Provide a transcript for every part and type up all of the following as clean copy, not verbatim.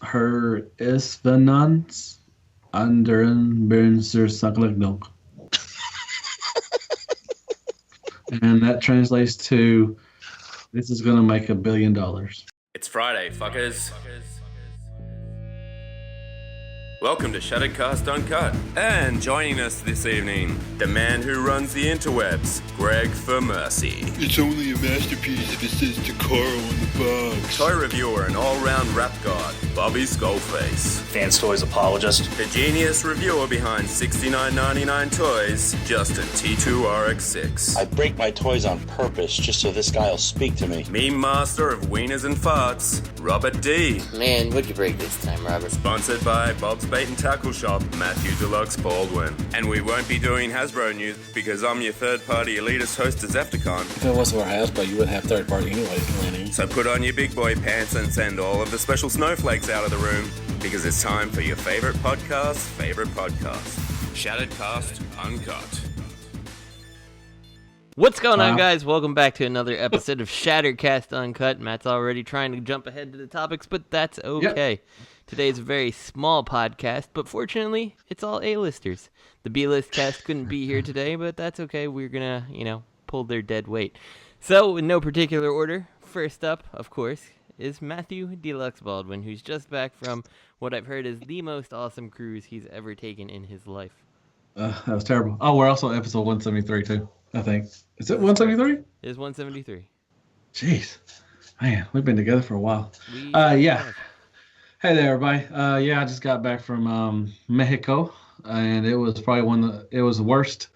Her Isvenans anderen Bernser Saklagnog. And that translates to, this is going to make $1 billion. It's Friday, fuckers. Welcome to Shadowcast Uncut. And joining us this evening, the man who runs the interwebs, Greg for Mercy. It's only a masterpiece if it says Takaro on the box. Toy reviewer and all-round rap god, Bobby Skullface. Fans Toys apologist. The genius reviewer behind $69.99 toys, Justin T2RX6. I break my toys on purpose just so this guy will speak to me. Meme master of wieners and farts, Robert D. Man, what'd you break this time, Robert? Sponsored by Bob's Bait and Tackle Shop, Matthew Deluxe Baldwin. And we won't be doing Hasbro news because I'm your third-party elitist host of Zefticon. If it wasn't for Hasbro, you wouldn't have third-party anyways, Lenny. So put on your big boy pants and send all of the special snowflakes out of the room because it's time for your favorite podcast, Shadowcast Uncut. What's going on, guys? Welcome back to another episode of Shadowcast Uncut. Matt's already trying to jump ahead to the topics, but that's okay. Yep. Today's a very small podcast, but fortunately, it's all A-listers. The B-list cast couldn't be here today, but that's okay. We're gonna, pull their dead weight. So, in no particular order, first up, of course, is Matthew Deluxe Baldwin, who's just back from what I've heard is the most awesome cruise he's ever taken in his life. That was terrible. Oh, we're also on episode 173, too, I think. Is it 173? It is 173. Jeez. Man, we've been together for a while. Yeah. Hey there, everybody. I just got back from Mexico, and it was probably it was the worst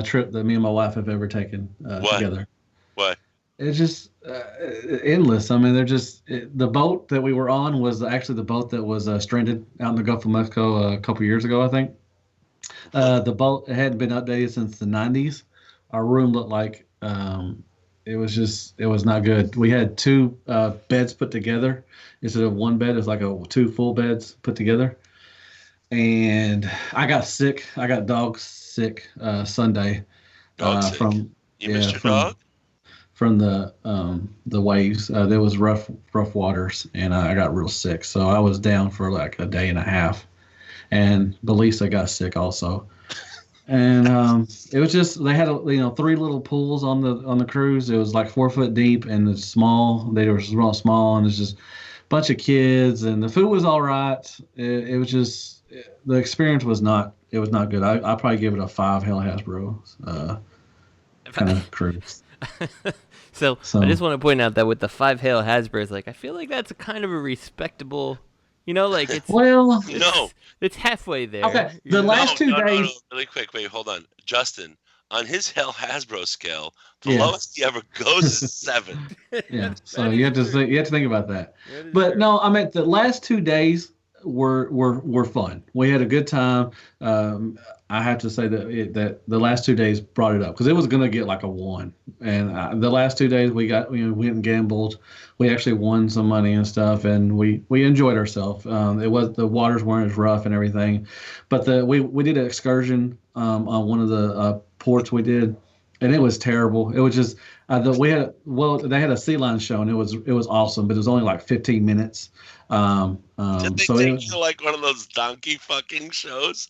trip that me and my wife have ever taken together. What? It's just endless. I mean, the boat that we were on was actually the boat that was stranded out in the Gulf of Mexico a couple years ago, I think. The boat hadn't been updated since the 90s. Our room looked like it was not good. We had two beds put together instead of one bed. It's like two full beds put together. And I got sick. I got dog sick Sunday. You missed your dog? From the waves. There was rough waters, and I got real sick. So I was down for like a day and a half. And Belisa got sick also. And it was just, they had 3 little pools on the cruise. It was like 4 foot deep, and it's small. They were real small, and it's just a bunch of kids, and the food was all right. It was just, the experience was not good. I probably give it a 5 Hell Hasbro kind of cruise. So I just want to point out that with the 5 Hail Hasbros, I feel like that's a kind of a respectable, it's it's halfway there. Okay, the last 2 days. No, really quick, wait, hold on, Justin. On his Hell Hasbro scale, the lowest he ever goes is 7. Yeah, so you have to think about that. But true. No, I mean the last 2 days were fun. We had a good time. I have to say that the last 2 days brought it up because it was going to get like a 1. And the last 2 days we went and gambled. We actually won some money and stuff, and we enjoyed ourselves. The waters weren't as rough and everything, but we did an excursion on one of the ports we did, and it was terrible. It was just they had a sea lion show, and it was awesome, but it was only like 15 minutes. Did they take you to like one of those donkey fucking shows?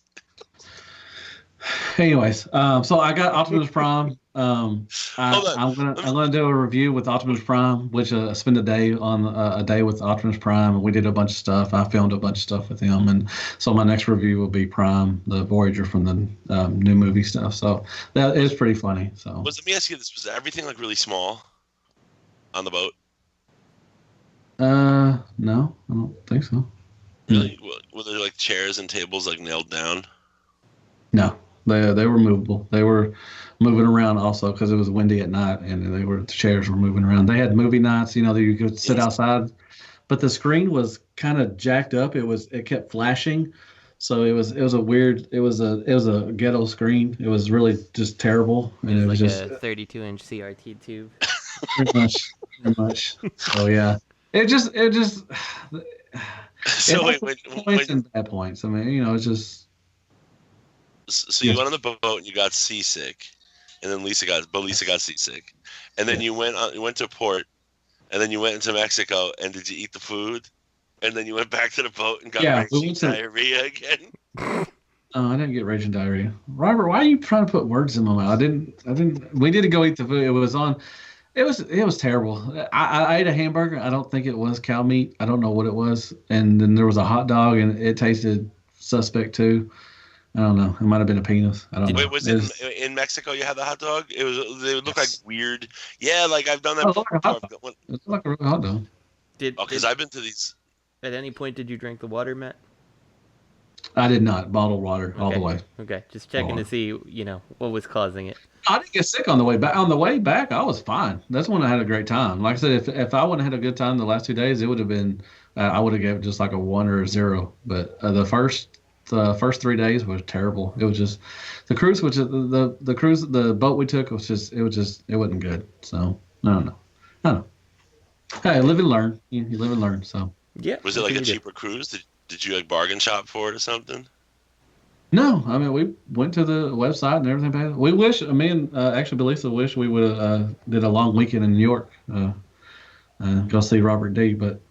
Anyways, so I got Optimus Prime. I'm gonna do a review with Optimus Prime, which spend a day with Optimus Prime, and we did a bunch of stuff. I filmed a bunch of stuff with him, and so my next review will be Prime, the Voyager from the new movie stuff. So that is pretty funny. So let me ask you this: was everything like really small on the boat? No, I don't think so. Really? Were there like chairs and tables like nailed down? No, they were movable. They were moving around also because it was windy at night, and the chairs were moving around. They had movie nights, that you could sit outside, but the screen was kind of jacked up. It kept flashing, so it was a ghetto screen. It was really just terrible, and it was just a 32-inch CRT tube. Pretty much. Oh yeah. It just. So wait, points and bad points. I mean, it's just. So you went on the boat and you got seasick, and then Lisa got seasick, and then you went to port, and then you went into Mexico. And did you eat the food? And then you went back to the boat and got raging diarrhea again. Oh, I didn't get raging diarrhea. Robert, why are you trying to put words in my mouth? I didn't. We did go eat the food. It was on. It was terrible. I ate a hamburger. I don't think it was cow meat. I don't know what it was. And then there was a hot dog, and it tasted suspect too. I don't know. It might have been a penis. I don't know. Wait, was it in Mexico? You had the hot dog? It was. They look like weird. Yeah, like I've done that before. It looked like a real hot dog. Because I've been to these. At any point, did you drink the water, Matt? I did not. Bottled water all the way. Okay, just checking to see, what was causing it. I didn't get sick on the way back. On the way back, I was fine. That's when I had a great time. Like I said, if I wouldn't have had a good time the last 2 days, it would have been. I would have given just like a 1 or a 0. But the first 3 days was terrible. It was just the cruise, the boat we took it wasn't good. So I don't know. Hey, live and learn. You live and learn. So yeah. Was it like a cheaper cruise? Did you like bargain shop for it or something? No, I mean we went to the website and everything. We wish. Me and actually Belisa wish we would have did a long weekend in New York. Go see Robert D. But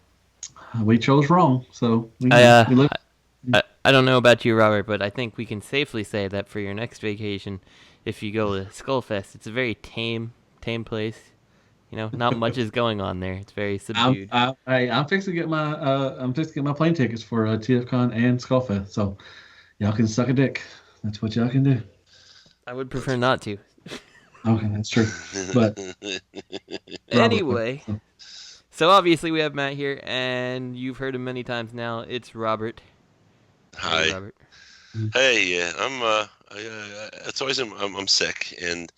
we chose wrong. So we live. I don't know about you, Robert, but I think we can safely say that for your next vacation, if you go to Skullfest, it's a very tame place. Not much is going on there. It's very subdued. I'm fixing to get my plane tickets for TFCon and Skullfest. So y'all can suck a dick. That's what y'all can do. I would prefer not to. Okay, that's true. But anyway, so obviously we have Matt here, and you've heard him many times now. It's Robert. Hi. Hey, Robert. Hey, yeah, it's always I'm sick, and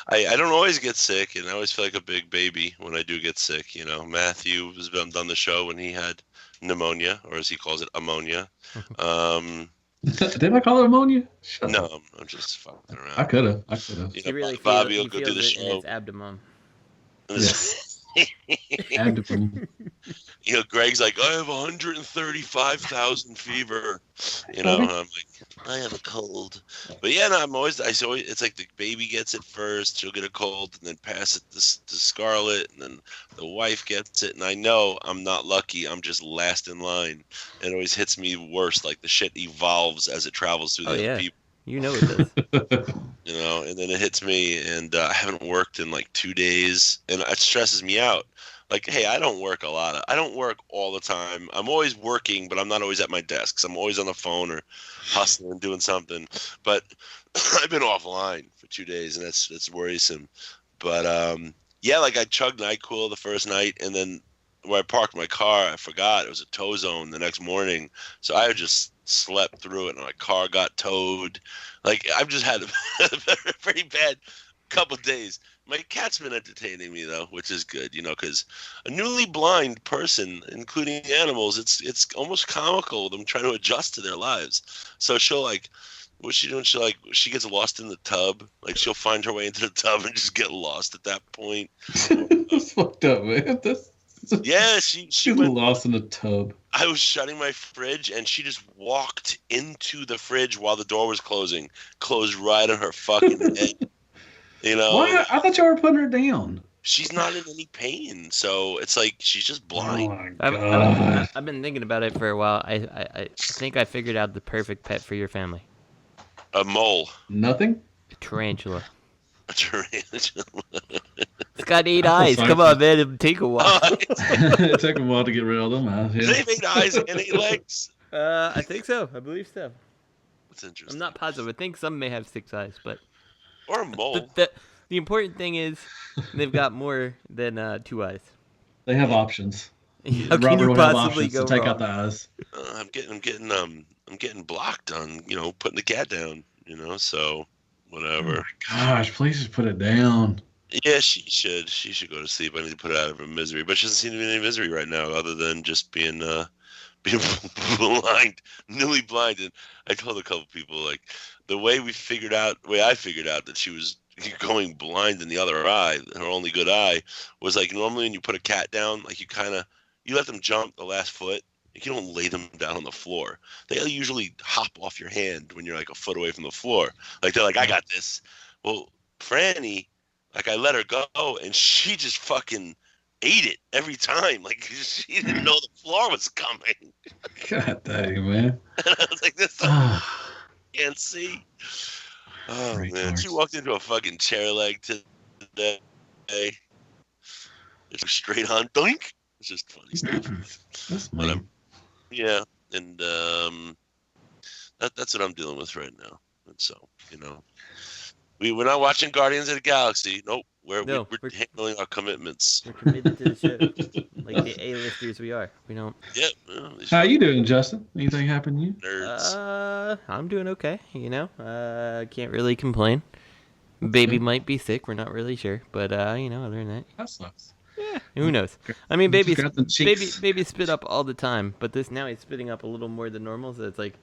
I don't always get sick, and I always feel like a big baby when I do get sick. Matthew has done the show when he had pneumonia, or as he calls it, ammonia. Did I call it ammonia? No, I'm just fucking around. I could have. He really Bobby will go do the show. In his abdomen. Abdomen. Greg's like, I have 135,000 fever. And I'm like, I have a cold. But yeah, no, it's like the baby gets it first, she'll get a cold, and then pass it to Scarlett, and then the wife gets it. And I know I'm not lucky. I'm just last in line. It always hits me worse. Like the shit evolves as it travels through the other people. You know it does. And then it hits me, and I haven't worked in like 2 days, and it stresses me out. Like, hey, I don't work I don't work all the time. I'm always working, but I'm not always at my desk. I'm always on the phone or hustling, doing something. But I've been offline for 2 days, and that's worrisome. But yeah, like I chugged NyQuil the first night, and then where I parked my car, I forgot it was a tow zone the next morning, so I just slept through it, and my car got towed. Like, I've just had a pretty bad couple days. My cat's been entertaining me though, which is good, because a newly blind person, including animals, it's almost comical them trying to adjust to their lives. So she'll like, what's she doing? She gets lost in the tub. Like, she'll find her way into the tub and just get lost at that point. That's fucked up, man. Yeah, she went lost in the tub. I was shutting my fridge, and she just walked into the fridge while the door was closing. Closed right on her fucking head. Why? I thought y'all were putting her down. She's not in any pain, so it's like she's just blind. Oh my God. I've been thinking about it for a while. I think I figured out the perfect pet for your family. A mole. Nothing? A tarantula. A tarantula. It's got 8 eyes. Come on, man. It'll take a while. It took a while to get rid of them. Do they have 8 eyes and 8 legs? I think so. I believe so. That's interesting. I'm not positive. I think some may have 6 eyes, but... Or a mole. The important thing is they've got more than 2 eyes. They have options. How can you possibly go to take wrong? out the eyes. I'm getting blocked on putting the cat down. So whatever. Oh my gosh, please just put it down. Yeah, she should go to sleep. I need to put her out of her misery, but she doesn't seem to be in any misery right now, other than just being blind, newly blind. And I told a couple people, like, the way I figured out that she was going blind in the other eye, her only good eye, was like, normally when you put a cat down, like you let them jump the last foot. Like, you don't lay them down on the floor. They usually hop off your hand when you're like a foot away from the floor. Like, they're like, I got this. Well, Franny, like, I let her go, and she just fucking ate it every time. Like she didn't know the floor was coming. God dang, man. And I was like, this can't see. Oh Great man, cars. she walked into a fucking chair leg today. It's straight on doink. It's just funny stuff. That's But mean. yeah, and that's what I'm dealing with right now. And so, we're not watching Guardians of the Galaxy. Nope. We're handling our commitments. We're committed to the show, like the A-listers we are. We don't. Yep. How you doing, Justin? Anything happen to you? Nerds. I'm doing okay. Can't really complain. Baby might be sick. We're not really sure, but other than that, That sucks. yeah, who knows? I mean, baby Got the cheeks. spit up all the time, but now he's spitting up a little more than normal, so it's like,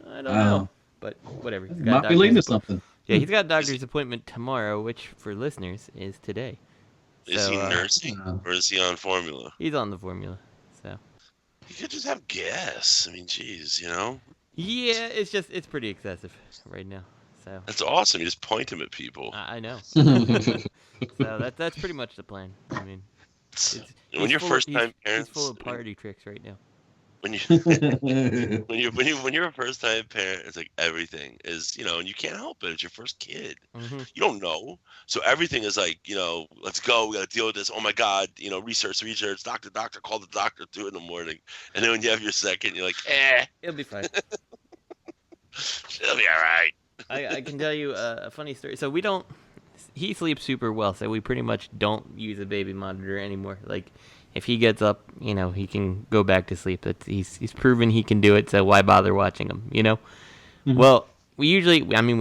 I don't know, but whatever. He's got Might be leading to something. Yeah, he's got a doctor's appointment tomorrow, which for listeners is today. Is he nursing or is he on formula? He's on the formula, so. You could just have gas. I mean, geez, Yeah, it's pretty excessive right now. So. That's awesome. You just point him at people. I know. So that's pretty much the plan. I mean, when you're first time parents, he's full of party tricks right now. When you're a first time parent, it's like everything is, and you can't help it. It's your first kid. Mm-hmm. You don't know, so everything is like, let's go. We got to deal with this. Oh my God, research. Doctor, call the doctor 2 a.m. And then when you have your second, you're like, It'll be fine. It'll be all right. I can tell you a funny story. So he sleeps super well, so we pretty much don't use a baby monitor anymore. Like, if he gets up, he can go back to sleep. He's proven he can do it, so why bother watching him, Mm-hmm. Well, we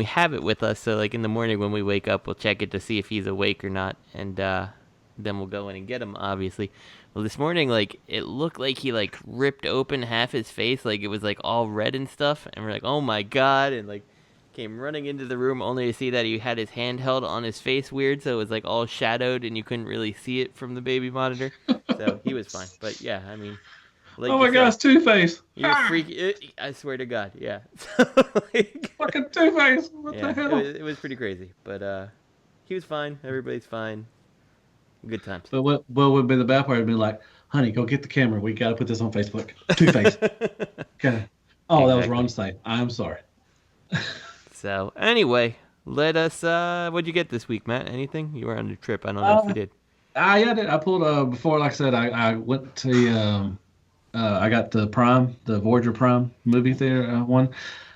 have it with us, so like in the morning when we wake up, we'll check it to see if he's awake or not, and then we'll go in and get him, obviously. Well, this morning, like, it looked like he, like, ripped open half his face, like it was, like, all red and stuff, and we're like, oh my God, and, like, came running into the room only to see that he had his hand held on his face weird, so it was like all shadowed and you couldn't really see it from the baby monitor. So he was fine. But yeah, I mean, like, oh my gosh, Two-Face. You're freaky. I swear to God, yeah. Fucking Two-Face. What the hell? It was pretty crazy, but he was fine. Everybody's fine. Good times. But what would be the bad part? Would be like, honey, go get the camera. We got to put this on Facebook. Two-Face. Okay. Oh, that was wrong to say. I'm sorry. So, anyway, let us, what'd you get this week, Matt? Anything? You were on a trip. I don't know if you did. I did. I pulled, before, like I said, I went to, I got the Voyager Prime movie theater one.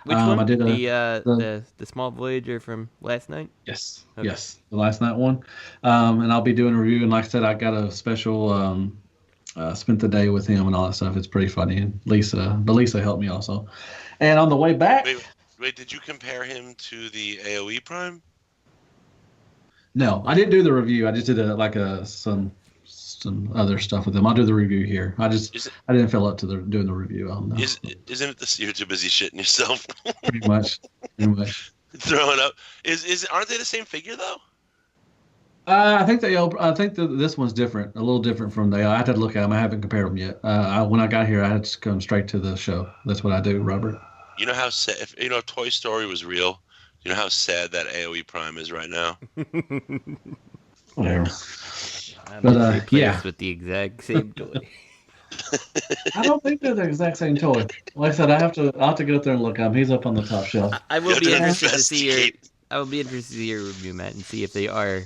Which one? I did the small Voyager from last night? Yes. Okay. Yes. The last night one. And I'll be doing a review. And like I said, I got a special, spent the day with him and all that stuff. It's pretty funny. And Lisa helped me also. And on the way back. Wait, did you compare him to the AOE Prime? No, I didn't do the review. I just did some other stuff with him. I'll do the review here. I didn't feel up to doing the review. Isn't it you're too busy shitting yourself? Pretty much. Throwing up. Aren't they the same figure though? I think this one's different, a little different from I had to look at them. I haven't compared them yet. When I got here, I had to come straight to the show. That's what I do, Robert. You know how sad, if Toy Story was real, you know how sad that AOE Prime is right now? Whatever. But yeah. With the exact same toy. I don't think they're the exact same toy. Like I said, I'll have to go up there and look at him. He's up on the top shelf. I will be interested to see your review, Matt, and see if they are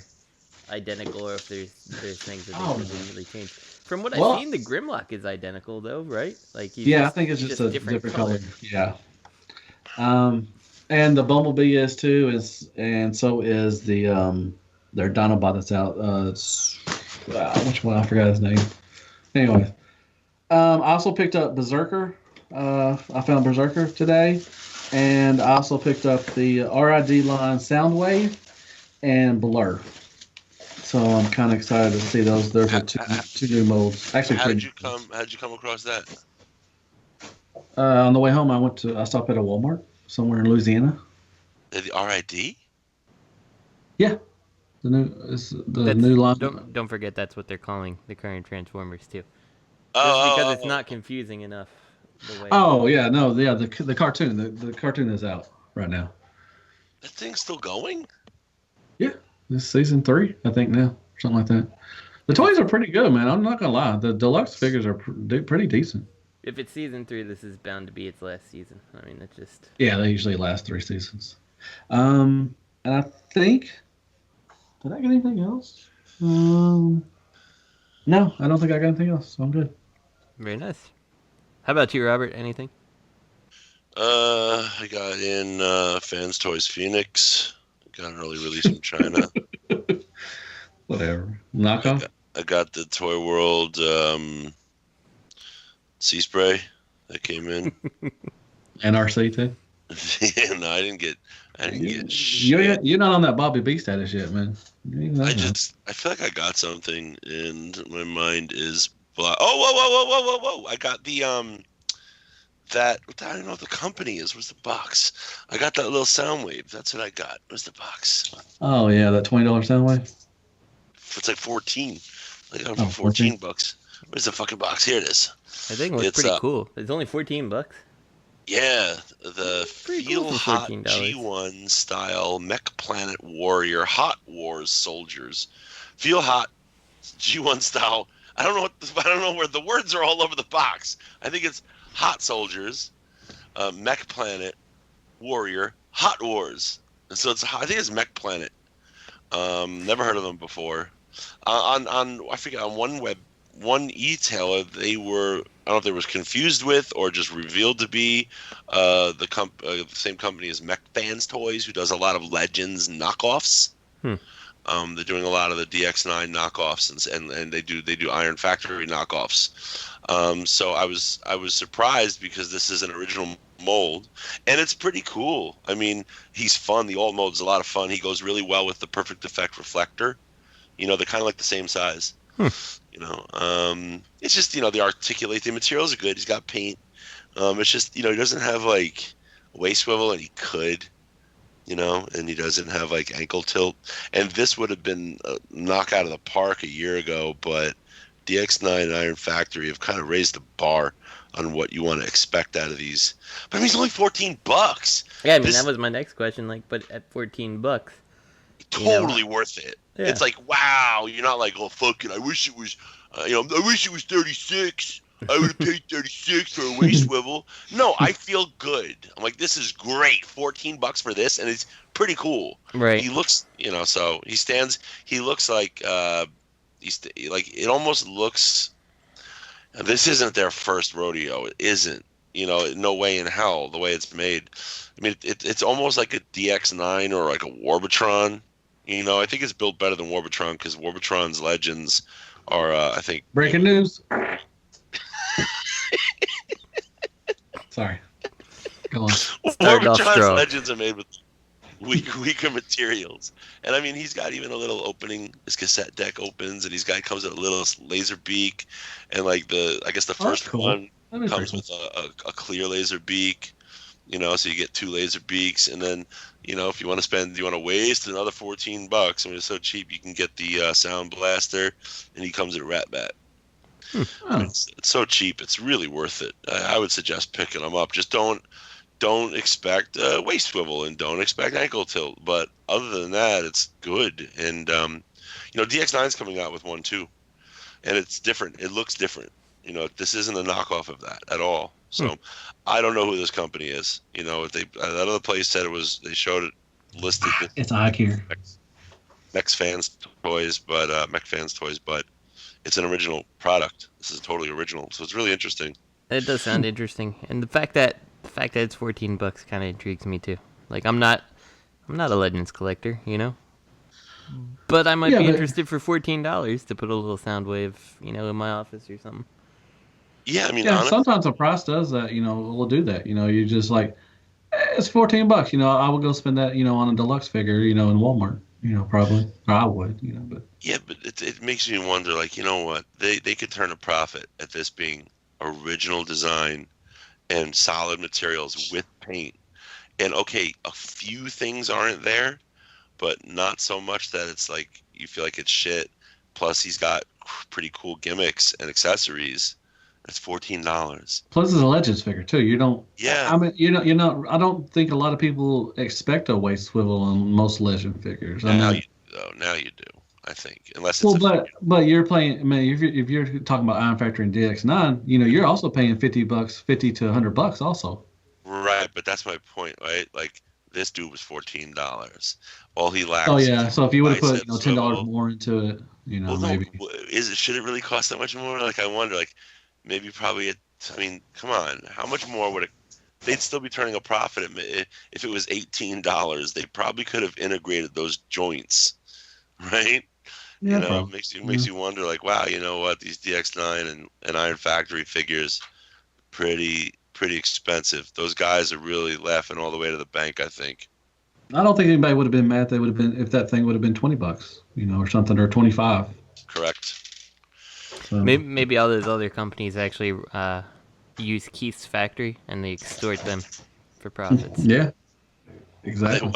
identical or if there's things that they didn't really change. From what I've seen, the Grimlock is identical though, right? Like I think it's just a different color. Yeah. And the Bumblebee is too, and so is the their Dinobot that's out. Which one? I forgot his name. Anyway, I also picked up Berserker. I found Berserker today, and I also picked up the RID line Soundwave and Blur. So I'm kind of excited to see those. There's two new molds. Actually, how did you come across that? On the way home, I stopped at a Walmart somewhere in Louisiana. The RID? Yeah, the new line. Don't forget that's what they're calling the current Transformers too. Because it's not confusing enough. The cartoon. The cartoon is out right now. That thing's still going? Yeah, this season 3, I think now, something like that. The toys are pretty good, man. I'm not gonna lie. The deluxe figures are pretty decent. If it's season 3, this is bound to be its last season. I mean, it's just... Yeah, they usually last 3 seasons. And I think... Did I get anything else? No, I don't think I got anything else, so I'm good. Very nice. How about you, Robert? Anything? I got in Fans Toys Phoenix. Got an early release from China. Whatever. Knockoff? I got the Toyworld Seaspray that came in. And RC too? No, I didn't get shit. You're not on that Bobby B status yet, man. I feel like I got something and my mind is blocked. Oh, whoa. I got the I don't know what the company is. Where's the box? I got that little Soundwave. That's what I got. Where's the box? Oh yeah, that $20 Soundwave. It's like 14. I got it for 14 bucks. Where's the fucking box? Here it is. I think it was pretty cool. It's only $14. Yeah, the Feel cool Hot $14. G1 style Mech Planet Warrior Hot Wars soldiers. Feel Hot G1 style. I don't know where the words are all over the box. I think it's Hot Soldiers, Mech Planet Warrior Hot Wars. And so I think it's Mech Planet. Never heard of them before. I forget, on one e-tailer, they were, I don't know if they were confused with or just revealed to be the same company as Mech Fans Toys, who does a lot of Legends knockoffs. They're doing a lot of the DX9 knockoffs, and they do Iron Factory knockoffs. So I was surprised because this is an original mold, and it's pretty cool. I mean, he's fun. The alt mold's a lot of fun. He goes really well with the Perfect Effect reflector. They're kind of like the same size. It's just, they articulate, the materials are good. He's got paint. It's just, he doesn't have like waist swivel, and he could, and he doesn't have like ankle tilt. And this would have been a knock out of the park a year ago, but DX9 and Iron Factory have kind of raised the bar on what you want to expect out of these. But I mean, it's only $14. Yeah, I mean, that was my next question. But at $14, totally worth it. Yeah. It's like, wow, you're not like, oh, fuck it, I wish it was, I wish it was 36. I would have paid 36 for a waist swivel. No, I feel good. I'm like, this is great. $14 for this, and it's pretty cool. Right. He looks, so he stands. He looks like, it almost looks. This isn't their first rodeo. It isn't. No way in hell the way it's made. I mean, it's almost like a DX9 or like a Warbitron. I think it's built better than Warbitron because Warbitron's Legends are, I think. Breaking news. Sorry. Go on. Warbitron's Legends are made with weaker materials. And I mean, he's got even a little opening. His cassette deck opens, and comes with a little laser beak. And like I guess the first one comes with a clear laser beak. So you get 2 laser beaks, and then, if you want to waste another $14, I mean, it's so cheap, you can get the Sound Blaster, and he comes at Rat Bat. I mean, it's so cheap, it's really worth it. I would suggest picking them up. Just don't expect waist swivel, and don't expect ankle tilt, but other than that, it's good. And, DX9's coming out with one too, and it's different. It looks different. This isn't a knockoff of that at all. So I don't know who this company is. If that other place said they showed it listed. It's Icare. Mech Fans Toys, but it's an original product. This is totally original, so it's really interesting. It does sound interesting, and the fact that it's $14 kind of intrigues me too. Like I'm not a Legends collector, but I might be interested for $14 to put a little Soundwave, in my office or something. Yeah, I mean, sometimes the price does that. Will do that. You just like, it's $14. I would go spend that, on a deluxe figure, in Walmart. Probably, or I would. But yeah, but it makes me wonder. Like, what they could turn a profit at this being original design and solid materials with paint. And okay, a few things aren't there, but not so much that it's like you feel like it's shit. Plus, he's got pretty cool gimmicks and accessories. It's $14. Plus, it's a Legends figure too. You don't. Yeah. I mean, I don't think a lot of people expect a waist swivel on most Legend figures. Now you do. I think, unless it's but you're playing. I mean, if you're talking about Iron Factory and DX9, you're also paying $50, $50 to $100 also. Right, but that's my point, right? Like this dude was $14. All he lacks. Oh yeah, so if you would have put $10 more into it, maybe. Should it really cost that much more? Like I wonder, like maybe probably. I mean, come on, how much more would it? They'd still be turning a profit if it was $18. They probably could have integrated those joints, right? Yeah, makes you wonder, like, wow, you know what? These DX9 and Iron Factory figures, pretty expensive. Those guys are really laughing all the way to the bank, I think. I don't think anybody would have been mad. They would have been if that thing would have been $20, or something, or 25. Correct. So. Maybe all those other companies actually use Keith's factory and they extort them for profits. Yeah, exactly.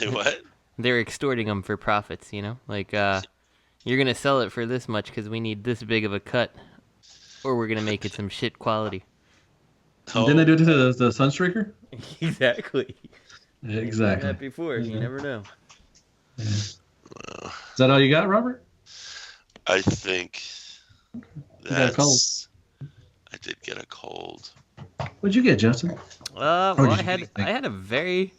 They what? They're extorting them for profits. Like you're gonna sell it for this much because we need this big of a cut, or we're gonna make it some shit quality. Oh. Didn't they do it to the Sunstreaker? Exactly. Yeah, exactly. That before, you never know. Yeah. Is that all you got, Robert? I think that's. I did get a cold. What'd you get, Justin? Well, I had a very,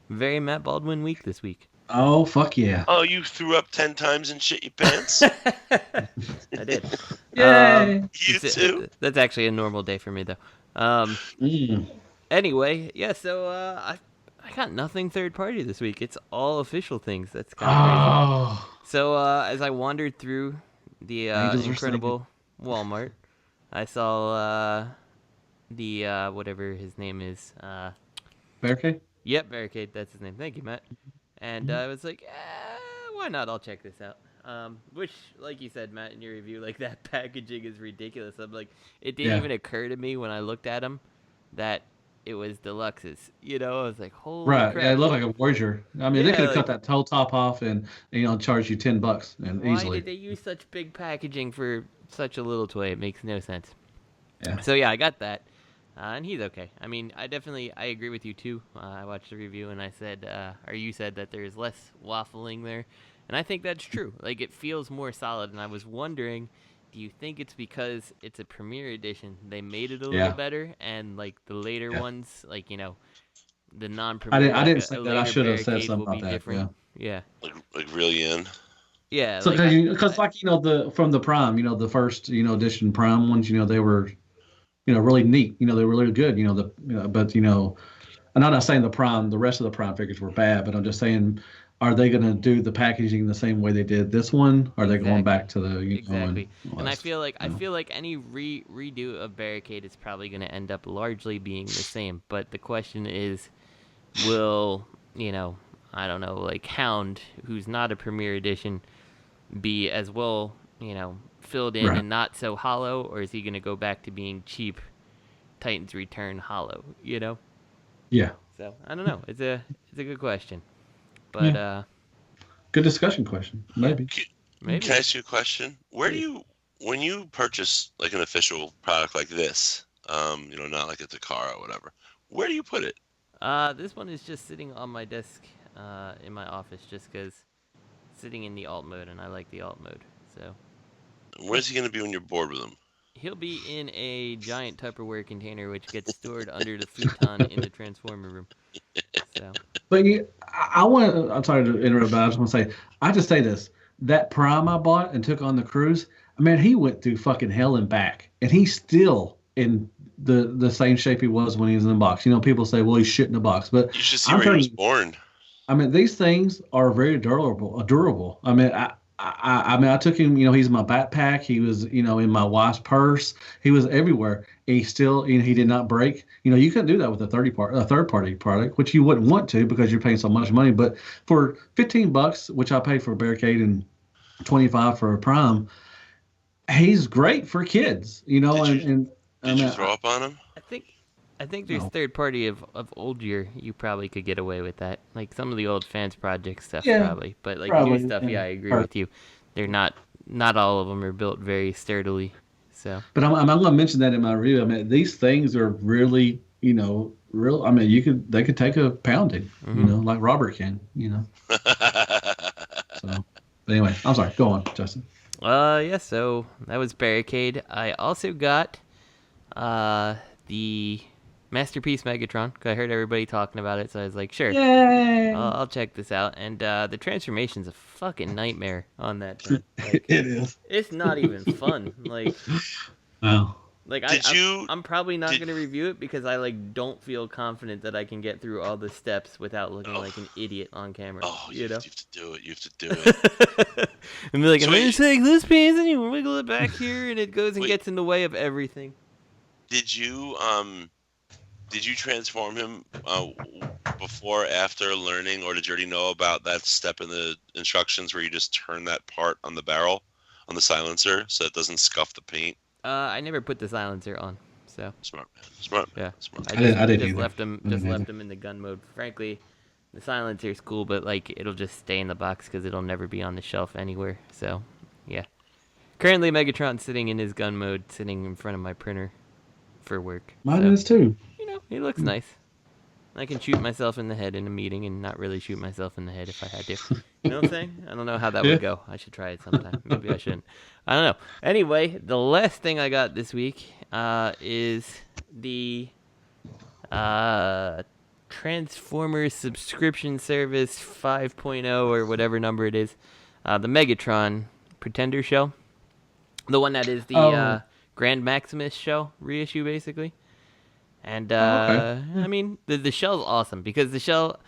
very Matt Baldwin week this week. Oh, fuck yeah. Oh, you threw up 10 times and shit your pants? I did. Yay! You too? That's actually a normal day for me, though. Anyway, yeah, so I got nothing third party this week. It's all official things. That's kind of crazy. So as I wandered through the incredible Walmart, I saw the whatever his name is. Barricade? Yep, Barricade. That's his name. Thank you, Matt. And I was like, why not? I'll check this out. Which, like you said, Matt, in your review, like that packaging is ridiculous. I'm like, it didn't even occur to me when I looked at them that it was deluxes. I was like, holy crap. Yeah, it looked like a Voyager. I mean, they could have cut that whole top off and charge you $10 and easily. Why did they use such big packaging for such a little toy? It makes no sense. Yeah. So yeah, I got that, and he's okay. I mean, I agree with you too. I watched the review and I said, or you said that there's less waffling there, and I think that's true. Like it feels more solid, and I was wondering, do you think it's because it's a premiere edition? They made it a little better, and like the later ones, like the non-premiere. I didn't say that. I should have said something about that. Different. Yeah. Like really in. Yeah. So because from the Prime, the first edition Prime ones, they were, really neat. They were really good. But I'm not saying the rest of the Prime figures were bad, but I'm just saying, are they going to do the packaging the same way they did this one? Or are they going back to the exactly? And I feel like any redo of Barricade is probably going to end up largely being the same. But the question is, will I don't know, like Hound, who's not a premiere edition, be as well filled in and not so hollow, or is he going to go back to being cheap Titans Return hollow? Yeah. So I don't know. It's a good question. But good discussion question. Maybe. Can I ask you a question? Where do you, when you purchase like an official product like this, not like a Takara or whatever, where do you put it? This one is just sitting on my desk in my office, just because sitting in the alt mode, and I like the alt mode. So. Where's he going to be when you're bored with him? He'll be in a giant Tupperware container, which gets stored under the futon in the Transformer room. So. But I'm sorry to interrupt, but I just want to say, I just say this. That Prime I bought and took on the cruise, he went through fucking hell and back. And he's still in the same shape he was when he was in the box. People say, well, he's shit in the box. But you should see where he was born. These things are very durable. I took him, he's in my backpack. He was, in my wife's purse. He was everywhere. He still, he did not break. You couldn't do that with a third-party product, which you wouldn't want to because you're paying so much money. But for $15, which I paid for a Barricade and $25 for a Prime, he's great for kids. Did you throw up on him? I think there's third party of old year. You probably could get away with that, like some of the old Fans Project stuff, probably. But like new stuff, I agree with you. They're not all of them are built very sturdily. So. But I'm going to mention that in my review. These things are really, real. They could take a pounding, like Robert can, So. But anyway, I'm sorry. Go on, Justin. Yeah. So that was Barricade. I also got the Masterpiece Megatron. 'Cause I heard everybody talking about it, so I was like, sure. Yay! I'll check this out. And the transformation's a fucking nightmare on that thing. Like, It is. It's not even fun. Like, Oh. like I'm probably not gonna review it because I don't feel confident that I can get through all the steps without looking like an idiot on camera. Oh, you know? have to do it. You have to do it. And be like, and then you take this piece and you wiggle it back here, and it goes and gets in the way of everything. Did you transform him before, after learning, or did you already know about that step in the instructions where you just turn that part on the barrel, on the silencer, so it doesn't scuff the paint? I never put the silencer on, so. Smart man. Smart. Yeah. Smart. I didn't just left him in the gun mode. Frankly, the silencer's cool, but it'll just stay in the box because it'll never be on the shelf anywhere. So, yeah. Currently, Megatron's sitting in his gun mode, sitting in front of my printer for work. Mine is too. He looks nice. I can shoot myself in the head in a meeting and not really shoot myself in the head if I had to. You know what I'm saying? I don't know how that would go. I should try it sometime. Maybe I shouldn't. I don't know. Anyway, the last thing I got this week is the Transformers subscription service 5.0 or whatever number it is. The Megatron Pretender show. The one that is the Grand Maximus show reissue, basically. And, okay. I mean, the shell's awesome because the shell...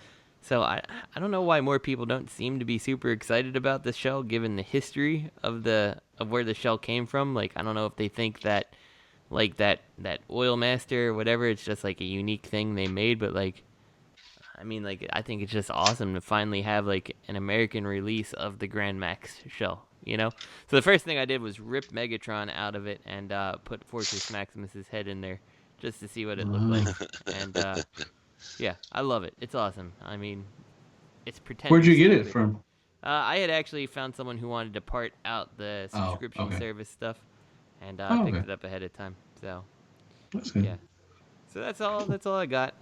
So I don't know why more people don't seem to be super excited about the shell given the history of where the shell came from. I don't know if they think that, that Oil Master or whatever, it's just, a unique thing they made. But, I think it's just awesome to finally have, an American release of the Grand Max shell, you know? So the first thing I did was rip Megatron out of it and put Fortress Maximus's head in there. Just to see what it looked like. And, yeah, I love it. It's awesome. I mean, it's pretending. Where'd you get it from? I had actually found someone who wanted to part out the subscription service stuff, and I picked it up ahead of time. So, that's good. Yeah. So that's all I got.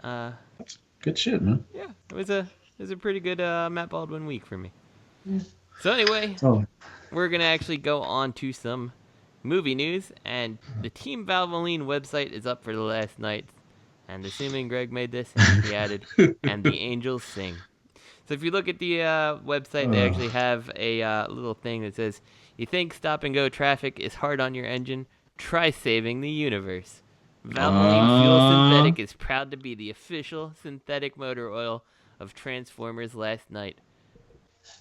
That's good shit, man. Yeah, it was a pretty good Matt Baldwin week for me. Yeah. So anyway, we're gonna actually go on to some movie news, and the Team Valvoline website is up for the last night, and assuming Greg made this, he added, and the angels sing. So if you look at the website, they actually have a little thing that says, you think stop-and-go traffic is hard on your engine? Try saving the universe. Valvoline Fuel Synthetic is proud to be the official synthetic motor oil of Transformers Last Night.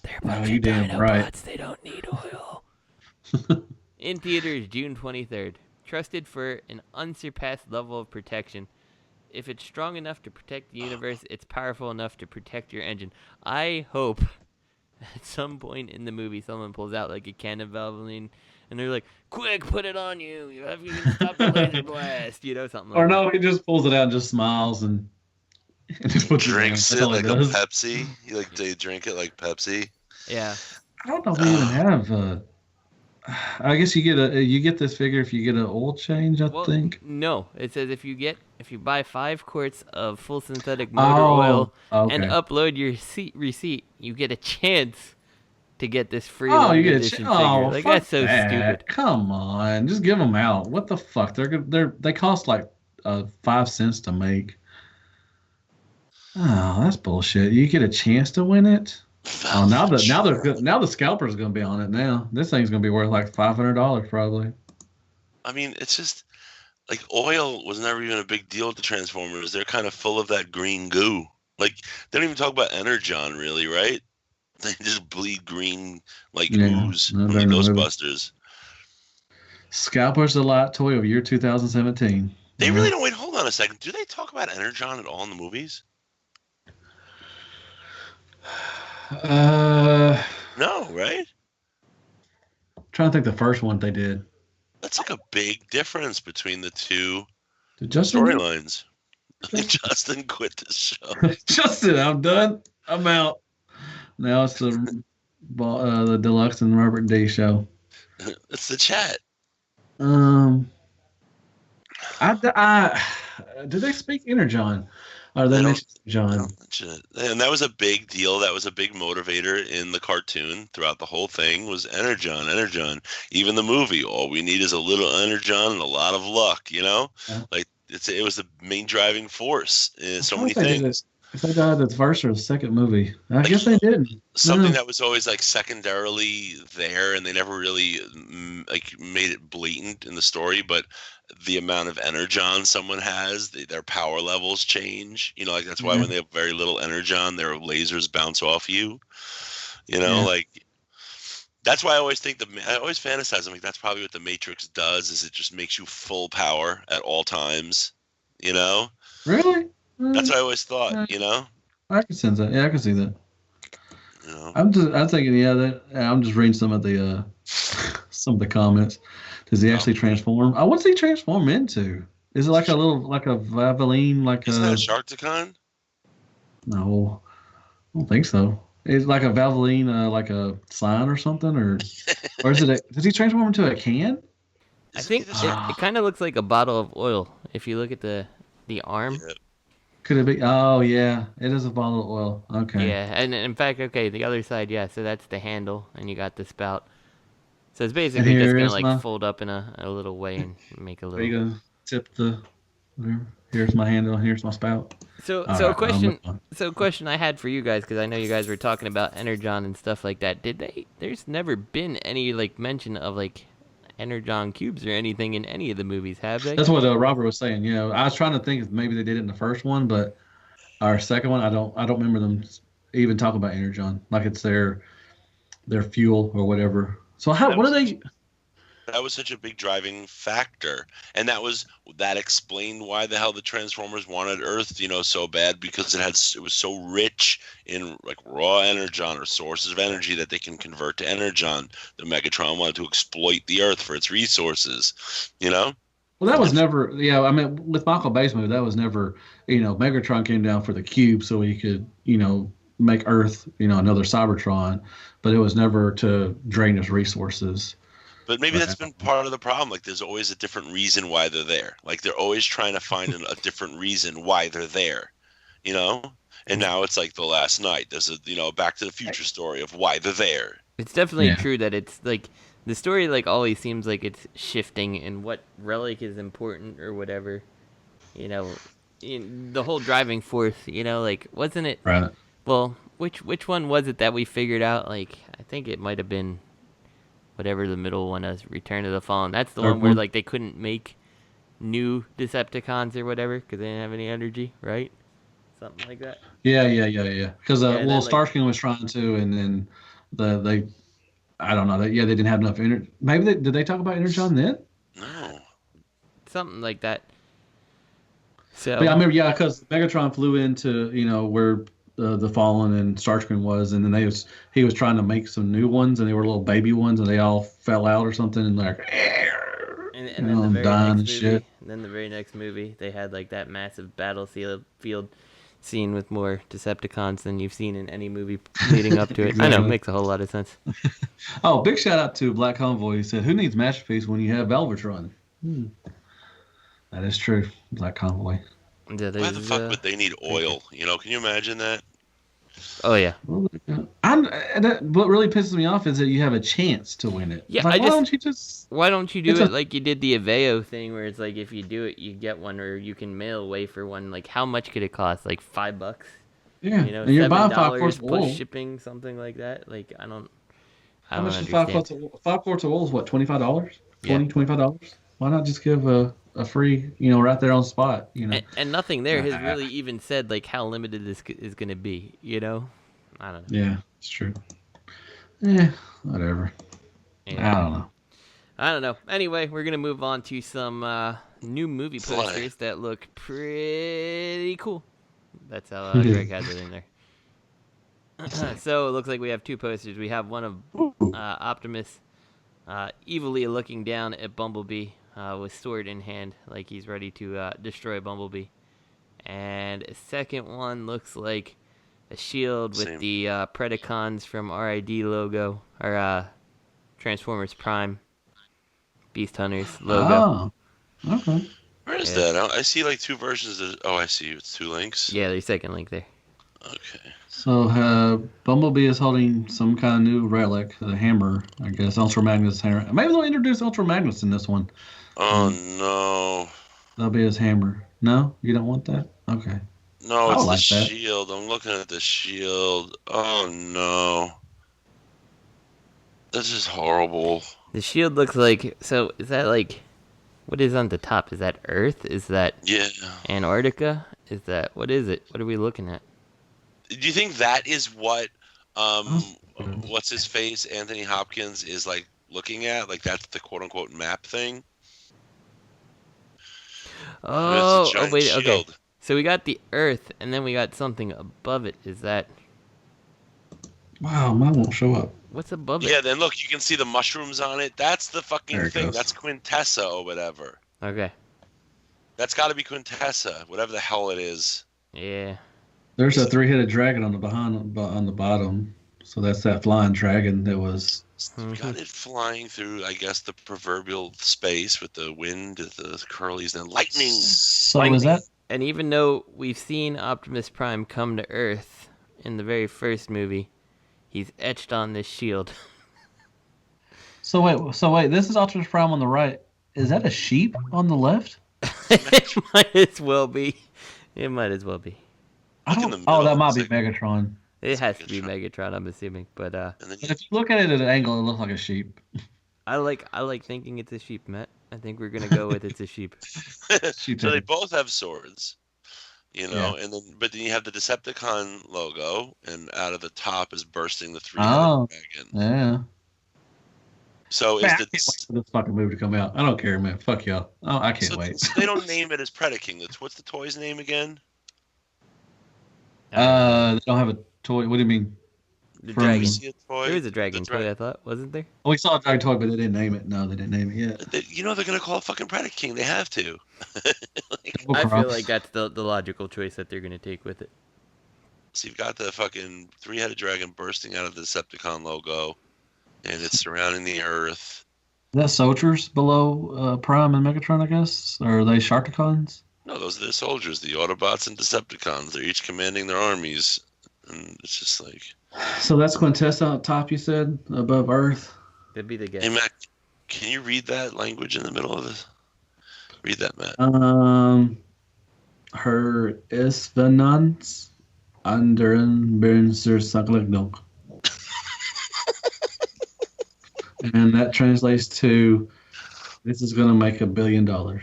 They're a bunch of Dinobots. Right. They don't need oil. In theaters, June 23rd. Trusted for an unsurpassed level of protection. If it's strong enough to protect the universe, it's powerful enough to protect your engine. I hope at some point in the movie someone pulls out a can of Valvoline and they're like, quick, put it on you. You can stop the laser blast. Something like that. Or no, he just pulls it out and just smiles and just puts drinks it like a Pepsi. They drink it like Pepsi. Yeah. I don't know if we even have I guess you get this figure if you get an oil change, I think. No, it says if you buy 5 quarts of full synthetic motor oil and upload your receipt, you get a chance to get this free limited edition figure. That's so stupid. Come on, just give them out. What the fuck? They cost 5 cents to make. Oh, that's bullshit. You get a chance to win it. Oh, now the scalper's gonna be on it. Now this thing's gonna be worth $500 probably. I mean, it's just oil was never even a big deal with the Transformers. They're kind of full of that green goo. They don't even talk about Energon really, right? They just bleed green ooze from the Ghostbusters. Scalper's the light toy of year 2017. They really don't. Wait, hold on a second. Do they talk about Energon at all in the movies? No, right? I'm trying to think the first one they did. That's a big difference between the two storylines. Justin quit the show. Justin, I'm done. I'm out. Now it's the Deluxe and Robert D show. It's the chat. Do they speak Energon? Or they mentioned John. And that was a big deal. That was a big motivator in the cartoon throughout the whole thing was Energon, Energon. Even the movie, all we need is a little Energon and a lot of luck, you know? Yeah. Like it was the main driving force in so many things. If they died the first or the second movie, I guess they didn't. Something that was always like secondarily there, and they never really like made it blatant in the story. But the amount of energon someone has, their power levels change. You know, like that's why when they have very little energon, their lasers bounce off you. You know, like that's why I always think I always fantasize. I'm like, that's probably what the Matrix does. Is it just makes you full power at all times? You know? Really? That's what I always thought, you know? I can sense that. Yeah, I can see that. You know? I'm thinking, I'm just reading some of the comments. Does he actually transform? What's he transform into? Is it like a Valvoline, Isn't that a Sharkticon? No, I don't think so. It's like a Valvoline, like a sign or something, or is it? Does he transform into a can? I think it kind of looks like a bottle of oil. If you look at the arm. Yeah. Could it be? Oh, yeah. It is a bottle of oil. Okay. Yeah, and in fact, the other side, so that's the handle, and you got the spout. So it's basically just going to, fold up in a little way and make a little... Are you going to tip the... Here's my handle, here's my spout. So a question I had for you guys, because I know you guys were talking about Energon and stuff like that. There's never been any, mention of, Energon cubes or anything in any of the movies, have they? That's what Robert was saying. You know, I was trying to think if maybe they did it in the first one, but our second one, I don't remember them even talking about Energon, like it's their fuel or whatever. So what are they? That was such a big driving factor, and that explained why the hell the Transformers wanted Earth, so bad, because it was so rich in raw energon or sources of energy that they can convert to energon. The Megatron wanted to exploit the Earth for its resources, Well, that was never. Yeah, I mean, with Michael Bay's movie, that was never. Megatron came down for the cube so he could, make Earth, another Cybertron, but it was never to drain its resources. But maybe that's been part of the problem. There's always a different reason why they're there. They're always trying to find a different reason why they're there, And now it's like The Last Night. There's a, Back to the Future story of why they're there. It's definitely true that it's the story always seems like it's shifting and what relic is important or whatever. The whole driving force. Wasn't it? Right. Well, which one was it that we figured out? I think it might have been. Whatever the middle one is, Return of the Fallen. That's the one where they couldn't make new Decepticons or whatever because they didn't have any energy, right? Something like that. Yeah. Because Starscream was trying to, and then they, I don't know. They didn't have enough energy. Maybe did they talk about Energon then? No. Something like that. So. But I remember, because Megatron flew into where. The Fallen and Starscream was, and then he was trying to make some new ones, and they were little baby ones, and they all fell out or something, and and then the very dying next and shit. Movie, and then the very next movie, they had that massive battlefield scene with more Decepticons than you've seen in any movie leading up to it. Exactly. I know, it makes a whole lot of sense. Oh, big shout out to Black Convoy. He said, "Who needs Masterpiece when you have Velvetron?" That is true, Black Convoy. Yeah, why the fuck would they need oil? Can you imagine that? Oh yeah. What really pisses me off is that you have a chance to win it. Yeah, why don't you do it like you did the Aveo thing, where it's if you do it, you get one, or you can mail away for one. How much could it cost? $5? Yeah, and you're buying 5 quarts of oil. Plus shipping, something like that. I don't. How much is 5 quarts of oil? Is what, $25? $25? Why not just give a free, right there on spot, And nothing there has really even said how limited this is going to be, I don't know. Yeah, it's true. Yeah, whatever. Yeah. I don't know. Anyway, we're going to move on to some new movie posters that look pretty cool. That's how Greg has it in there. So it looks like we have 2 posters. We have one of Optimus evilly looking down at Bumblebee. With sword in hand, like he's ready to destroy Bumblebee. And a second one looks like a shield with the Predacons from RID logo, or Transformers Prime Beast Hunters logo. Oh, okay. Where is that? I see like two versions. I see. It's two links. Yeah, there's second link there. Okay. So Bumblebee is holding some kind of new relic, a hammer, I guess, Ultra Magnus hammer. Maybe they'll introduce Ultra Magnus in this one. Oh no. That'll be his hammer. No, you don't want that? Okay. No, it's like the that. shield. I'm looking at the shield. Oh no. This is horrible. The shield looks like. So is that like? What is on the top? Is that Earth? Is that Antarctica? Is that what is it? What are we looking at? Do you think that is what what's his face Anthony Hopkins is like looking at? Like that's the quote unquote map thing? Oh, wait, shield. okay. So we got the Earth, and then we got something above it. Is that? Wow, mine won't show up. What's above it? Yeah, then look, you can see the mushrooms on it. That's the fucking thing. Goes. That's Quintessa or whatever. Okay. That's got to be Quintessa, whatever the hell it is. Yeah. There's a three-headed dragon on the bottom. So that's that flying dragon that was. Got it flying through, I guess, the proverbial space with the wind, the curlies, and lightning. So lightning. is that? And even though we've seen Optimus Prime come to Earth in the very first movie, he's etched on this shield. So wait. This is Optimus Prime on the right. Is that a sheep on the left? It might as well be. It might as well be. That might be Megatron. It has to be Megatron, I'm assuming. But But if you look at it at an angle, it looks like a sheep. I like thinking it's a sheep, Matt. I think we're gonna go with it's a sheep. So they both have swords, and then you have the Decepticon logo, and out of the top is bursting the three-headed dragon. Yeah. So Man, I can't wait for this fucking movie to come out. I don't care, man. Fuck y'all. Oh, I can't wait. So they don't name it as Predaking. What's the toy's name again? They don't have a toy. What do you mean? The dragon. Toy? There was a dragon toy, I thought, wasn't there? Oh, we saw a dragon toy, but they didn't name it. No, they didn't name it yet. They're gonna call it fucking Predaking. They have to. I feel like that's the logical choice that they're gonna take with it. So you've got the fucking three-headed dragon bursting out of the Decepticon logo, and it's surrounding the Earth. Is that soldiers below Prime and Megatron, I guess? Or are they Sharkticons? No, those are the soldiers, the Autobots and Decepticons. They're each commanding their armies, and it's just like. So that's Quintessa on top, you said, above Earth. That'd be the guess. Hey Matt, can you read that language in the middle of this? Read that, Matt. Her Esvenans anderen Bernser Saglagnog. And that translates to, this is going to make $1 billion. I don't know.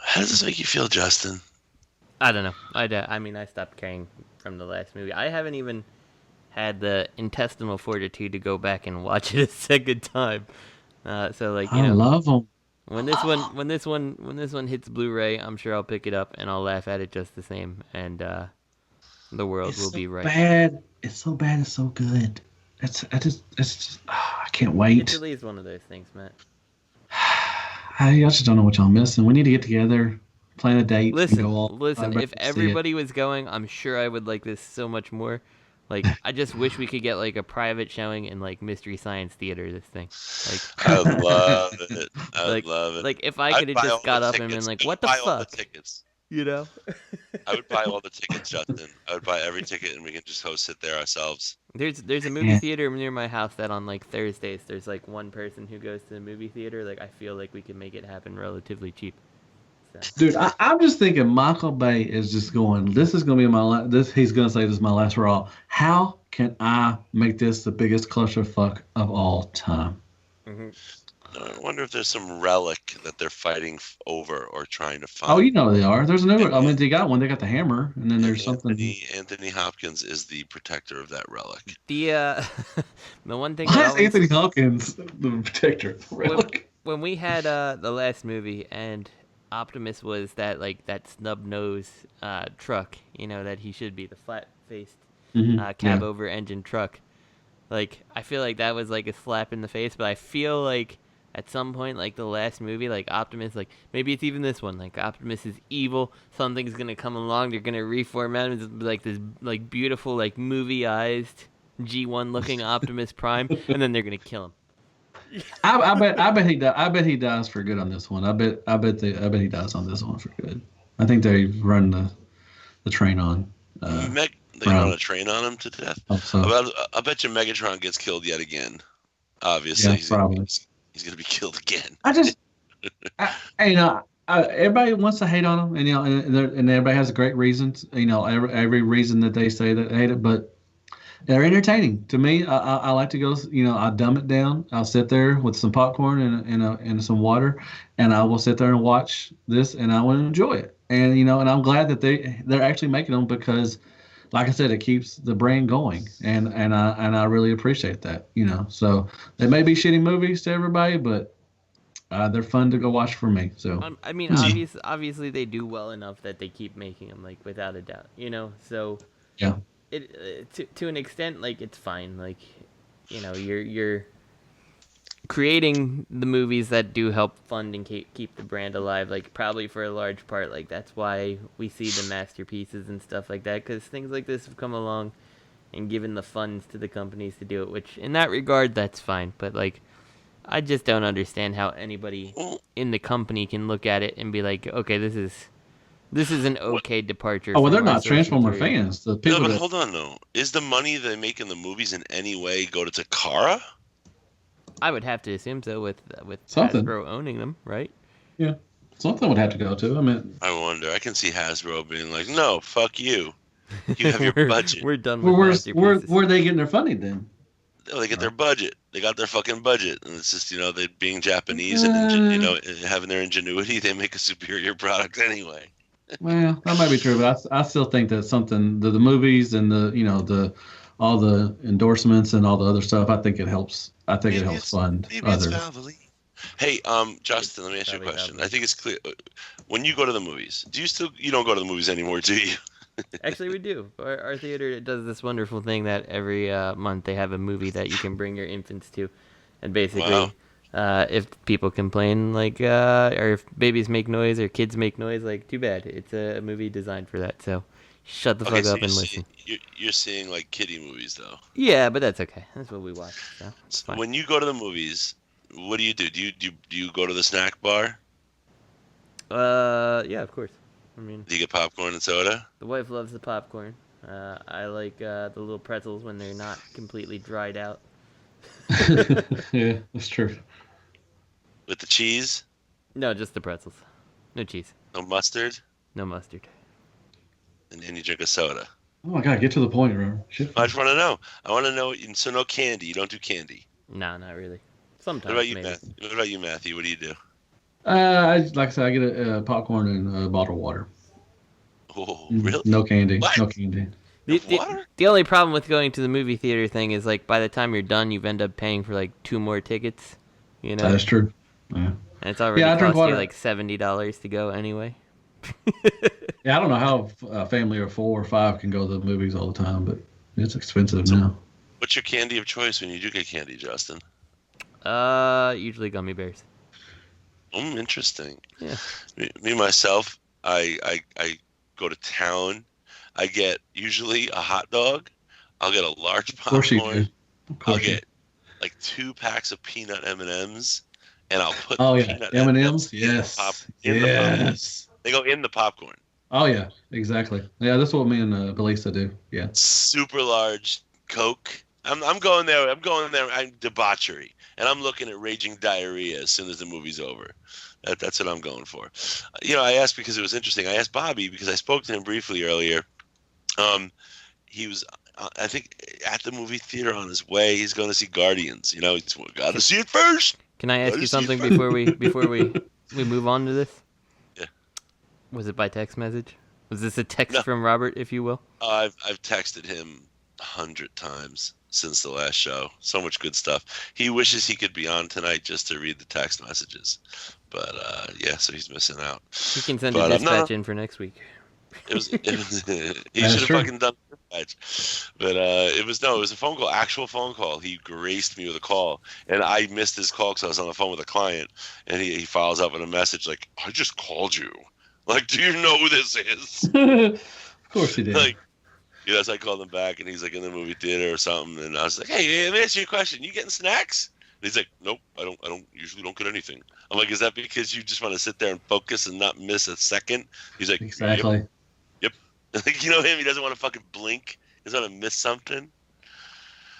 How does this make you feel, Justin? I don't know. I mean, I stopped caring from the last movie. I haven't even had the intestinal fortitude to go back and watch it a second time. So like, I love them. When this one hits Blu-ray, I'm sure I'll pick it up and I'll laugh at it just the same. And the world will be right. Bad. It's so bad. It's so good. I can't wait. It really is one of those things, Matt. I just don't know what y'all missing. We need to get together, plan a date. Listen. If everybody was going, I'm sure I would like this so much more. Like, I just wish we could get like a private showing in like Mystery Science Theater. This thing, like, I love it. I love it. Like, if I could have just got up and been like, "What the fuck?" All the tickets. You know. I would buy all the tickets, Justin. I would buy every ticket, and we can just host it there ourselves. There's a movie theater near my house that on like Thursdays there's like one person who goes to the movie theater. Like, I feel like we can make it happen relatively cheap. So. Dude, I'm just thinking Michael Bay is just going, this is going to be my last, he's going to say this is my last Raw. How can I make this the biggest clusterfuck of all time? Mm-hmm. I wonder if there's some relic that they're fighting over or trying to find. Oh, you know they are. There's a new one. I mean, they got one. They got the hammer, and then there's something. Anthony Hopkins is the protector of that relic. The one thing. Why is Anthony Hopkins the protector of the relic? When we had the last movie and Optimus was that snub nose truck, that he should be, the flat faced cab over engine truck. Like, I feel like that was like a slap in the face, but I feel like at some point, like the last movie, like Optimus, like maybe it's even this one, like Optimus is evil, something's gonna come along, they're gonna reformat him as like this like beautiful like movie-ized G1 looking Optimus Prime, and then they're gonna kill him. I bet he does. I bet he dies for good on this one. I bet he dies on this one for good. I think they run the train on. They run a train on him to death. So. I bet you Megatron gets killed yet again. Obviously, he's going to be killed again. Everybody wants to hate on him, and and everybody has a great reasons. Every reason that they say that they hate it, but they're entertaining to me. I like to go. I dumb it down. I'll sit there with some popcorn and some water, and I will sit there and watch this, and I will enjoy it. And and I'm glad that they're actually making them because, like I said, it keeps the brain going, and I really appreciate that. So they may be shitty movies to everybody, but they're fun to go watch for me. So I mean, obviously they do well enough that they keep making them, like without a doubt. So yeah. It to an extent, like it's fine. Like, you're creating the movies that do help fund and keep the brand alive. Like probably for a large part, like that's why we see the masterpieces and stuff like that. Because things like this have come along and given the funds to the companies to do it. Which in that regard, that's fine. But like, I just don't understand how anybody in the company can look at it and be like, okay, this is an okay departure. Oh, well, they're not Transformer fans. The people no, but hold on, though. Is the money they make in the movies in any way go to Takara? I would have to assume so with something. Hasbro owning them, right? Yeah, something would have to go to. I wonder. I can see Hasbro being like, "No, fuck you. You have your budget. We're done with masterpieces." Where are they getting their funding then? Oh, they get their budget. They got their fucking budget, and it's just they being Japanese and having their ingenuity, they make a superior product anyway. Well, that might be true, but I still think that something the movies and the all the endorsements and all the other stuff. I think it helps. I think it helps fund others. Hey, Justin, let me ask you a question. I think it's clear when you go to the movies. You don't go to the movies anymore, do you? Actually, we do. Our theater does this wonderful thing that every month they have a movie that you can bring your infants to, and basically. Wow. If people complain, or if babies make noise or kids make noise, too bad. It's a movie designed for that. So shut the fuck up and listen. You're seeing kiddie movies, though. Yeah, but that's okay. That's what we watch. So it's fine. When you go to the movies, what do you do? Do you go to the snack bar? Yeah, of course. Do you get popcorn and soda? The wife loves the popcorn. I like the little pretzels when they're not completely dried out. Yeah, that's true. With the cheese? No, just the pretzels. No cheese. No mustard? No mustard. And you drink a soda. Oh my God, get to the point, remember? I just want to know. I want to know. So no candy. You don't do candy? No, not really. Sometimes. What about you, maybe. Matthew? What about you, Matthew? What do you do? Like I said, I get a popcorn and a bottle of water. Oh, really? No candy. What? No candy. The only problem with going to the movie theater thing is by the time you're done, you've end up paying for 2 more tickets. That's true. Yeah. And it's already cost you $70 to go anyway. Yeah, I don't know how a family of 4 or 5 can go to the movies all the time, but it's expensive now. What's your candy of choice when you do get candy, Justin? Usually gummy bears. Interesting. Yeah. Me myself, I go to town. I get usually a hot dog. I'll get a large popcorn. Of course you do. I'll get 2 packs of peanut M&Ms, and I'll put peanut M&Ms. Yes. Yes. They go in the popcorn. Oh yeah, exactly. Yeah, that's what me and Belisa do. Yeah. Super large Coke. I'm going there. I'm debauchery, and I'm looking at raging diarrhea as soon as the movie's over. That's what I'm going for. I asked because it was interesting. I asked Bobby because I spoke to him briefly earlier. He was, I think, at the movie theater on his way. He's going to see Guardians. He's got to see it first. Can I ask you something before we move on to this? Yeah. Was it by text message? Was this a text from Robert, if you will? I've texted him 100 times since the last show. So much good stuff. He wishes he could be on tonight just to read the text messages. But so he's missing out. He can send a dispatch in for next week. He should have fucking done the dispatch. But it was a phone call, actual phone call. He graced me with a call, and I missed his call because I was on the phone with a client, and he follows up with a message like, "I just called you. Do you know who this is?" Of course he did. Yes, I called him back, and he's in the movie theater or something, and I was like, "Hey, let me ask you a question. You getting snacks?" he's like, nope, I don't usually don't get anything. I'm like, is that because you just want to sit there and focus and not miss a second? He's like, exactly. Yep. Like, you know him, he doesn't want to fucking blink. He doesn't want to miss something.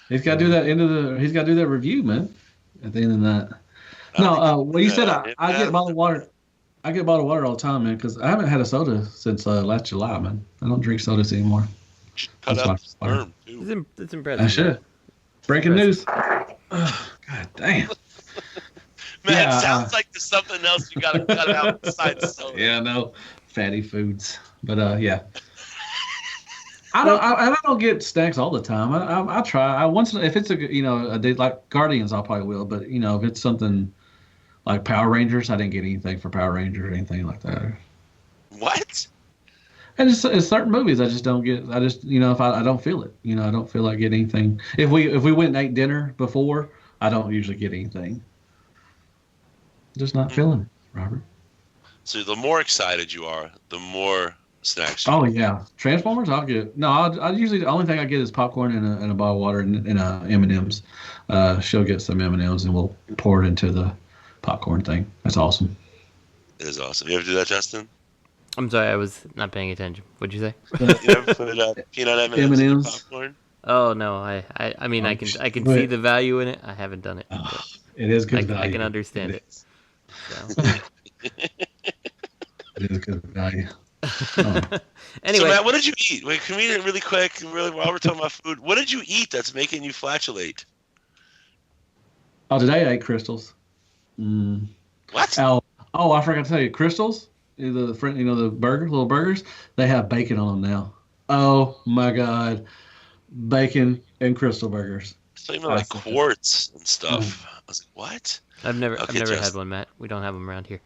He's got to do that he's got to do that review, man. At the end of that. No, well, you said I get bottled water. I get bottled water all the time, man, because I haven't had a soda since last July, man. I don't drink sodas anymore. Cut out the sperm, too. It's impressive. I should. Breaking news. Oh, God damn. Man, it sounds like there's something else you got to cut out besides soda. Yeah, no. Fatty foods. But, yeah. I don't get snacks all the time. I try. If it's a day like Guardians, I probably will. But if it's something like Power Rangers, I didn't get anything for Power Rangers or anything like that. What? And it's certain movies I just don't get. I just if I don't feel it. I don't feel like getting anything. If we went and ate dinner before, I don't usually get anything. Just not feeling it, Robert. So the more excited you are, the more snacks. Oh yeah, Transformers. I'll get. No, I usually the only thing I get is popcorn and a bottle of water and M&Ms. She'll get some M&Ms and we'll pour it into the popcorn thing. That's awesome. It is awesome. You ever do that, Justin? I'm sorry, I was not paying attention. What'd you say? You ever put peanut M&Ms in popcorn? Oh no, I mean I can see the value in it. I haven't done it. It is good value. I can understand it. So. It is good value. Anyway, so Matt, what did you eat? Wait, can we really quick, while we're talking about food, what did you eat that's making you flatulate? Oh, today I ate crystals. What? Oh, I forgot to tell you, crystals. The little burgers. They have bacon on them now. Oh my God, bacon and crystal burgers. It's not even like quartz and stuff. I was like, what? I've never had one, Matt. We don't have them around here.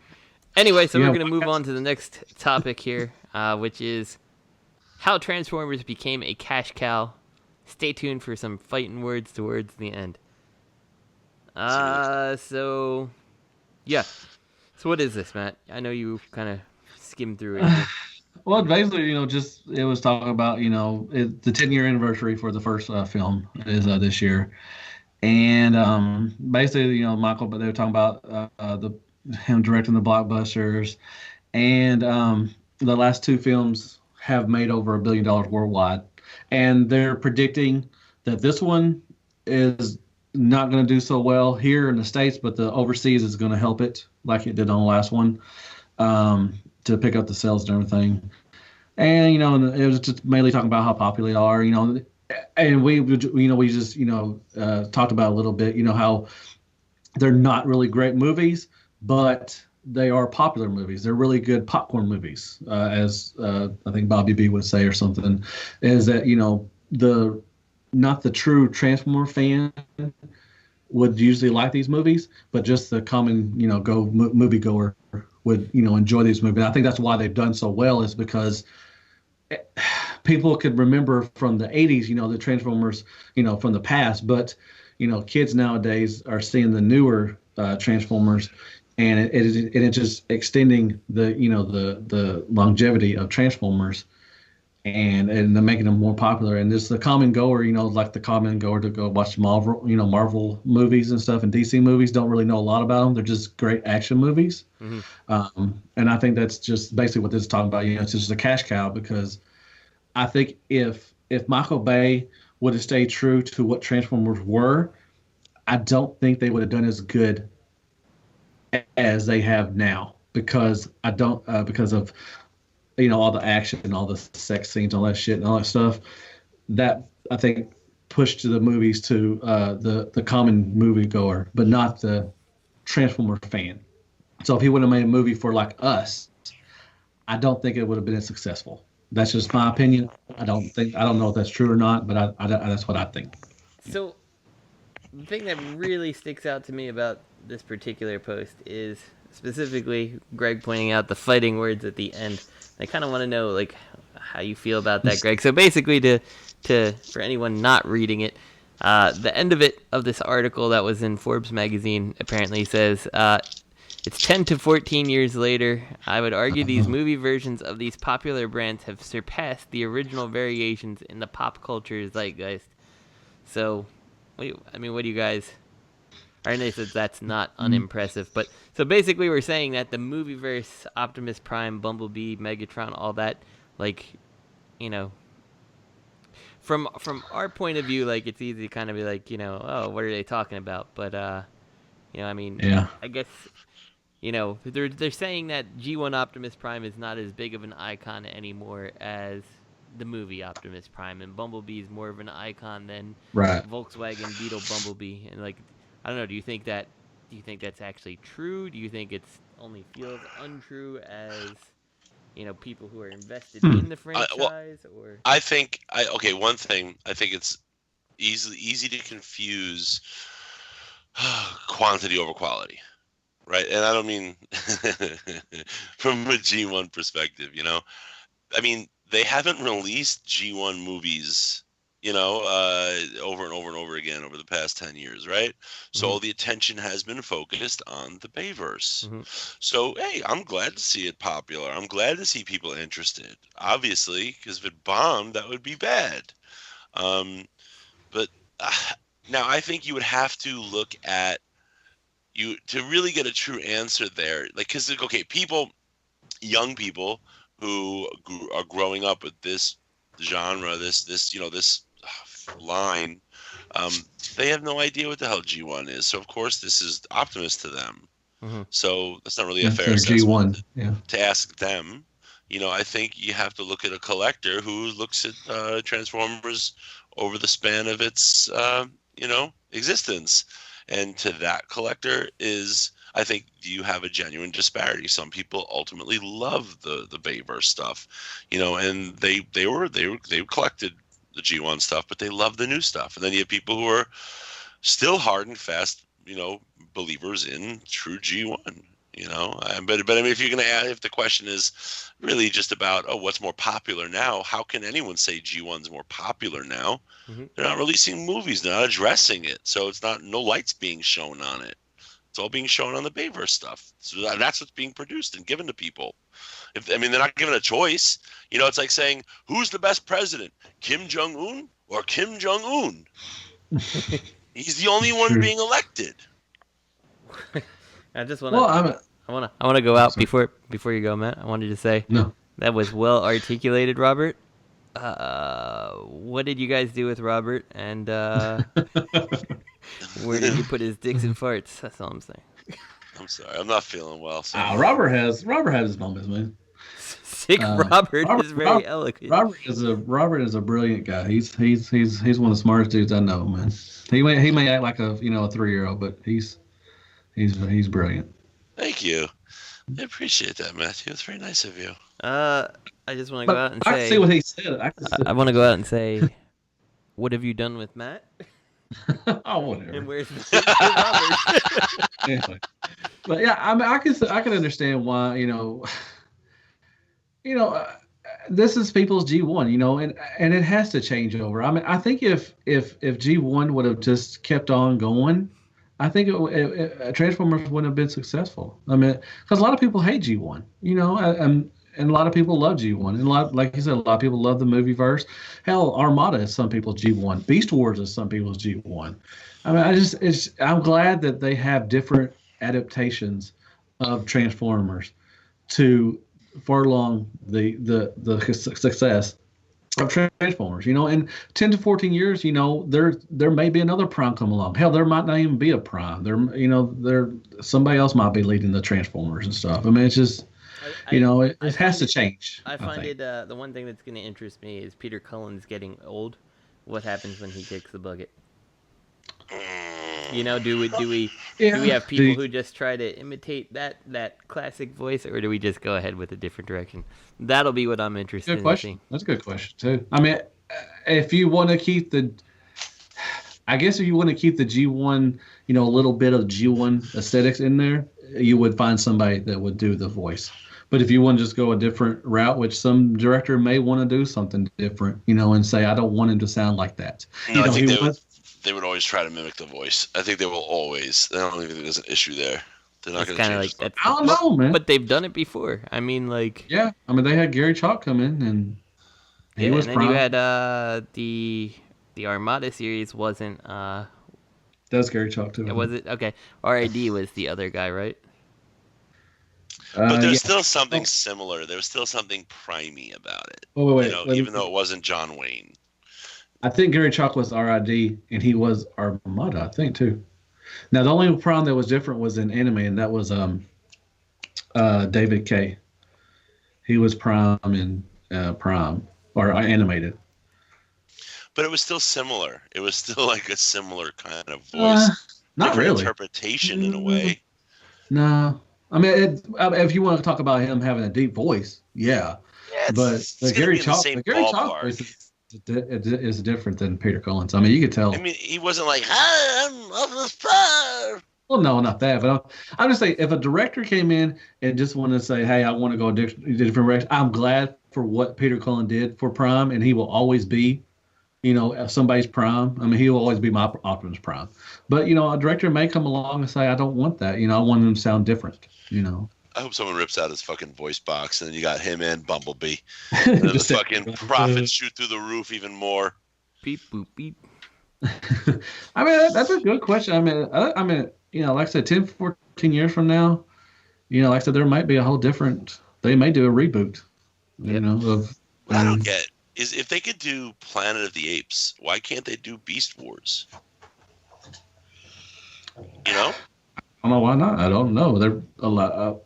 Anyway, so we're going to move on to the next topic here, which is how Transformers became a cash cow. Stay tuned for some fighting words towards the end. So what is this, Matt? I know you kind of skimmed through it. Well, basically, it was talking about, the 10-year anniversary for the first film is this year. And basically, Michael, but they were talking about him directing the blockbusters, and the last two films have made over $1 billion worldwide, and they're predicting that this one is not going to do so well here in the States, but the overseas is going to help it like it did on the last one, to pick up the sales and everything. And it was just mainly talking about how popular they are, and we just talked about a little bit, how they're not really great movies, but they are popular movies. They're really good popcorn movies, as I think Bobby B would say or something, is that, not the true Transformer fan would usually like these movies, but just the common, moviegoer would, enjoy these movies. And I think that's why they've done so well, is because people could remember from the 80s, the Transformers, from the past, but, kids nowadays are seeing the newer Transformers, and it's just extending the longevity of Transformers, and they're making them more popular. And this the common goer, like the common goer to go watch Marvel movies and stuff, and DC movies don't really know a lot about them. They're just great action movies. Mm-hmm. And I think that's just basically what this is talking about. It's just a cash cow, because I think if Michael Bay would have stayed true to what Transformers were, I don't think they would have done as good as they have now, because because of all the action and all the sex scenes, all that shit and all that stuff, that I think pushed to the movies to the common moviegoer, but not the Transformer fan. So if he would have made a movie for like us, I don't think it would have been as successful. That's just my opinion. I don't know if that's true or not, but that's what I think. So the thing that really sticks out to me about this particular post is specifically Greg pointing out the fighting words at the end. I kind of want to know like how you feel about that, Greg. So basically, to for anyone not reading it, the end of this article that was in Forbes magazine apparently says it's 10 to 14 years later. I would argue these movie versions of these popular brands have surpassed the original variations in the pop culture zeitgeist. So, what do you guys Arne says that's not unimpressive. But so basically, we're saying that the movieverse, Optimus Prime, Bumblebee, Megatron, all that, like, you know, from our point of view, like, it's easy to kind of be like, you know, oh, what are they talking about? But you know, I mean, I guess, you know, they're saying that G1 Optimus Prime is not as big of an icon anymore as the movie Optimus Prime, and Bumblebee is more of an icon than Volkswagen Beetle Bumblebee. And like, I don't know, do you think that's actually true? Do you think it's only feels untrue as, you know, people who are invested in the franchise? Or I think one thing, I think it's easy to confuse quantity over quality, right? And I don't mean from a G1 perspective, you know. I mean, they haven't released G1 movies, you know, over and over and over again over the past 10 years, right? So all the attention has been focused on the Bayverse. So, hey, I'm glad to see it popular. I'm glad to see people interested. Obviously, because if it bombed, that would be bad. But now I think you would have to look at you to really get a true answer there. Like, because, okay, young people who are growing up with this genre, this you know, this line, they have no idea what the hell G1 is. So of course this is Optimus to them. So that's not really a fair assessment to ask them. You know, I think you have to look at a collector who looks at Transformers over the span of its you know, existence, and to that collector is, I think you have a genuine disparity. Some people ultimately love the Bayverse stuff, you know, and they collected the G1 stuff, but they love the new stuff. And then you have people who are still hard and fast, you know, believers in true G1, you know. But I mean, if you're going to add, if the question is really just about, oh, what's more popular now, how can anyone say G1's more popular now? They're not releasing movies, they're not addressing it, so it's not, no lights being shown on it. It's all being shown on the Bayverse stuff. So that's what's being produced and given to people. I mean, they're not given a choice. You know, it's like saying, who's the best president, Kim Jong-un or Kim Jong-un? He's the only one being elected. I just want to. I want to go out before you go, Matt. I wanted to say that was well articulated, Robert. What did you guys do with Robert? And where did you put his dicks and farts? That's all I'm saying. I'm sorry, I'm not feeling well. So. Robert had his moments, man. Sick Robert is very eloquent. Robert is a brilliant guy. He's one of the smartest dudes I know, man. He may act like a 3-year-old, but he's brilliant. Thank you. I appreciate that, Matthew. It's very nice of you. I just want to go out and say. I can see what he said. I want to go out and say, what have you done with Matt? Oh, whatever. And where's Robert? Anyway. But yeah, I mean, I can understand why, you know, this is people's G1, you know, and it has to change over. I mean, I think if G1 would have just kept on going, I think Transformers wouldn't have been successful. I mean, because a lot of people hate G1, you know, and a lot of people love G1. And like you said, a lot of people love the movieverse. Hell, Armada is some people's G1. Beast Wars is some people's G1. I mean, I'm glad that they have different adaptations of Transformers to furlong the success of Transformers. You know, in 10 to 14 years, you know, there may be another Prime come along. Hell, there might not even be a Prime. Somebody else might be leading the Transformers and stuff. I mean, it's just. It has to change. I find it the one thing that's going to interest me is Peter Cullen's getting old. What happens when he kicks the bucket? You know, do we have people who just try to imitate that classic voice, or do we just go ahead with a different direction? That'll be what I'm interested in seeing. That's a good question too. I mean, if you want to keep the G1, you know, a little bit of G1 aesthetics in there, you would find somebody that would do the voice. But if you want to just go a different route, which some director may want to do something different, you know, and say, I don't want him to sound like that. No, I think they would always try to mimic the voice. I think they will always. I don't even think there's an issue there. They're not going to change like I don't know, man. But they've done it before. I mean, like... Yeah, I mean, they had Gary Chalk come in, and he was and then you had the Armada series wasn't That's Gary Chalk too. Was it? Okay. R.A.D. was the other guy, right? But there's still something similar. There was still something primey about it. Oh, wait, even though it wasn't John Wayne. I think Gary Chalk was R.I.D. and he was Armada, I think too. Now the only Prime that was different was in anime, and that was David K. He was Prime in Prime or animated. But it was still similar. It was still like a similar kind of voice. Not really. Interpretation in a way. No. I mean, if you want to talk about him having a deep voice, yeah. But Gary Chalk is different than Peter Cullen's. I mean, you could tell. I mean, he wasn't like, "Hi, I'm Optimus Prime." Well, no, not that. But I'm just saying, if a director came in and just wanted to say, "Hey, I want to go a different direction," I'm glad for what Peter Cullen did for Prime, and he will always be, somebody's Prime. I mean, he will always be my Optimus Prime. But a director may come along and say, "I don't want that. I want him to sound different." I hope someone rips out his fucking voice box, and then you got him and Bumblebee. And then the fucking profits shoot through the roof even more. Beep boop beep. I mean, that's a good question. I mean, like I said, 10, 14 years from now, like I said, there might be a whole different. They may do a reboot. Of. What I don't get is if they could do Planet of the Apes, why can't they do Beast Wars? I don't know why not. I don't know. They're a lot.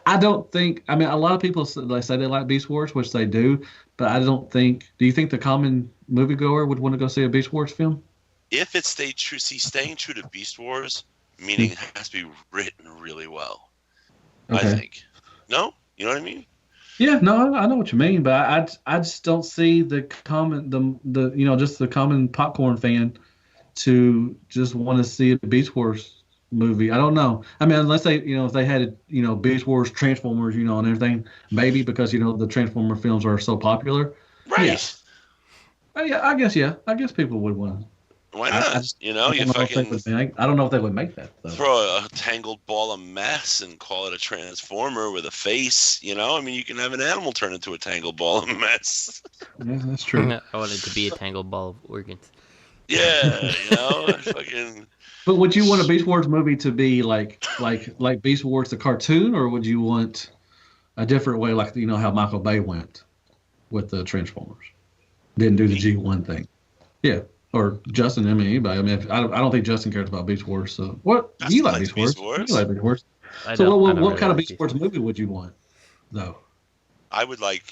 I don't think. I mean, a lot of people say they like Beast Wars, which they do, but I don't think. Do you think the common moviegoer would want to go see a Beast Wars film? If it staying true to Beast Wars, meaning it has to be written really well. Okay. I think. No, you know what I mean? Yeah, no, I know what you mean, but I just don't see the common just the common popcorn fan to just want to see a Beast Wars movie. I don't know. I mean, unless they, if they had, Beast Wars, Transformers, and everything, maybe because, the Transformer films are so popular. Right. Yes. Yeah, I guess people would want. Why not? I don't know if they would make that, though. Throw a tangled ball of mess and call it a Transformer with a face, I mean, you can have an animal turn into a tangled ball of mess. Yeah, that's true. I want it to be a tangled ball of organs. Yeah, fucking... But would you want a Beast Wars movie to be like Beast Wars the cartoon, or would you want a different way, like how Michael Bay went with the Transformers? Didn't do the G1 thing. Yeah, or Justin. I mean, anybody. I mean, I don't think Justin cares about Beast Wars. So what? You like Beast Wars? You like Beast Wars? So what kind of Beast Wars movie would you want, though? I would like.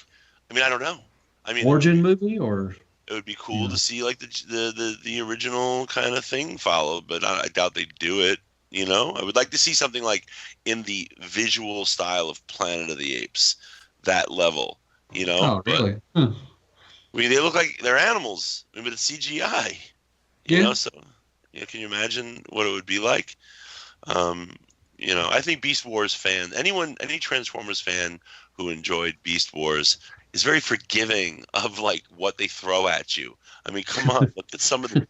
I mean, I don't know. I mean, origin movie or. It would be cool to see like the original kind of thing followed, but I doubt they'd do it. I would like to see something like in the visual style of Planet of the Apes, that level. Oh, really? I mean, they look like they're animals. I mean, but it's CGI. So can you imagine what it would be like? I think Beast Wars any Transformers fan who enjoyed Beast Wars is very forgiving of like what they throw at you. I mean, come on, look at some of the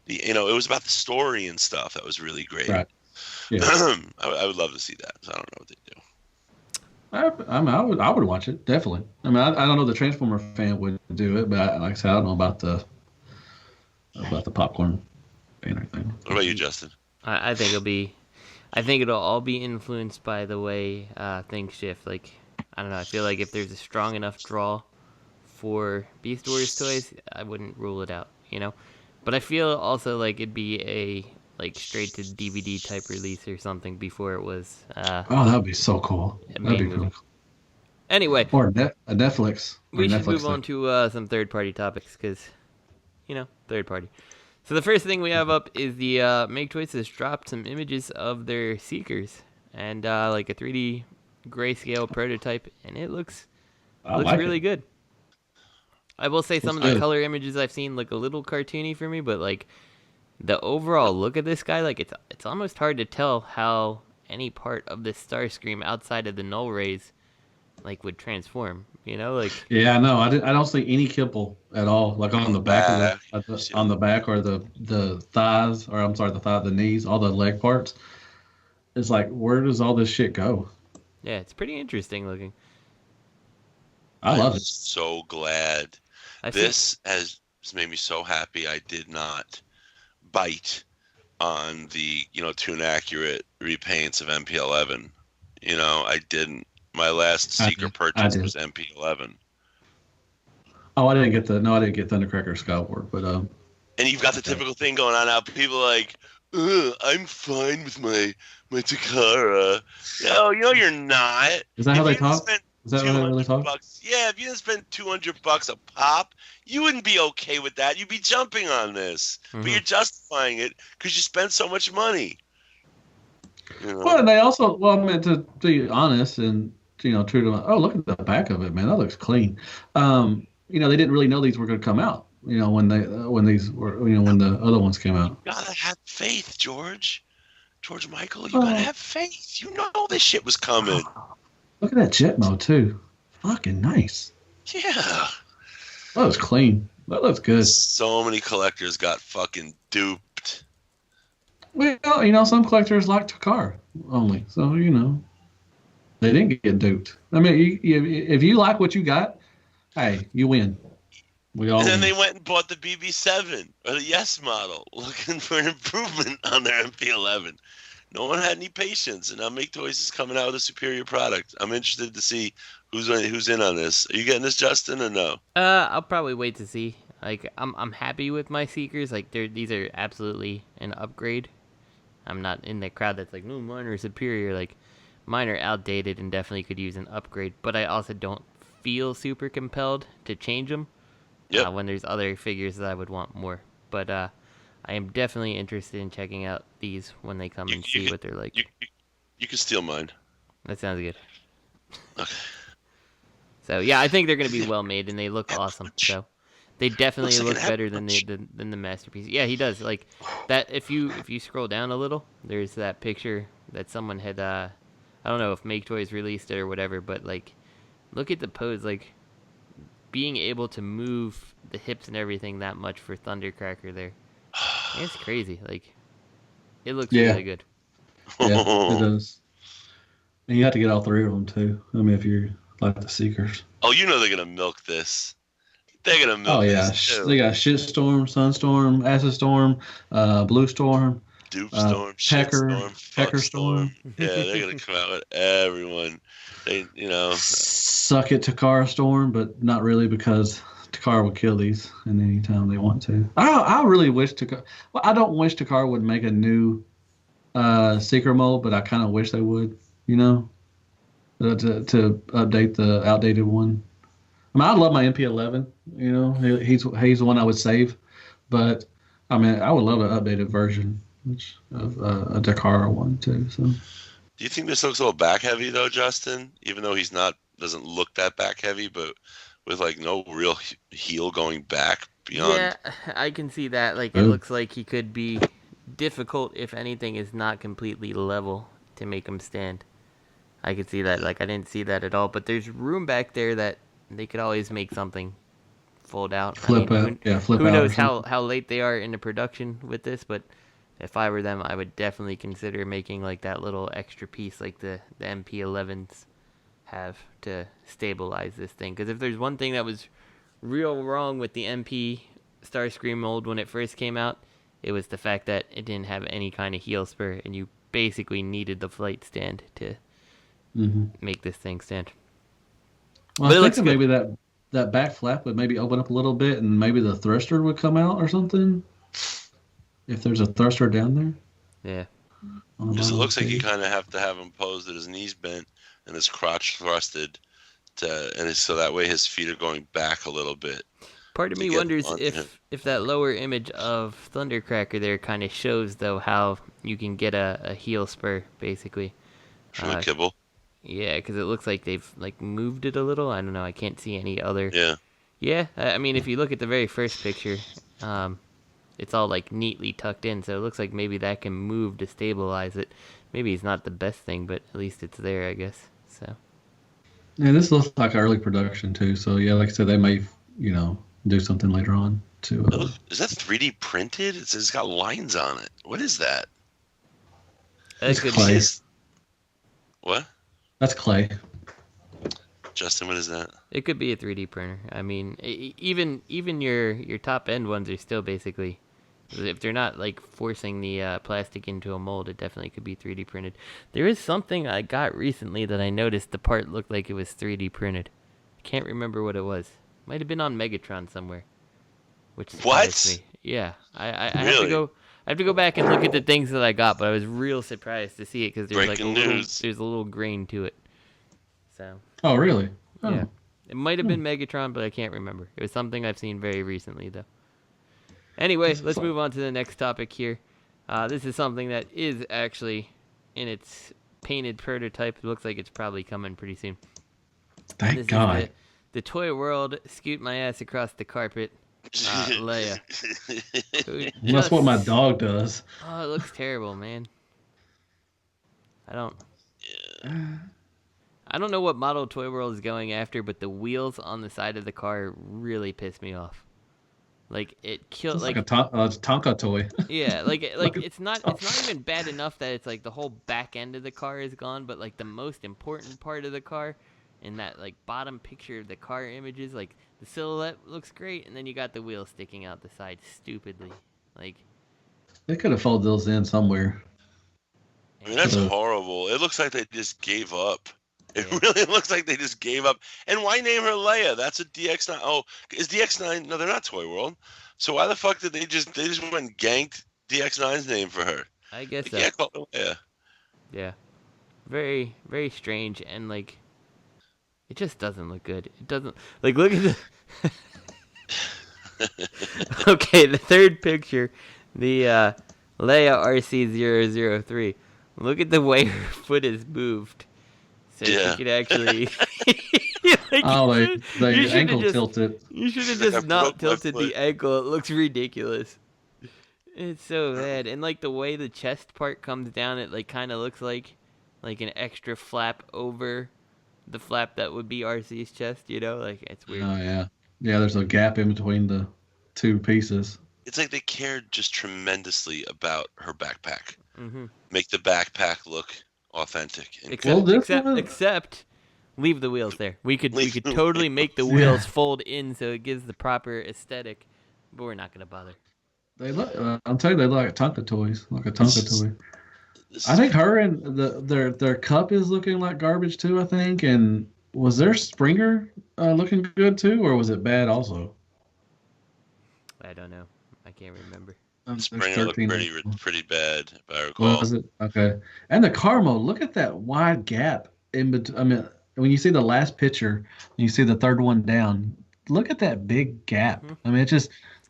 it was about the story and stuff that was really great. Right. Yeah. I would love to see that. So I don't know what they do. I would watch it definitely. I mean, I don't know the Transformer fan would do it, but like I said, I don't know about the popcorn fan or anything. What about you, Justin? I think it'll all be influenced by the way things shift. Like, I don't know. I feel like if there's a strong enough draw for Beast Wars toys, I wouldn't rule it out, But I feel also like it'd be a straight to DVD type release or something before it was. That'd be so cool. That'd be cool. Anyway, or a Netflix. We should move on to some third party topics because, third party. So the first thing we have up is the Maketoys has dropped some images of their Seekers and like a 3D grayscale prototype, and it looks really good. I will say some of the color images I've seen look a little cartoony for me, but like the overall look of this guy, like it's almost hard to tell how any part of the Starscream outside of the null rays like would transform. Yeah, no, I don't see any kibble at all. Like on the back on the back or the thighs, or I'm sorry, the knees, all the leg parts. It's like, where does all this shit go? Yeah, it's pretty interesting looking. I love it. So glad. This has made me so happy I did not bite on the, tune accurate repaints of MP11. I didn't. My last Seeker purchase was MP11. Oh, I didn't get Thundercracker Skyward, but And you've got the typical thing going on now. People are like, I'm fine with my Takara. No, you're not. Is that how they talk? Is that how they really talk? Yeah, if you didn't spend $200 a pop, you wouldn't be okay with that. You'd be jumping on this, but you're justifying it because you spent so much money. Well, and they also, to be honest and true to look at the back of it, man, that looks clean. They didn't really know these were going to come out. When the other ones came out. You gotta have faith, George Michael. You gotta have faith. You know this shit was coming. Look at that jet mode too. Fucking nice. Yeah. That looks clean. That looks good. So many collectors got fucking duped. Well, some collectors like Takara only, so they didn't get duped. I mean, if you like what you got, hey, you win. And then they went and bought the BB7 or the Yes model, looking for an improvement on their MP11. No one had any patience, and now Maketoys is coming out with a superior product. I'm interested to see who's in on this. Are you getting this, Justin, or no? I'll probably wait to see. Like, I'm happy with my Seekers. Like, these are absolutely an upgrade. I'm not in the crowd that's like, no, mine are superior. Like, mine are outdated and definitely could use an upgrade. But I also don't feel super compelled to change them. Yep. When there's other figures that I would want more. But I am definitely interested in checking out these when they come and see what they're like. You can steal mine. That sounds good. Okay. So yeah, I think they're going to be well made and they look awesome. So they definitely look better than the masterpiece. Yeah, he does. Like that. If you scroll down a little, there's that picture that someone had. I don't know if Maketoys released it or whatever, but like, look at the pose. Like, being able to move the hips and everything that much for Thundercracker there. It's crazy. Like, it looks really good. Yeah, it does. And you have to get all three of them, too. I mean, if you're like the Seekers. Oh, they're going to milk this. They're going to milk this, too. They got Shitstorm, Sunstorm, Acid Storm, Blue Storm, Dupe Storm, Pecker Storm. Yeah, they're going to come out with everyone. Suck it, Takara Storm, but not really because Takara would kill these in any time they want to. I really wish Takara. Well, I don't wish Takara would make a new Seeker mold, but I kind of wish they would. To update the outdated one. I mean, I love my MP11. He's the one I would save, but I mean, I would love an updated version of a Takara one too. So. Do you think this looks a little back heavy though, Justin? Even though doesn't look that back heavy, but with like no real heel going back beyond. Yeah, I can see that. Like, it looks like he could be difficult if anything is not completely level to make him stand. I could see that. Like, I didn't see that at all. But there's room back there that they could always make something fold out. Flip out. Who knows how late they are in the production with this, but if I were them, I would definitely consider making like that little extra piece like the MP11s have to stabilize this thing. Because if there's one thing that was real wrong with the MP Starscream mold when it first came out, it was the fact that it didn't have any kind of heel spur, and you basically needed the flight stand to make this thing stand. Well, I think maybe that back flap would maybe open up a little bit, and maybe the thruster would come out or something. If there's a thruster down there. Yeah. Because it looks like you kind of have to have him posed at his knees bent and his crotch thrusted, so that way his feet are going back a little bit. Part of me wonders if that lower image of Thundercracker there kind of shows, though, how you can get a heel spur, basically. From a kibble? Yeah, because it looks like they've like moved it a little. I don't know. I can't see any other. Yeah. Yeah, I mean, if you look at the very first picture, it's all like neatly tucked in, so it looks like maybe that can move to stabilize it. Maybe it's not the best thing, but at least it's there, I guess. So. Yeah, this looks like early production too. So yeah, like I said, they may do something later on too. Is that 3D printed? It's got lines on it. What is that? It's clay. What? That's clay. Justin, what is that? It could be a 3D printer. I mean, even your top end ones are still basically If they're not like forcing the plastic into a mold, it definitely could be 3D printed. There is something I got recently that I noticed the part looked like it was 3D printed. I can't remember what it was. Might have been on Megatron somewhere. Which surprised me. Yeah, I Really? have to go back and look at the things that I got, but I was real surprised to see it because there's like there's a little grain to it. So. Oh really? Oh. Yeah. It might have been Megatron, but I can't remember. It was something I've seen very recently, though. Anyway, let's move on to the next topic here. This is something that is actually in its painted prototype. It looks like it's probably coming pretty soon. Thank God. The Toyworld Scoot My Ass Across the Carpet Leia. That's what my dog does. Oh, it looks terrible, man. I don't know what model Toyworld is going after, but the wheels on the side of the car really piss me off. Like it killed it's like a Tonka toy. Yeah, like it's not even bad enough that it's like the whole back end of the car is gone, but like the most important part of the car in that like bottom picture of the car images, like the silhouette looks great, and then you got the wheels sticking out the side stupidly. Like they could have folded those in somewhere. I mean, that's horrible. It looks like they just gave up. It really looks like they just gave up. And why name her Leia? That's a DX9. Oh, is DX9? No, they're not Toyworld. So why the fuck did they just went and ganked DX9's name for her? I guess so. Yeah, call her Leia. Yeah. Very, very strange, and like, it just doesn't look good. It doesn't like look at the. Okay, the third picture, the Leia RC003. Look at the way her foot is moved. So you could actually. The ankle tilted. You should have just not tilted the ankle. It looks ridiculous. It's so bad, and like the way the chest part comes down, it like kind of looks like an extra flap over the flap that would be RC's chest. You know, like it's weird. Oh yeah. There's a gap in between the two pieces. It's like they cared just tremendously about her backpack. Mm-hmm. Make the backpack look authentic. Except leave the wheels there. We could totally make the wheels fold in so it gives the proper aesthetic, but we're not gonna bother. They look. I'm telling you, they look like Tonka toys. Like a Tonka toy. I think her and their cup is looking like garbage too. I think. And was their Springer looking good too, or was it bad also? I don't know. I can't remember. Springer looked pretty bad, if I recall. Was it? Okay. And the car mode, look at that wide gap in between. I mean, when you see the last picture, and you see the third one down, look at that big gap. Mm-hmm. I mean,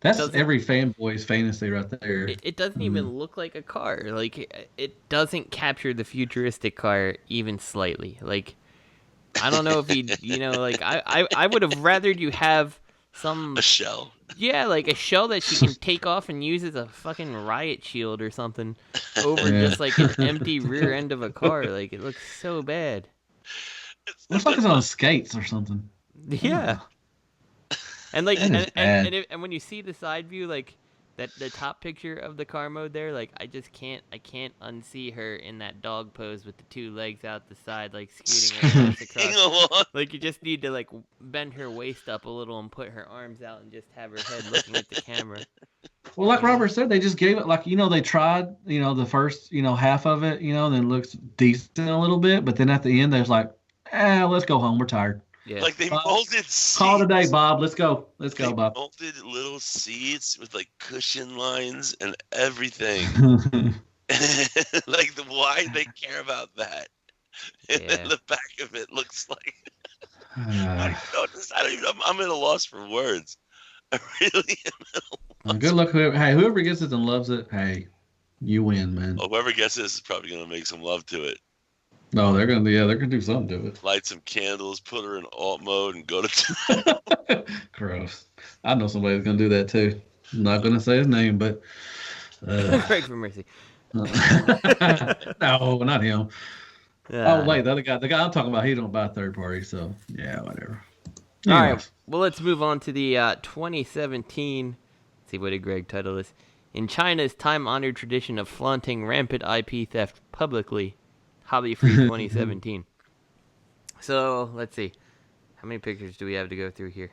that's every fanboy's fantasy right there. It doesn't even look like a car. Like, it doesn't capture the futuristic car even slightly. Like, I don't know if like, I would have rathered you have a shell. Yeah, like a shell that she can take off and use as a fucking riot shield or something over just like an empty rear end of a car. Like it looks so bad. Looks like it's on skates or something. Yeah. And like and when you see the side view, like that the top picture of the car mode there, like I can't unsee her in that dog pose with the two legs out the side, like scooting her ass across. Like you just need to like bend her waist up a little and put her arms out and just have her head looking at the camera. Well, like Robert said, they just gave it like they tried the first half of it then it looks decent a little bit, but then at the end there's like let's go home, we're tired. Yeah. Like they molded seats. Call today, Bob. Let's go, Bob. Molded little seats with like cushion lines and everything. Like why they care about that? And then the back of it looks like I'm at a loss for words. I really am. Good luck, whoever gets it and loves it. Hey, you win, man. Well, whoever gets this is probably gonna make some love to it. No, they're gonna do something to it. Light some candles, put her in alt mode, and go to. Gross. I know somebody's gonna do that too. I'm not gonna say his name, but. Pray for mercy. No, not him. Oh wait, the other guy. The guy I'm talking about, he don't buy third party, so yeah, whatever. All right. Well, let's move on to the 2017. Let's see what did Greg title this? In China's time-honored tradition of flaunting rampant IP theft publicly. HobbyFree 2017. So, let's see. How many pictures do we have to go through here?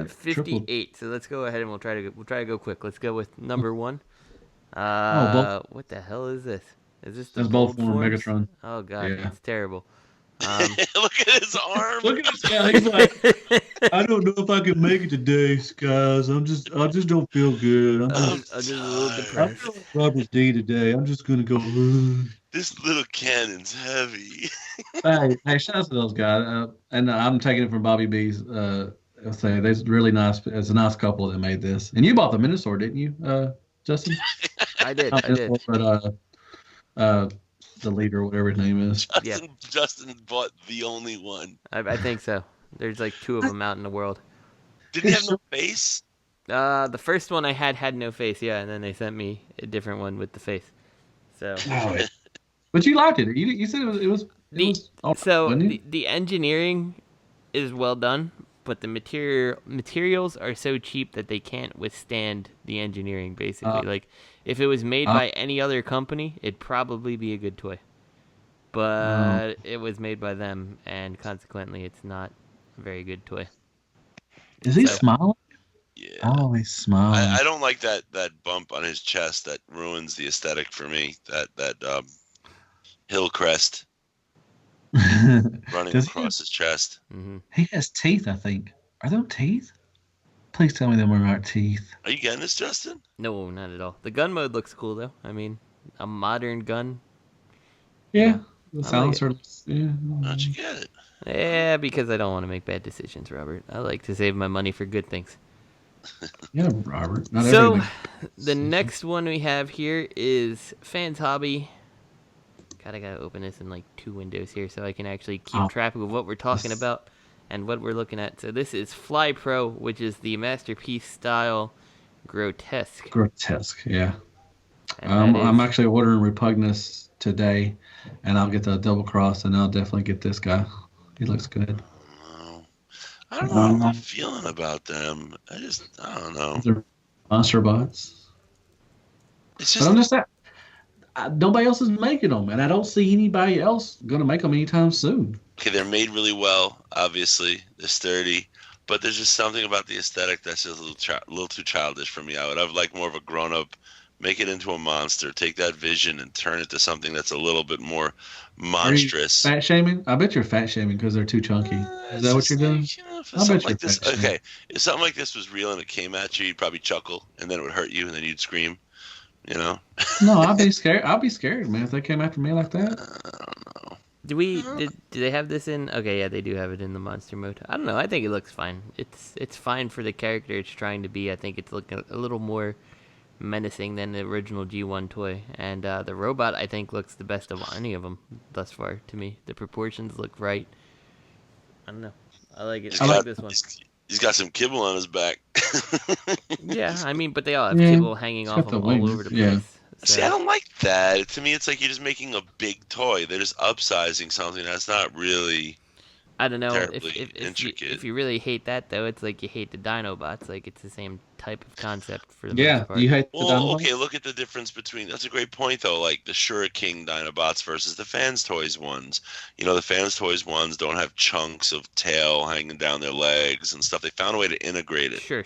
58. So let's go ahead and we'll try to go quick. Let's go with number 1. What the hell is this? Is this the That's bold both form forms? Megatron. Oh god, Yeah. it's terrible. Look at his arm. Look at this guy. He's like, I don't know if I can make it today, guys. I just don't feel good. I'm just a little I'm depressed. feeling Robert D today. I'm just gonna go. This little cannon's heavy. Hey, shout out to those guys. And I'm taking it from Bobby B's. I'll say they're really nice. It's a nice couple that made this. And you bought the Minosaur, didn't you, Justin? I did. But the leader, or whatever his name is. Justin bought the only one. I think so. There's like 2 of them out in the world. Did he have no face? The first one I had no face, yeah, and then they sent me a different one with the face. So. But you liked it. You said it was the engineering is well done, but the materials are so cheap that they can't withstand the engineering. Basically, like if it was made by any other company, it'd probably be a good toy. But it was made by them, and consequently, it's not a very good toy. Is he smiling? Yeah. Oh, he's smiling. I don't like that bump on his chest. That ruins the aesthetic for me. That hill crest running across his chest. Mm-hmm. He has teeth, I think. Are those teeth? Please tell me them are not teeth. Are you getting this, Justin? No, not at all. The gun mode looks cool, though. I mean, a modern gun. Yeah. The I silencer. like Yeah. How'd you get it? Yeah, because I don't want to make bad decisions, Robert. I like to save my money for good things. Yeah, Robert. Not So, everything. the next one we have here is Fans Hobby. God, I gotta open this in like 2 windows here so I can actually keep track of what we're talking about and what we're looking at. So this is Fly Pro, which is the Masterpiece style Grotesque. Grotesque, yeah. And I'm actually ordering Repugnus today, and I'll get the double cross, and I'll definitely get this guy. He looks good. I don't know how I'm feeling about them. I don't know. They're monster bots. It's But I'm just that. Nobody else is making them, and I don't see anybody else going to make them anytime soon. Okay, they're made really well, obviously. They're sturdy. But there's just something about the aesthetic that's just a little too childish for me. I would have like more of a grown-up, make it into a monster, take that vision and turn it to something that's a little bit more monstrous. Fat shaming? I bet you're fat shaming because they're too chunky. Is that what you're doing? If something like this, okay, if something like this was real and it came at you, you'd probably chuckle, and then it would hurt you, and then you'd scream. You know? No, I'd be scared. I'd be scared, man, if they came after me like that. I don't know. Do they have this in? Okay, yeah, they do have it in the monster mode. I don't know. I think it looks fine. It's fine for the character it's trying to be. I think it's looking a little more menacing than the original G1 toy. And the robot, I think, looks the best of any of them thus far to me. The proportions look right. I don't know. I like it. I like this one. He's got some kibble on his back. Yeah, I mean, but they all have kibble hanging off them all over the place. Yeah. So. See, I don't like that. To me, it's like you're just making a big toy. They're just upsizing something that's not really. I don't know intricate. if you really hate that though. It's like you hate the Dinobots. Like it's the same type of concept for the most part. You hate the Dinobots. Okay, look at the difference between. That's a great point though. Like the Shuriken Dinobots versus the Fans Toys ones. You know, the Fans Toys ones don't have chunks of tail hanging down their legs and stuff. They found a way to integrate it. Sure.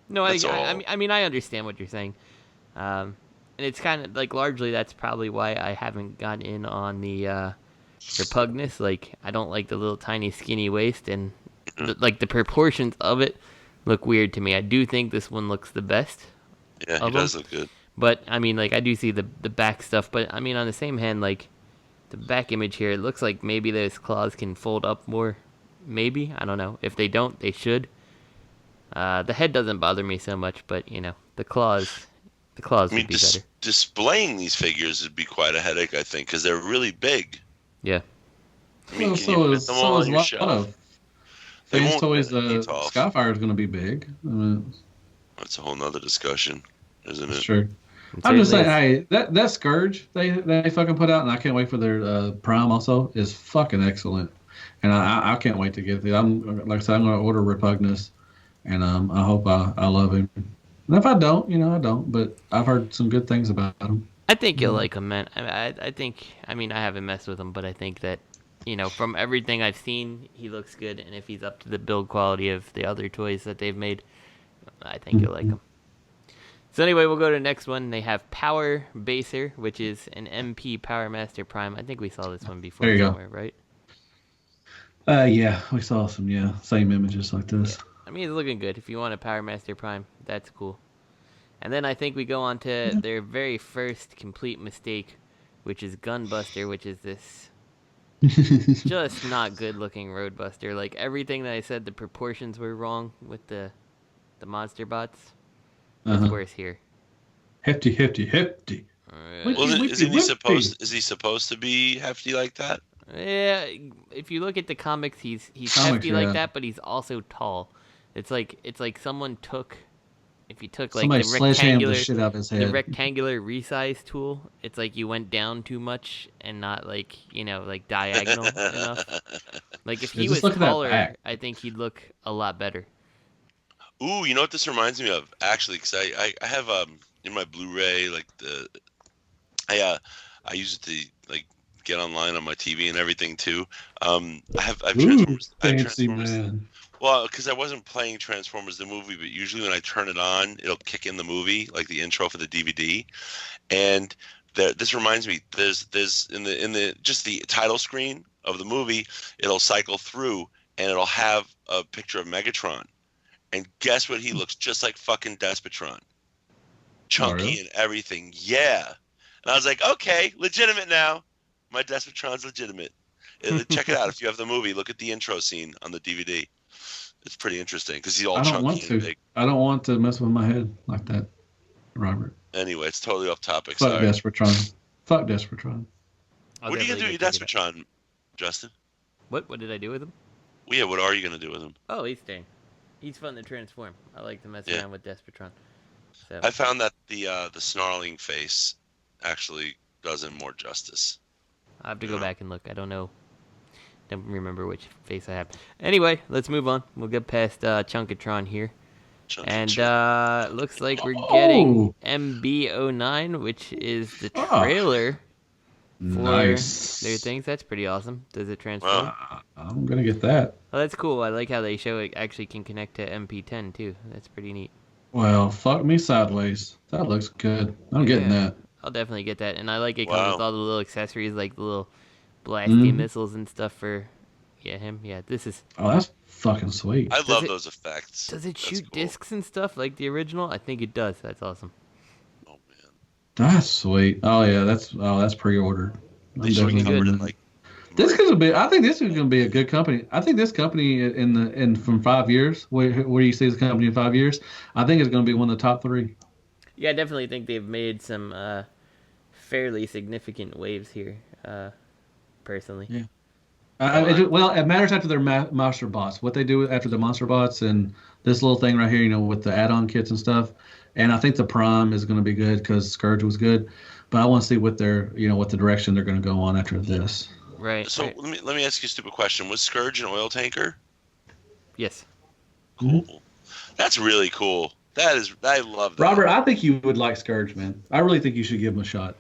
No, I mean I understand what you're saying. And it's kind of like largely that's probably why I haven't gotten in on the Repugnus. Like I don't like the little tiny skinny waist and like the proportions of it look weird to me. I do think this one looks the best. Yeah, he does look good. But I mean, like I do see the back stuff. But I mean, on the same hand, like the back image here, it looks like maybe those claws can fold up more. Maybe, I don't know. If they don't, they should. The head doesn't bother me so much, but you know, the claws. The claws would be better. Displaying these figures would be quite a headache, I think, because they're really big. Yeah. I mean, can you fit them all on your shelf? Fans Toys, Skyfire is going to be big. That's a whole nother discussion, isn't it? Sure. I'm just saying, hey, that Scourge they fucking put out, and I can't wait for their Prime also, is fucking excellent. And I can't wait to get it. Like I said, I'm going to order Repugnus, and I hope I love him. And if I don't, I don't. But I've heard some good things about him. I think you'll like him, man. I think. I mean, I haven't messed with him, but I think that from everything I've seen, he looks good, and if he's up to the build quality of the other toys that they've made, I think you'll like him. So anyway, we'll go to the next one. They have Power Baser, which is an MP Power Master Prime. I think we saw this one before somewhere, right? Yeah, we saw some, same images like this. Yeah. I mean, it's looking good. If you want a Power Master Prime, that's cool. And then I think we go on to their very first complete mistake, which is Gunbuster, which is this just not good looking Roadbuster. Like everything that I said, the proportions were wrong with the monster bots. It's worse here. Hefty. Well, is he supposed to be hefty like that? Yeah, if you look at the comics, he's hefty like that, but he's also tall. It's like someone took, if you took like the rectangular resize tool, it's like you went down too much and not like diagonal enough. Like if he was taller, I think he'd look a lot better. Ooh, you know what this reminds me of? Actually, because I have in my Blu-ray I use it to get online on my TV and everything too. I have Transformers. Fancy man. Well, because I wasn't playing Transformers the movie, but usually when I turn it on, it'll kick in the movie, like the intro for the DVD. And this reminds me, there's in the just the title screen of the movie, it'll cycle through and it'll have a picture of Megatron. And guess what? He looks just like fucking Despotron. Chunky and everything. Yeah. And I was like, okay, legitimate now. My Despotron's legitimate. Check it out. If you have the movie, look at the intro scene on the DVD. It's pretty interesting because he's all chunky and big. I don't want to mess with my head like that, Robert. Anyway, it's totally off topic. Fuck Despotron. Fuck Despotron. What are you going to do with your Despotron, Justin? What did I do with him? Well, yeah, what are you going to do with him? Oh, he's staying. He's fun to transform. I like to mess around with Despotron. So. I found that the snarling face actually does him more justice. I have to go back and look. I don't know. Don't remember which face I have. Anyway, let's move on. We'll get past Chunkatron here. And looks like we're getting MB09, which is the trailer for their things. That's pretty awesome. Does it transform? I'm going to get that. Oh, that's cool. I like how they show it actually can connect to MP10 too. That's pretty neat. Well, fuck me sideways. That looks good. I'm getting that. I'll definitely get that. And I like it comes with all the little accessories, like the little blasty missiles and stuff for him. Yeah, this is... Oh, that's fucking sweet. I love those effects. Does it shoot discs and stuff like the original? I think it does. That's awesome. Oh, man. That's sweet. Oh, yeah, that's pre-ordered. They should be covered in, This is a bit. I think this is going to be a good company. I think this company in from 5 years, where you see this company in 5 years, I think it's going to be one of the top 3. Yeah, I definitely think they've made some fairly significant waves here, personally. Yeah. It matters after their monster bots. What they do after the monster bots and this little thing right here, with the add-on kits and stuff. And I think the Prime is going to be good because Scourge was good. But I want to see what what the direction they're going to go on after this. Right. So let me ask you a stupid question. Was Scourge an oil tanker? Yes. Cool. Mm-hmm. That's really cool. I love that. Robert, I think you would like Scourge, man. I really think you should give him a shot.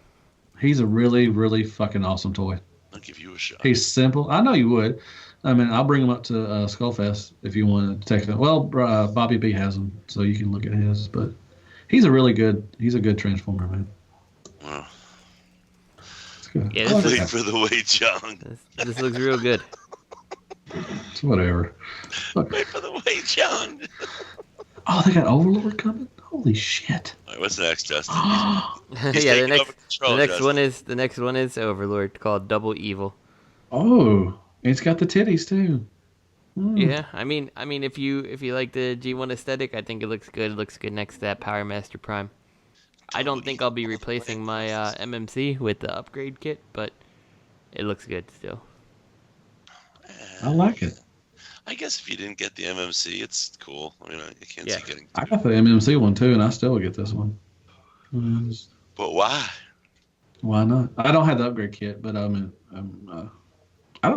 He's a really, really fucking awesome toy. I'll give you a shot. He's simple. I know you would. I mean, I'll bring him up to Skullfest if you want to take him. Well, Bobby B has him, so you can look at his. But he's a good Transformer, man. Wow. Yeah, wait for the Wei Chang. This looks real good. It's whatever. Wait for the Wei Chang. Oh, they got Overlord coming? Holy shit! All right, what's next, Justin? The next one is Overlord, called Double Evil. Oh, it's got the titties too. Yeah, I mean, if you like the G1 aesthetic, I think it looks good. It looks good next to that Power Master Prime. I don't think I'll be replacing my MMC with the upgrade kit, but it looks good still. I like it. I guess if you didn't get the MMC, it's cool. I mean, I can't see getting... I got the MMC one too, and I still would get this one. But why? Why not? I don't have the upgrade kit, but I don't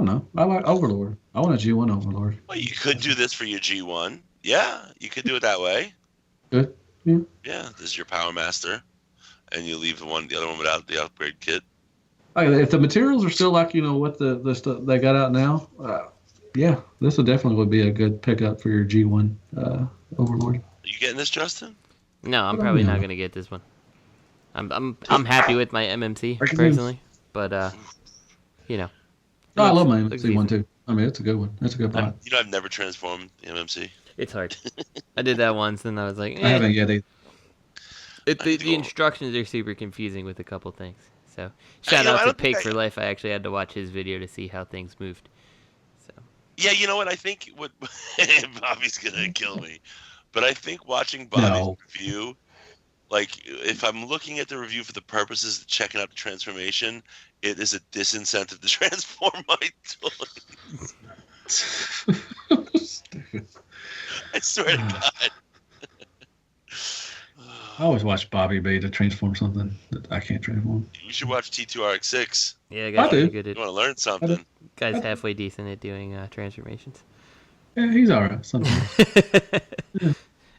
know. I like Overlord. I want a G1 Overlord. Well, you could do this for your G1. Yeah, you could do it that way. Good. Yeah. Yeah, this is your Power Master, and you leave the other one without the upgrade kit. if the materials are still like what the stuff they got out now, yeah, this would be a good pickup for your G1 Overlord. Are you getting this, Justin? No, I'm probably not gonna get this one. I'm happy with my MMC personally, but No, I love my MMC one too. I mean, it's a good one. That's a good one. I've never transformed the MMC. It's hard. I did that once, and I was like, I haven't yet either. The instructions are super confusing with a couple things. So shout out to Pig for Life. I actually had to watch his video to see how things moved. So yeah, you know what? I think what Bobby's gonna kill me, but I think watching Bobby's review, like if I'm looking at the review for the purposes of checking out the transformation, it is a disincentive to transform my toys. Stupid. I swear to God. I always watch Bobby B to transform something that I can't transform. You should watch T2RX6. Yeah, guys, do. good You want to learn something? Guy's halfway decent at doing transformations. Yeah, he's all right. Sometimes.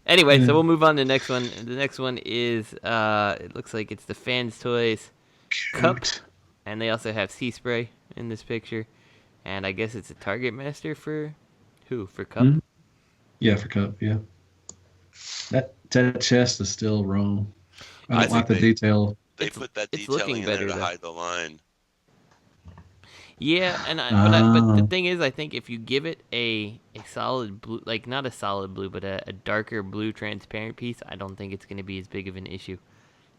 Anyway, so we'll move on to the next one. The next one is, it looks like it's the Fans Toys Cup, and they also have Seaspray in this picture. And I guess it's a Target Master for who? For Cup? Mm-hmm. Yeah, for Cup, yeah. That chest is still wrong. I don't like the detail. They put that detailing in there to hide the line. Yeah, but the thing is, I think if you give it a solid blue, like not a solid blue, but a darker blue transparent piece, I don't think it's going to be as big of an issue.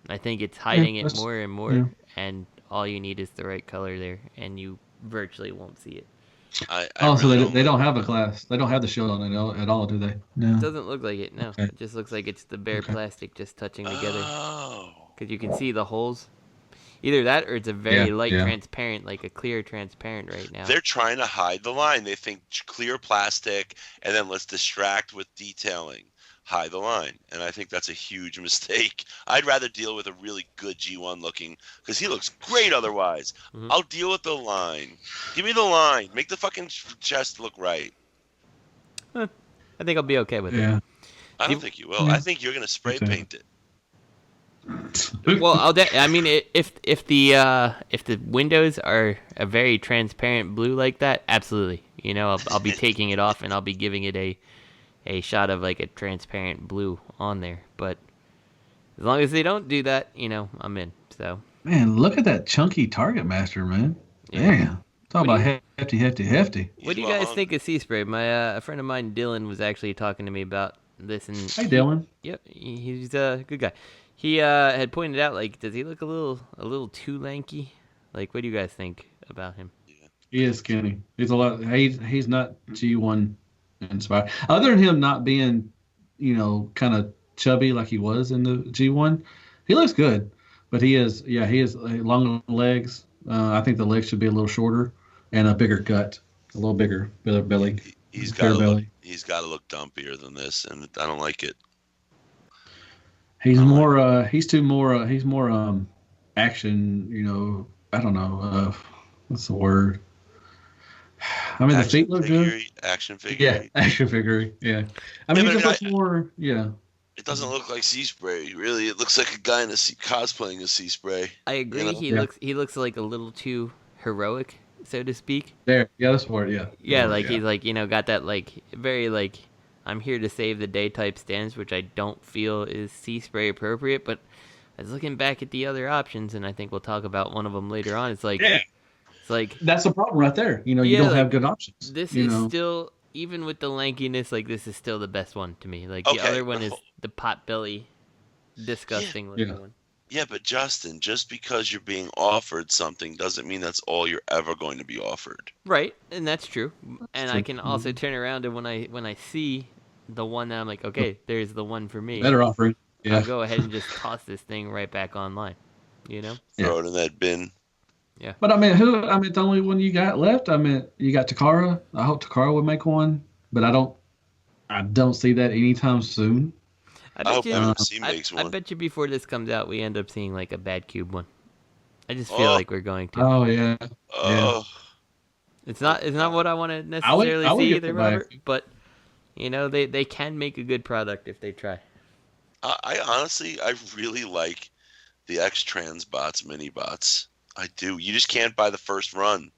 I think it's hiding it more and more, and all you need is the right color there, and you virtually won't see it. So they don't have a glass. They don't have the shield on it at all, do they? No. It doesn't look like it, no. Okay. It just looks like it's the bare plastic just touching together. Because you can see the holes. Either that or it's a very light transparent, like a clear transparent right now. They're trying to hide the line. They think clear plastic, and then let's distract with detailing. Hide the line. And I think that's a huge mistake. I'd rather deal with a really good G1 looking, because he looks great otherwise. Mm-hmm. I'll deal with the line. Give me the line. Make the fucking chest look right. I think I'll be okay with it. I don't think you will. I think you're going to spray paint it. Well, if the windows are a very transparent blue like that, absolutely. I'll be taking it off and I'll be giving it a shot of like a transparent blue on there. But as long as they don't do that, I'm in. So man, look at that chunky Target Master, man. Damn. Talk about hefty. What do you guys think of Seaspray? A friend of mine, Dylan, was actually talking to me about this. And hey, Dylan. Yep, he's a good guy. He had pointed out, like, does he look a little too lanky? Like, what do you guys think about him? He is skinny. He's a lot. He's not G1 inspired. Other than him not being, kind of chubby like he was in the G1, he looks good. But he is long legs. I think the legs should be a little shorter and a bigger gut, a little bigger belly. He's got to look dumpier than this, and I don't like it. He's more. He's more action. I don't know. What's the word? I mean, the feet look good. Action figure. Yeah, action figure. Yeah. I mean, he just looks more. Yeah. It doesn't look like Seaspray. Really, it looks like a guy cosplaying as Seaspray. I agree. He looks like a little too heroic, so to speak. There. Yeah, that's for it. Yeah. Yeah, like he's like got that like very like I'm here to save the day type stance, which I don't feel is Seaspray appropriate. But I was looking back at the other options, and I think we'll talk about one of them later on. It's like. Like that's the problem right there. You don't have good options. This is still, even with the lankiness, like this is still the best one to me. Like the other one is the pot belly, disgusting looking one. Yeah, but Justin, just because you're being offered something doesn't mean that's all you're ever going to be offered. Right, and that's true. And I can also turn around and when I see the one that I'm like, okay, there's the one for me. Better offering. Yeah. I'll go ahead and just toss this thing right back online. Throw it in that bin. Yeah. But the only one you got left. You got Takara. I hope Takara would make one, but I don't see that anytime soon. I hope MMC makes one. I bet you before this comes out, we end up seeing like a Bad Cube one. I just feel like we're going to. Oh yeah. Oh. It's not what I want to necessarily see either, Robert. But they can make a good product if they try. I honestly really like the X-Trans bots, mini bots. I do. You just can't buy the first run.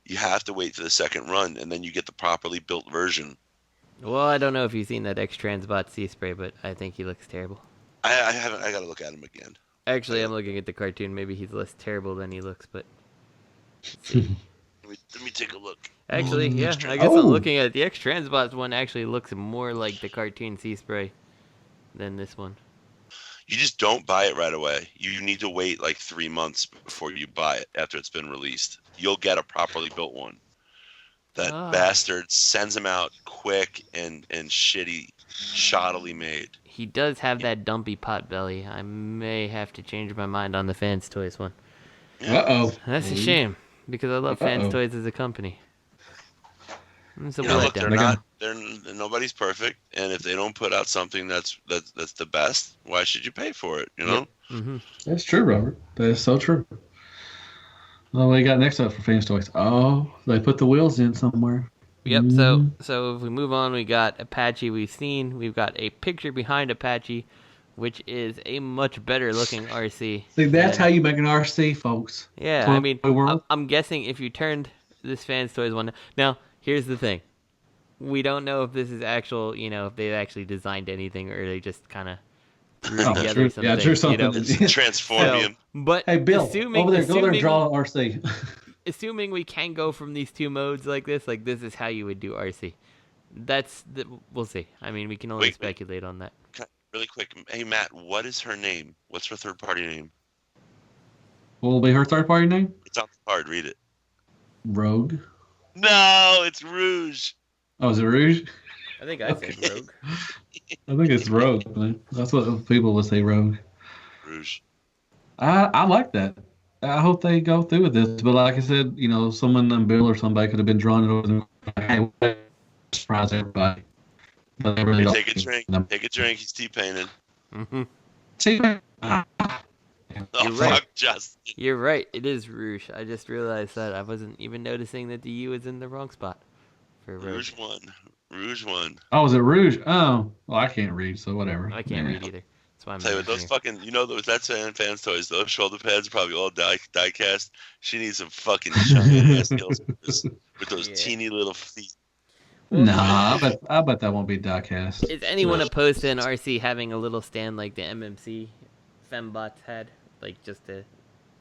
You have to wait for the second run, and then you get the properly built version. Well, I don't know if you've seen that X-Transbot Seaspray, but I think he looks terrible. I haven't. I got to look at him again. Actually, I'm looking at the cartoon. Maybe he's less terrible than he looks, but... Let me take a look. Actually, yeah, I guess I'm looking at it. The X-Transbot one actually looks more like the cartoon Seaspray than this one. You just don't buy it right away. You need to wait like 3 months before you buy it after it's been released. You'll get a properly built one. That bastard sends them out quick and shitty, shoddily made. He does have that dumpy pot belly. I may have to change my mind on the Fans Toys one. Uh-oh. That's a shame, because I love Fans Toys as a company. It's a look, they're nobody's perfect, and if they don't put out something that's the best, why should you pay for it? You know. Yep. Mm-hmm. That's true, Robert. That is so true. Well, what do you got next up for Fans Toys? Oh, they put the wheels in somewhere. Yep. So if we move on, we got Apache. We've got a picture behind Apache, which is a much better looking RC. See, that's how you make an RC, folks. Yeah, I mean, I'm guessing if you turned this Fans Toys one. Now, here's the thing: we don't know if this is actual. If they actually designed anything, or they just kind of threw together something. Yeah, true something. Transformium. But hey, Bill, assuming, go there and draw an RC. Assuming we can go from these two modes like this is how you would do RC. We'll see. I mean, we can only speculate on that. Really quick, hey Matt, what is her name? What's her third party name? What will be her third party name? It's on the card. Read it. Rogue. No, it's Rouge. Oh, is it Rouge? I think I said Rogue. I think it's Rogue, man. That's what people would say, Rogue. Rouge. I like that. I hope they go through with this. But like I said, someone named Bill or somebody could have been drawing it over the surprise everybody. But they really don't. Take a drink. Take a drink. He's T-painted. Mm-hmm. You're right. Justin. You're right. It is Rouge. I just realized that. I wasn't even noticing that the U is in the wrong spot. For Rouge 1. Rouge 1. Oh, is it Rouge? Oh. Well, I can't read, so whatever. I can't read either. That's why I'm tell you what, those fucking, that's Fans Toys. Those shoulder pads are probably all die cast. She needs some fucking shiny ass nails with those teeny little feet. Nah, I bet that won't be die cast. Is anyone opposed to an RC having a little stand like the MMC Fembots had? Like, just to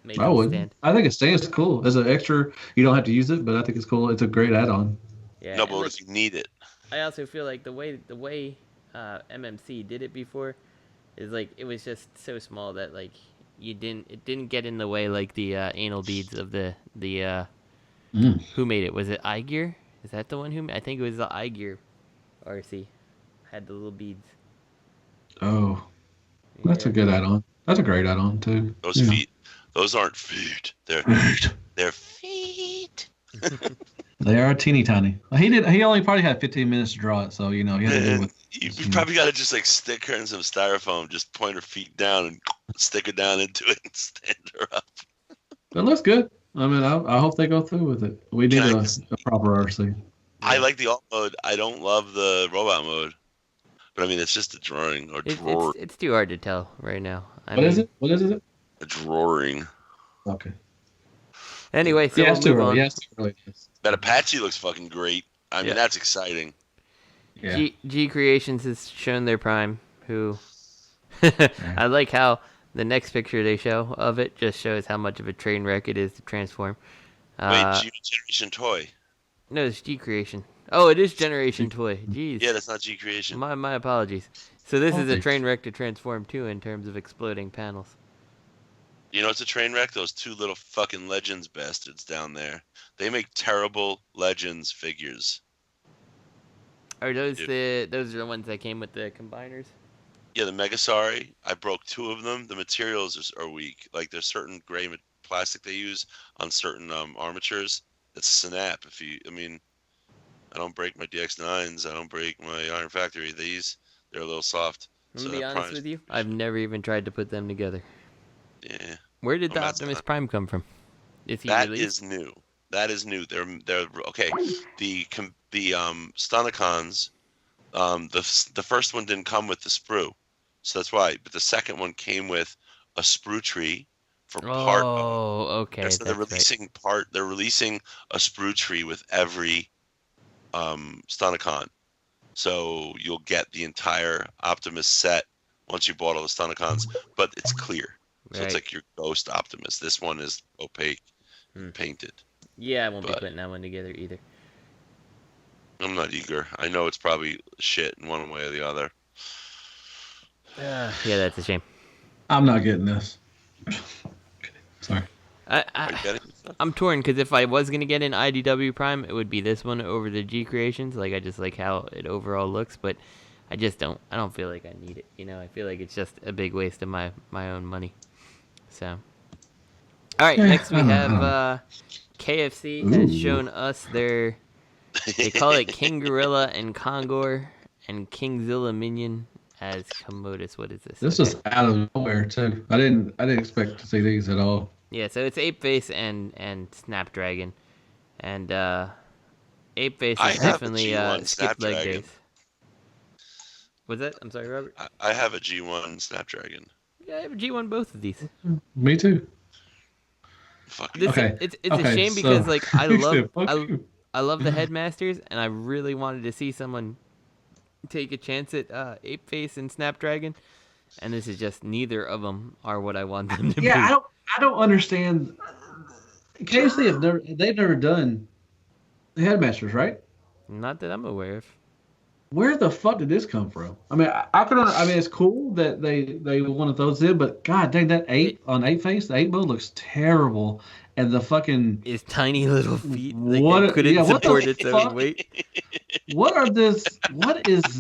make it stand? I think a stand's cool. As an extra, you don't have to use it, but I think it's cool. It's a great add-on. Yeah, no, but what if you need it? I also feel like the way MMC did it before is like it was just so small that like it didn't get in the way like the anal beads of the who made it? Was it iGear? Is that the one who? I think it was the iGear RC. Had the little beads. Oh, that's a good add-on. That's a great add-on too. Those feet, those aren't feet. They're feet. They are teeny tiny. He only probably had 15 minutes to draw it, so he had to do with. You probably got to just like stick her in some styrofoam, just point her feet down and stick her down into it and stand her up. That looks good. I mean, I hope they go through with it. We need a proper RC. I like the alt mode. I don't love the robot mode. But I mean, it's just a drawing or drawer. It's too hard to tell right now. What is it? A drawing. Okay. Anyway, so it's too early. Yeah, it's too early. That Apache looks fucking great. I mean, that's exciting. Yeah. G Creations has shown their prime. Who I like how the next picture they show of it just shows how much of a train wreck it is to transform. Wait, Generation Toy. No, it's G Creation. Oh, it is Generation Toy. Jeez. Yeah, that's not G Creation. My apologies. So this is a train wreck to transform too in terms of exploding panels. You know it's a train wreck? Those two little fucking Legends bastards down there. They make terrible Legends figures. Are those those are the ones that came with the combiners? Yeah, the Megasari. I broke 2 of them. The materials are weak. Like there's certain gray plastic they use on certain armatures that snap. I don't break my DX9s. I don't break my Iron Factory. They're a little soft. To be honest with you, I've never even tried to put them together. Yeah. Where did the Optimus Prime come from? Is he That released? is new. That is new. They're okay. The Stunticons, the first one didn't come with the sprue, so that's why. But the second one came with a sprue tree for part of them. Oh, okay. So they're releasing They're releasing a sprue tree with every Stunticon. So you'll get the entire Optimus set once you bought all the Stunticons, but it's clear. So it's like your Ghost Optimus. This one is opaque, painted. Yeah, I won't be putting that one together either. I'm not eager. I know it's probably shit in one way or the other. Yeah, that's a shame. I'm not getting this. Sorry. I'm torn because if I was gonna get an IDW Prime, it would be this one over the G Creations. Like I just like how it overall looks, but I just don't. I don't feel like I need it. You know, I feel like it's just a big waste of my own money. So, all right. Next we have KFC has shown us their. They call it King Gorilla and Kongor and Kingzilla Minion as Commodus. What is this? This is out of nowhere too. I didn't expect to see these at all. Yeah, so it's Ape Face and Snapdragon, and Ape Face is definitely skip leg days. What's that? I'm sorry, Robert. I have a G1 Snapdragon. Yeah, I have a G1 both of these. Me too. It's a shame because like I love the Headmasters, and I really wanted to see someone take a chance at Ape Face and Snapdragon, and this is just neither of them are what I want them to be. Yeah, I don't understand. KFC they've never done the Headmasters, right? Not that I'm aware of. Where the fuck did this come from? I mean, it's cool that they wanted those in, but god dang, that Ape Face, the Ape mode looks terrible, and the fucking his tiny little feet couldn't support its own weight. What is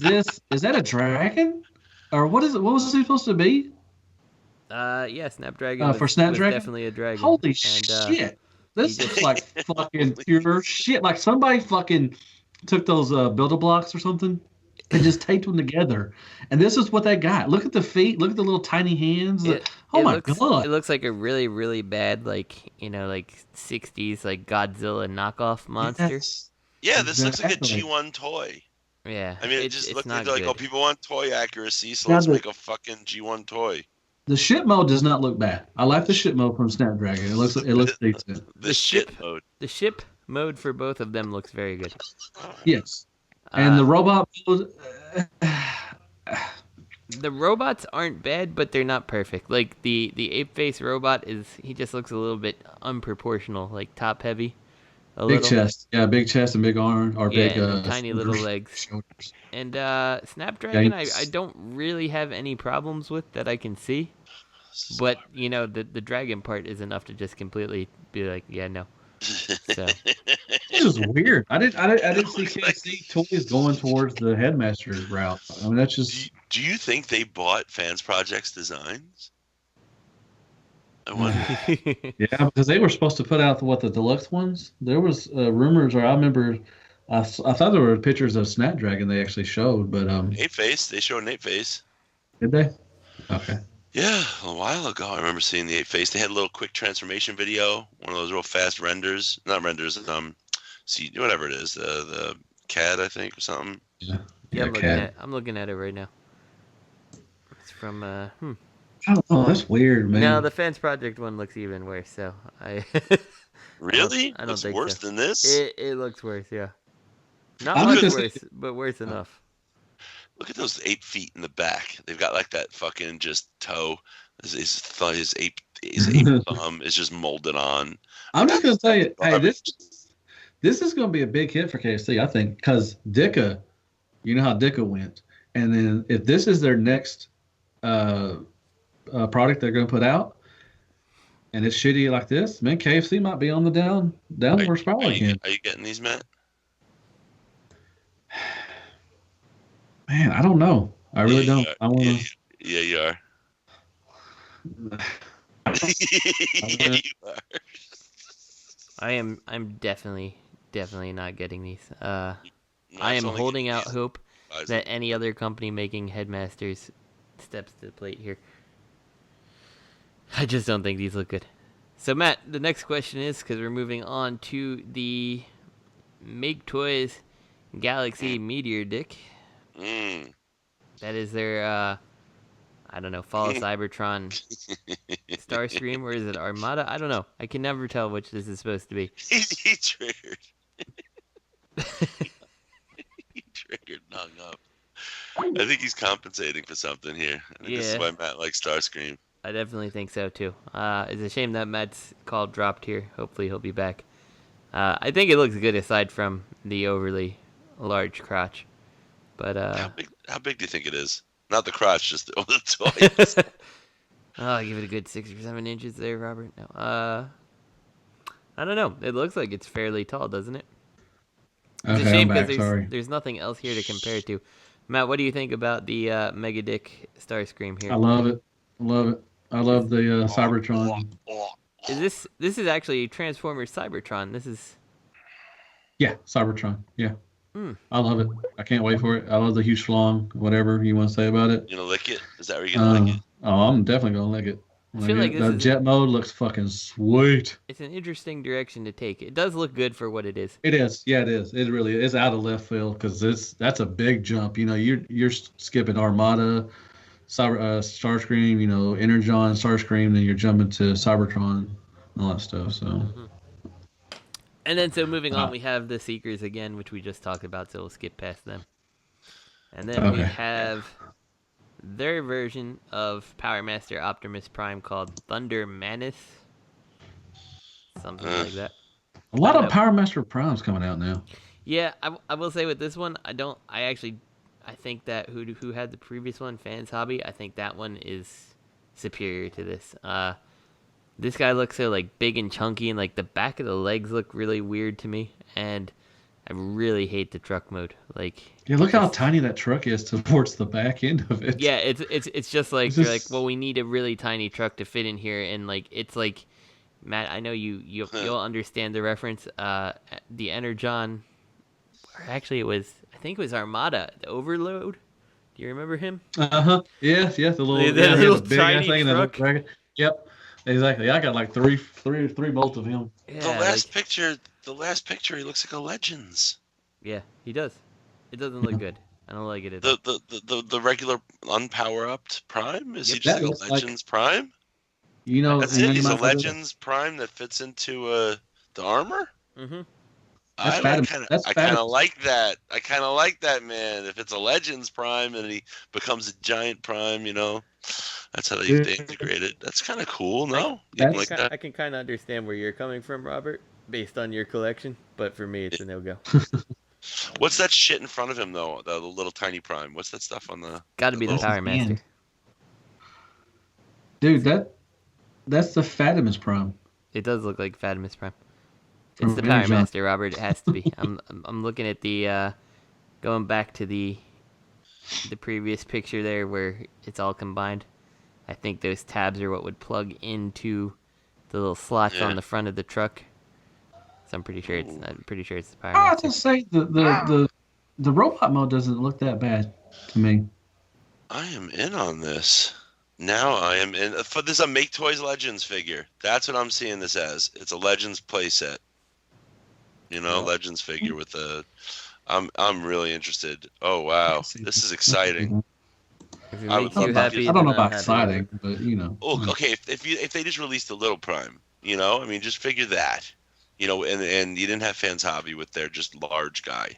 this? Is that a dragon? Or what is it? What was it supposed to be? Yeah, Snapdragon. For Snapdragon, definitely a dragon. Holy shit! This looks like fucking pure shit. Like somebody fucking took those Build-A-Blocks or something and just taped them together. And this is what they got. Look at the feet. Look at the little tiny hands. God! It looks like a really, really bad, like 60s like Godzilla knockoff monster. This looks like a G1 toy. Yeah. I mean, it just looks like people want toy accuracy, so let's make a fucking G1 toy. The ship mode does not look bad. I like the ship mode from Snapdragon. It looks decent. The ship mode. The ship mode for both of them looks very good. Yes. And the robot mode. The robots aren't bad, but they're not perfect. Like the Ape Face robot he just looks a little bit unproportional, like top heavy. Big chest. Yeah, big chest and big arm or big tiny little legs. Shoulders. And Snapdragon I don't really have any problems with that I can see. But, the dragon part is enough to just completely be like, yeah, no. So this is weird. I didn't see KFC toys going towards the Headmaster's route. I mean, that's just. Do you think they bought Fans Project's designs? I wonder. Yeah, because they were supposed to put out the deluxe ones. There was rumors, or I remember, I thought there were pictures of Snapdragon they actually showed, but Ape Face. They showed an Ape Face. Did they? Okay. Yeah, a while ago I remember seeing the Ape Face. They had a little quick transformation video, one of those real fast renders. Not renders, see whatever it is, the CAD I think or something. Yeah, I'm looking at it right now. It's from Oh, that's weird, man. No, the Fans Project one looks even worse. So I. Really? I don't think worse so. than this. It looks worse, yeah. Not much worse, but worse enough. Look at those 8 feet in the back. They've got like that fucking just toe. His ape thumb is just molded on. I'm just gonna tell you, hey, this is gonna be a big hit for KFC, I think, because Dicka, you know how Dicka went, and then if this is their next product they're gonna put out, and it's shitty like this, man, KFC might be on the downward spiral again. Are you getting these, Matt? Man, I don't know. I really don't. I want to. Yeah, you are. Yeah, you are. I'm definitely not getting these. I am holding out hope that any other company making Headmasters steps to the plate here. I just don't think these look good. So Matt, the next question is, because we're moving on to the Maketoys Galaxy Meteor Dick. That is their, I I don't know, Fall of Cybertron, Starscream, or is it Armada? I don't know. I can never tell which this is supposed to be. He triggered. He triggered and hung up. I think he's compensating for something here. I think this is why Matt likes Starscream. I definitely think so too. It's a shame that Matt's call dropped here. Hopefully he'll be back. I think it looks good aside from the overly large crotch. But how big do you think it is? Not the crotch, just the toys. I'll give it a good 6 or 7 inches there, Robert. No, I don't know. It looks like it's fairly tall, doesn't it? It's a shame because there's nothing else here to compare it to. Matt, what do you think about the Mega Dick Starscream here? I love it. I love the Cybertron. This is actually Transformers Cybertron. This is. Yeah, Cybertron. Yeah. I love it. I can't wait for it. I love the huge schlong, whatever you want to say about it. You gonna lick it? Is that where you're gonna lick it? Oh, I'm definitely gonna lick it. I feel like the jet mode looks fucking sweet. It's an interesting direction to take. It does look good for what it is. It is. Yeah, it is. It really is out of left field because that's a big jump. You know, you're skipping Armada, Starscream, you know, Energon, Starscream, then you're jumping to Cybertron, and all that stuff. So. And then, so moving on, we have the Seekers again, which we just talked about, so we'll skip past them. And then we have their version of Power Master Optimus Prime called Thunder Manus. Something like that. A lot of Power Master Primes coming out now. Yeah, I will say with this one, I think that who had the previous one, Fans Hobby, I think that one is superior to this. This guy looks so like big and chunky, and like the back of the legs look really weird to me, and I really hate the truck mode. Like, yeah, look how tiny that truck is towards the back end of it. Yeah, it's just like you're like, well, we need a really tiny truck to fit in here, and like it's like, Matt, I know you'll understand the reference. The Energon, or actually I think it was Armada, the Overload. Do you remember him? Yeah, the little big tiny truck. Yep. Exactly. I got like three bolts of him. Yeah, the last picture, he looks like a Legends. Yeah, he does. It doesn't look good. I don't like it at all. The regular unpower-upped Prime? Is he just like a Legends Prime? You know, that's it. He's a Legends Prime that fits into the armor. Mm-hmm. I kind of like that. I kind of like that, man. If it's a Legends Prime and he becomes a giant Prime, you know, that's how they integrate it. That's kind of cool, no? I can kind of understand where you're coming from, Robert, based on your collection, but for me, it's a no-go. What's that shit in front of him, though? The little tiny Prime. What's that stuff on the... Got to be the Power Master. Dude, that's the Fatimus Prime. It does look like Fatimus Prime. It's the Power Master, Robert. It has to be. I'm looking at the going back to the previous picture there where it's all combined. I think those tabs are what would plug into the little slots on the front of the truck. So I'm pretty sure it's the Power Master. I have to say the robot mode doesn't look that bad to me. I am in on this. Now I am in. For this, a Maketoys Legends figure. That's what I'm seeing this as. It's a Legends playset. You know, Legends figure with a. I'm really interested. Oh wow, this is exciting. I don't know about exciting, but you know. Oh, okay. If they just released a little Prime, you know, I mean, just figure that, you know, and you didn't have Fans Hobby with their just large guy,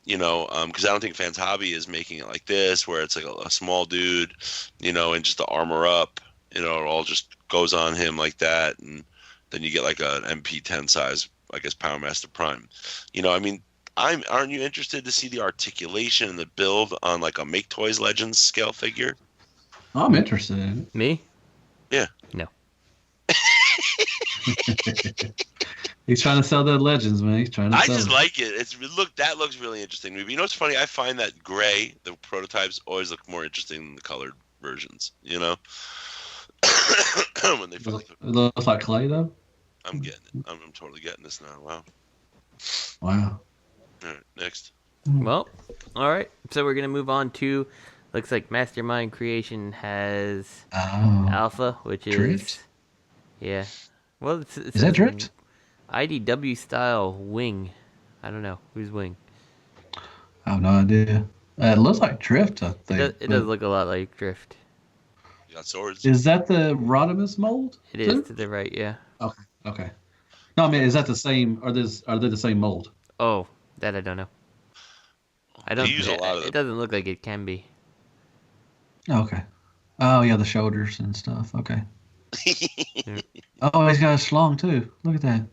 you know, because I don't think Fans Hobby is making it like this, where it's like a small dude, you know, and just the armor up, you know, it all just goes on him like that, and then you get like an MP10 size, I guess, Power Master Prime, you know, I mean. Aren't you interested to see the articulation and the build on like a Maketoys Legends scale figure? I'm interested in it. Me? Yeah. No. He's trying to sell the Legends, man. He's trying to sell just like it. That looks really interesting. You know what's funny? I find that gray, the prototypes, always look more interesting than the colored versions. You know? When they it looks like clay, though? I'm getting it. I'm totally getting this now. Wow. Wow. All right, next. Well, all right. So we're going to move on to, looks like Mastermind Creation has Alpha, which is... Drift? Yeah. Well, it's is that Drift? IDW style Wing. I don't know. Who's Wing? I have no idea. It looks like Drift, I think. It does look a lot like Drift. You got swords. Is that the Rodimus mold? It is to the right, yeah. Okay. No, I mean, is that the same? Are they the same mold? Oh, that I don't know. I don't. Use a lot of it doesn't look like it can be. Okay. Oh yeah, the shoulders and stuff. Okay. Oh, he's got a schlong too. Look at that.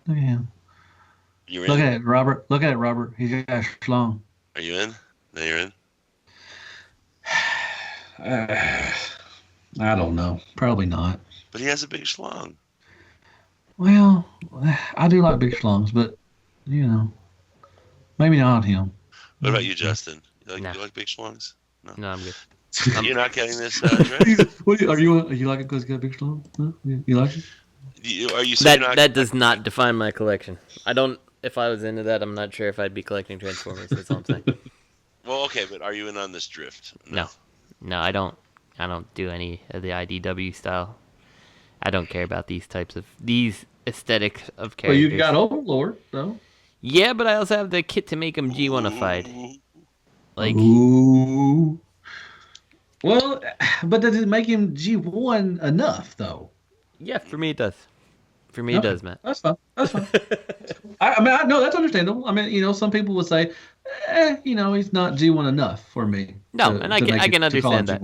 Look at him. You're Look in? at it, Robert. Look at it, Robert. He's got a schlong. Are you in? No, you're in? I don't know. Probably not. But he has a big schlong. Well, I do like big schlongs, but maybe not him. What about you, Justin? You like big schlongs? No, I'm good. You're not getting this dress? Are you like it because you got a big schlong? No? You like it? Are you saying that does not define my collection. I don't. If I was into that, I'm not sure if I'd be collecting Transformers. That's all I'm saying. Well, okay, but are you in on this drift? No, I don't do any of the IDW style. I don't care about these aesthetics of characters. Well, you got Overlord, though. Yeah, but I also have the kit to make them G1-ified. Like, ooh. Well, but does it make him G1 enough, though? Yeah, for me it does. For me it does, Matt. That's fine. I mean, no, that's understandable. I mean, some people would say, he's not G1 enough for me. No, I can understand that.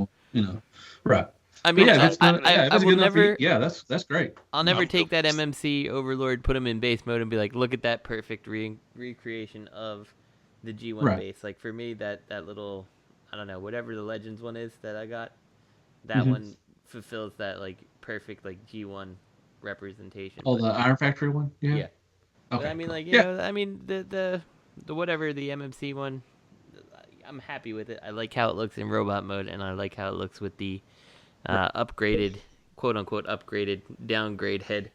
Right. I mean, I will never. Yeah, that's great. I'll never take that MMC Overlord, put him in base mode, and be like, look at that perfect recreation of the G1 base. Like for me, that little, I don't know, whatever the Legends one is that I got, that one fulfills that like perfect like G1 representation. Oh, the Iron Factory one. Yeah. Okay. But I mean, like I mean the whatever the MMC one, I'm happy with it. I like how it looks in robot mode, and I like how it looks with the upgraded, quote unquote, upgraded downgrade head.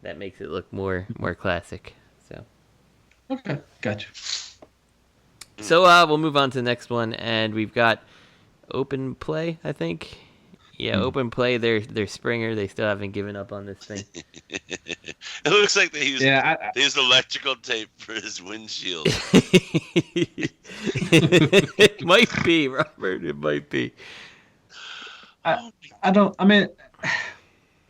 That makes it look more classic. So. Okay, gotcha. So we'll move on to the next one, and we've got Open Play, I think. Yeah, Open Play. They're Springer. They still haven't given up on this thing. It looks like they used they used electrical tape for his windshield. It might be, Robert. It might be. I mean,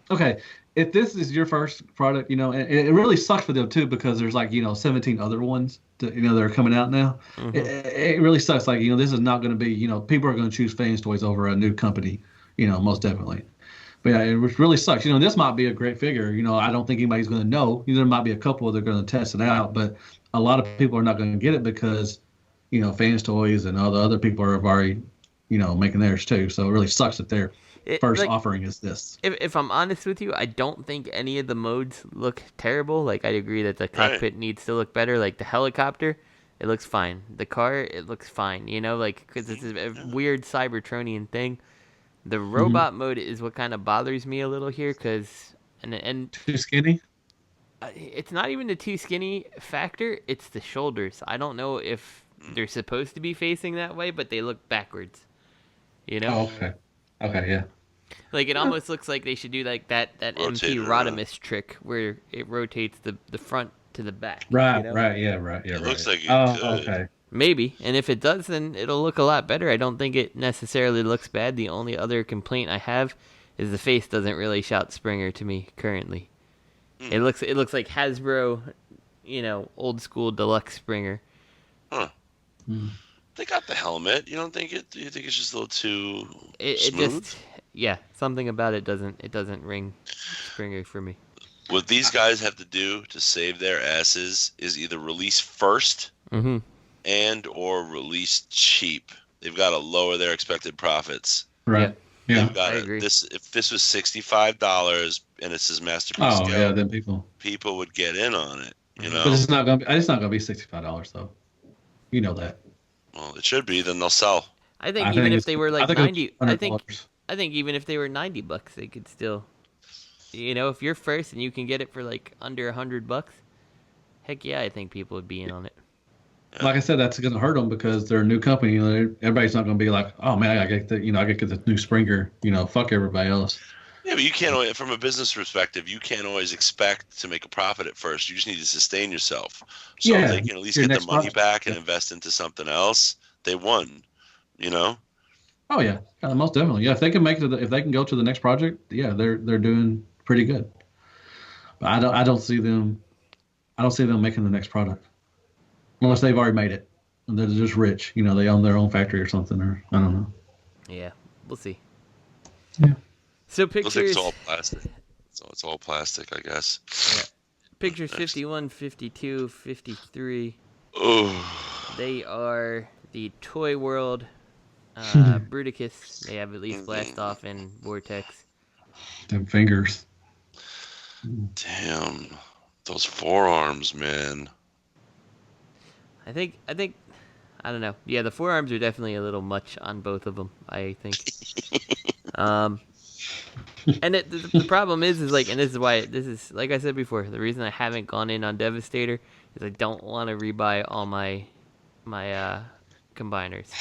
okay, if this is your first product, and it really sucks for them too, because there's 17 other ones that are coming out now. It really sucks. Like, this is not going to be, people are going to choose Fans Toys over a new company, most definitely. But yeah, it really sucks. This might be a great figure. I don't think anybody's going to know. There might be a couple that are going to test it out, but a lot of people are not going to get it because, Fans Toys and all the other people are already, making theirs too. So it really sucks that their first offering is this. If I'm honest with you, I don't think any of the modes look terrible. Like, I'd agree that the cockpit needs to look better. Like, the helicopter, it looks fine. The car, it looks fine. Because it's a weird Cybertronian thing. The robot mode is what kind of bothers me a little here, because and too skinny. It's not even the too skinny factor. It's the shoulders. I don't know if they're supposed to be facing that way, but they look backwards. Oh, okay. Okay, yeah. Like, it almost looks like they should do like that MP Rodimus trick where it rotates the front to the back. Right, right, yeah, right, yeah. It looks like okay. Maybe, and if it does, then it'll look a lot better. I don't think it necessarily looks bad. The only other complaint I have is the face doesn't really shout Springer to me currently. It looks like Hasbro, old school deluxe Springer. Huh. They got the helmet. You don't think it? Do you think it's just a little too smooth? It just, something about it doesn't ring Springer for me. What these guys have to do to save their asses is either release first and or release cheap. They've got to lower their expected profits. Right. Yeah. I agree. If this was $65 and it says Masterpiece Go, then people would get in on it. But it's not gonna be $65 though. You know that. Well, it should be. Then they'll sell. I think even if they were like 90, I think even if they were $90, they could still. If you're first and you can get it for like under $100, heck yeah, I think people would be in on it. Like I said, that's going to hurt them because they're a new company. Everybody's not going to be like, "Oh man, I got to get the new Springer." Fuck everybody else. Yeah, but you can't always, from a business perspective, you can't always expect to make a profit at first. You just need to sustain yourself. So if they can at least get the money back and invest into something else, they won. Oh yeah, most definitely. Yeah, if they can make it, if they can go to the next project, yeah, they're doing pretty good. But I don't see them making the next product unless they've already made it and they're just rich. You know, they own their own factory or something, or I don't know. Yeah, we'll see. Yeah. So pictures. Looks like it's all plastic. So it's all plastic, I guess. Yeah. Pictures 51, 52, 53. Oh. They are the Toyworld Bruticus. They have at least Blast Off and Vortex. Them fingers. Damn. Those forearms, man. I think I don't know. Yeah, the forearms are definitely a little much on both of them, I think. And the problem is like, and this is why, this is, like I said before, the reason I haven't gone in on Devastator is I don't want to rebuy all my combiners.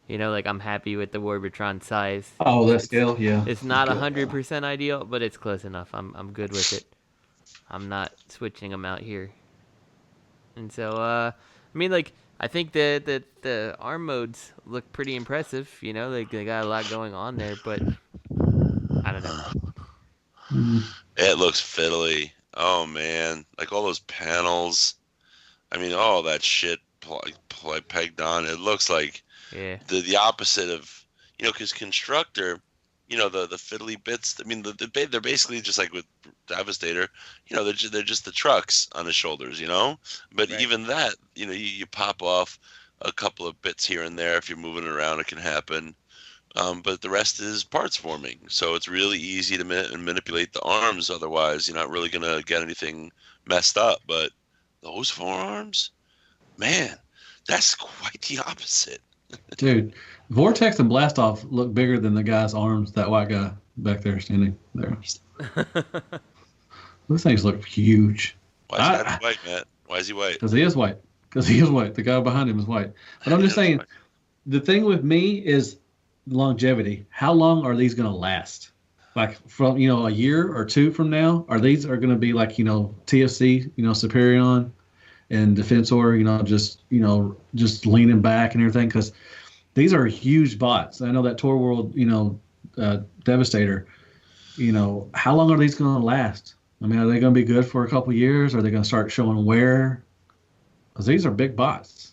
You know, like I'm happy with the Warbitron size. Oh, that scale, yeah. It's not 100% ideal, but it's close enough. I'm good with it. I'm not switching them out here. And so, I mean, like, I think the arm modes look pretty impressive. You know, they got a lot going on there, but I don't know. It looks fiddly. Oh man, like all those panels. I mean, all that shit pegged on. It looks like the opposite of, you know, because Constructor, you know, the fiddly bits. I mean, they're basically just like with Devastator. You know, they're just the trucks on the shoulders. You know, but even that, you know, you pop off a couple of bits here and there. If you're moving it around, it can happen. But the rest is parts forming, so it's really easy to manipulate the arms. Otherwise, you're not really gonna get anything messed up. But those forearms, man, that's quite the opposite. Dude, Vortex and Blastoff look bigger than the guy's arms. That white guy back there standing there. Those things look huge. Why is that white, Matt? Why is he white? Because he is white. The guy behind him is white. But I'm just saying, the thing with me is longevity. How long are these going to last? Like from, you know, a year or two from now, are going to be like, you know, TFC, you know, Superion and Defensor, you know, just leaning back and everything? Because these are huge bots. I know that Toyworld, you know, Devastator, you know, how long are these going to last? I mean, are they going to be good for a couple years? Are they going to start showing wear? Because these are big bots.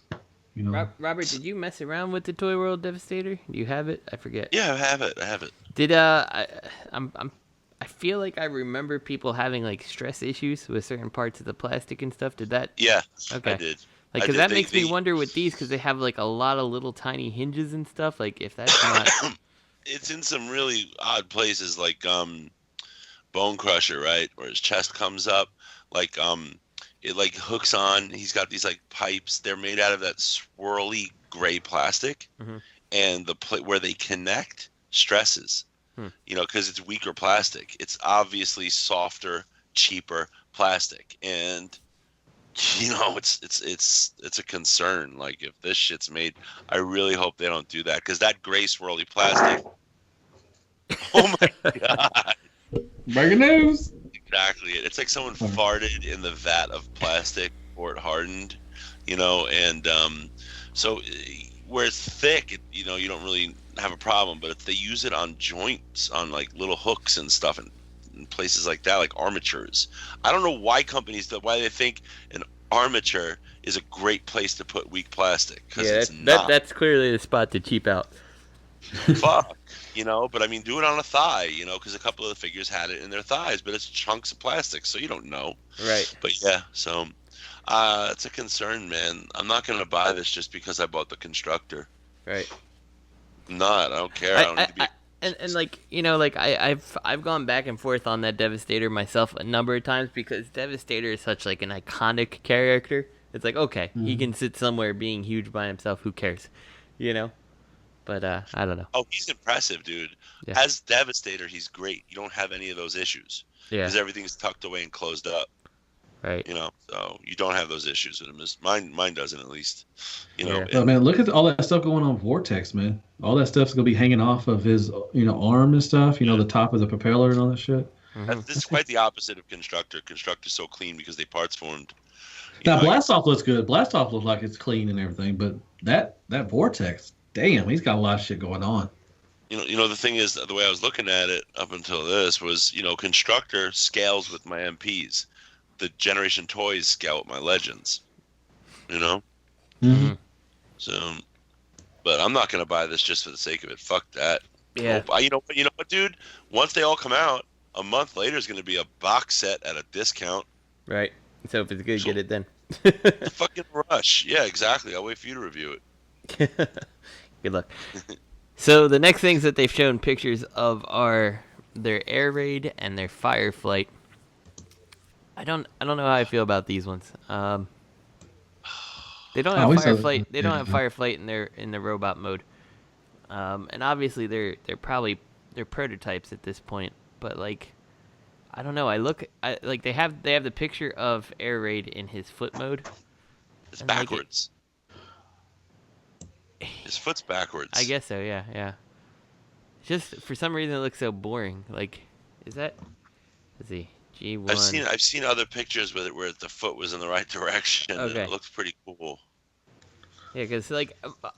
You know. Robert, did you mess around with the Toyworld Devastator? Do you have it? I forget. Yeah, I have it. Did I feel like I remember people having like stress issues with certain parts of the plastic and stuff. Did that? Yeah. Okay. I did. Like, because that makes me wonder with these, because they have like a lot of little tiny hinges and stuff. Like, if that's not. It's in some really odd places, like Bone Crusher, right, where his chest comes up, like it like hooks on. He's got these like pipes. They're made out of that swirly gray plastic, and the where they connect stresses. You know, because it's weaker plastic. It's obviously softer, cheaper plastic, and you know it's a concern. Like, if this shit's made, I really hope they don't do that, because that gray swirly plastic. Oh my god! Breaking news. Exactly. It's like someone farted in the vat of plastic before it hardened, you know, and so where it's thick, you know, you don't really have a problem. But if they use it on joints, on like little hooks and stuff, and places like that, like armatures, I don't know why why they think an armature is a great place to put weak plastic. Yeah, that's clearly the spot to cheap out. Fuck. You know, but I mean, do it on a thigh, you know, because a couple of the figures had it in their thighs, but it's chunks of plastic, so you don't know. Right. But yeah, so it's a concern, man. I'm not going to buy this just because I bought the Constructor. Right. I'm not. I don't care. I don't need to be. And like, you know, like I've gone back and forth on that Devastator myself a number of times, because Devastator is such like an iconic character. It's like, okay, he can sit somewhere being huge by himself. Who cares? You know? But I don't know. Oh, he's impressive, dude. Yeah. As Devastator, he's great. You don't have any of those issues. Yeah. Because everything's tucked away and closed up. Right. You know, so you don't have those issues with him. Mine doesn't, at least. You know. Oh, man, look at all that stuff going on with Vortex, man. All that stuff's gonna be hanging off of his, you know, arm and stuff. You know, the top of the propeller and all that shit. This is quite the opposite of Constructor. Constructor's so clean because they parts formed. Now, Blastoff looks good. Blastoff looks like it's clean and everything, but that Vortex, damn, he's got a lot of shit going on. The thing is, the way I was looking at it up until this was, Constructor scales with my MPs. The Generation Toys scale with my Legends. Mm-hmm. So, but I'm not gonna buy this just for the sake of it. Fuck that. Yeah. You know what, dude? Once they all come out, a month later is gonna be a box set at a discount. Right. So if it's good, get it then. The fucking rush. Yeah, exactly. I'll wait for you to review it. Good luck. So the next things that they've shown pictures of are their air raid and their fire flight. I don't know how I feel about these ones. They don't have fire flight. They don't have fire flight in the robot mode. And obviously they're prototypes at this point. But like, I don't know. They have the picture of air raid in his foot mode. It's backwards. His foot's backwards. I guess so. Yeah. Just for some reason it looks so boring. Like, is that? Let's see. G1. I've seen other pictures with it where the foot was in the right direction. Okay. And it looks pretty cool. Yeah, because like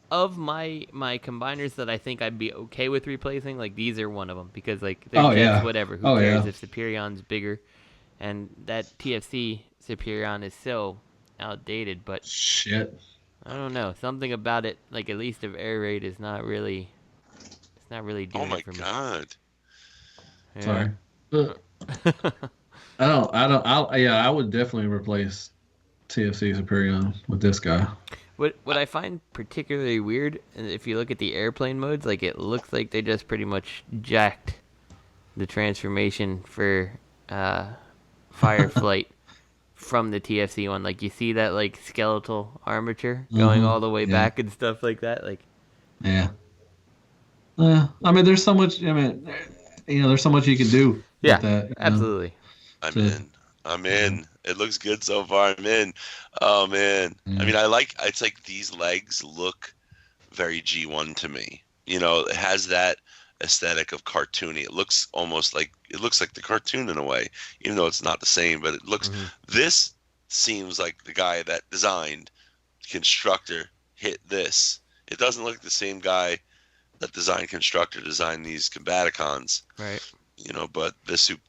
of my combiners that I think I'd be okay with replacing, like these are one of them because like they're jets, whatever. Who cares if Superion's bigger? And that TFC Superion is so outdated. But shit, I don't know. Something about it, like at least of air raid, is not really. It's not really doing it for me. Oh my god. Yeah. Sorry. I would definitely replace TFC Superion with this guy. What I find particularly weird, and if you look at the airplane modes, like it looks like they just pretty much jacked the transformation for Fireflight from the TFC one. Like you see that like skeletal armature going all the way back and stuff like that. Like, yeah. I mean, there's so much. I mean, there's so much you can do. Yeah, with that, absolutely. I'm in. It looks good so far. I'm in. Oh man. I mean, it's like these legs look very G1 to me. It has that aesthetic of cartoony. It looks like the cartoon in a way, even though it's not the same, but it looks, this seems like the guy that designed Constructor hit this. It doesn't look like the same guy that designed Constructor designed these Combaticons. Right. But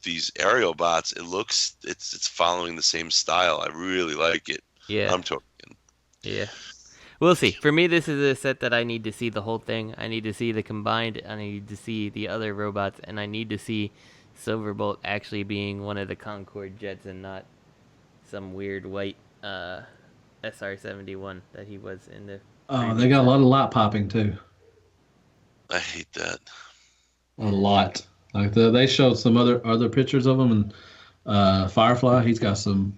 these aerial bots, it's following the same style. I really like it. Yeah. I'm talking. Yeah. We'll see. For me, this is a set that I need to see the whole thing. I need to see the combined. I need to see the other robots, and I need to see Silverbolt actually being one of the Concorde jets and not some weird white SR-71 that he was in the. Oh, they got a lot of light popping too. I hate that. A lot. Like they showed some other pictures of him, and Firefly, he's got some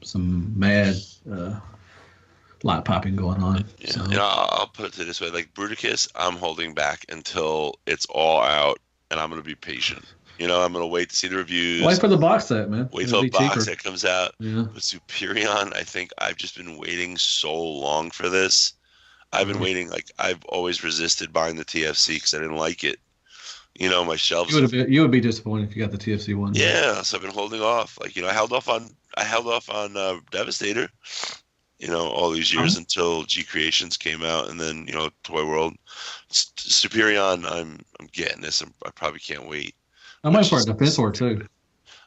mad light popping going on. Yeah. So. I'll put it to this way: like Bruticus, I'm holding back until it's all out, and I'm gonna be patient. I'm gonna wait to see the reviews. Wait for the box set, man. Wait till the box set comes out. Yeah. With Superion, I think I've just been waiting so long for this. I've been waiting. Like I've always resisted buying the TFC because I didn't like it. My shelves. You would be disappointed if you got the TFC one. Yeah, so I've been holding off. Like I held off on Devastator. All these years until G Creations came out, and then Toyworld, Superion. I'm getting this. I probably can't wait. I might for a Defensor too.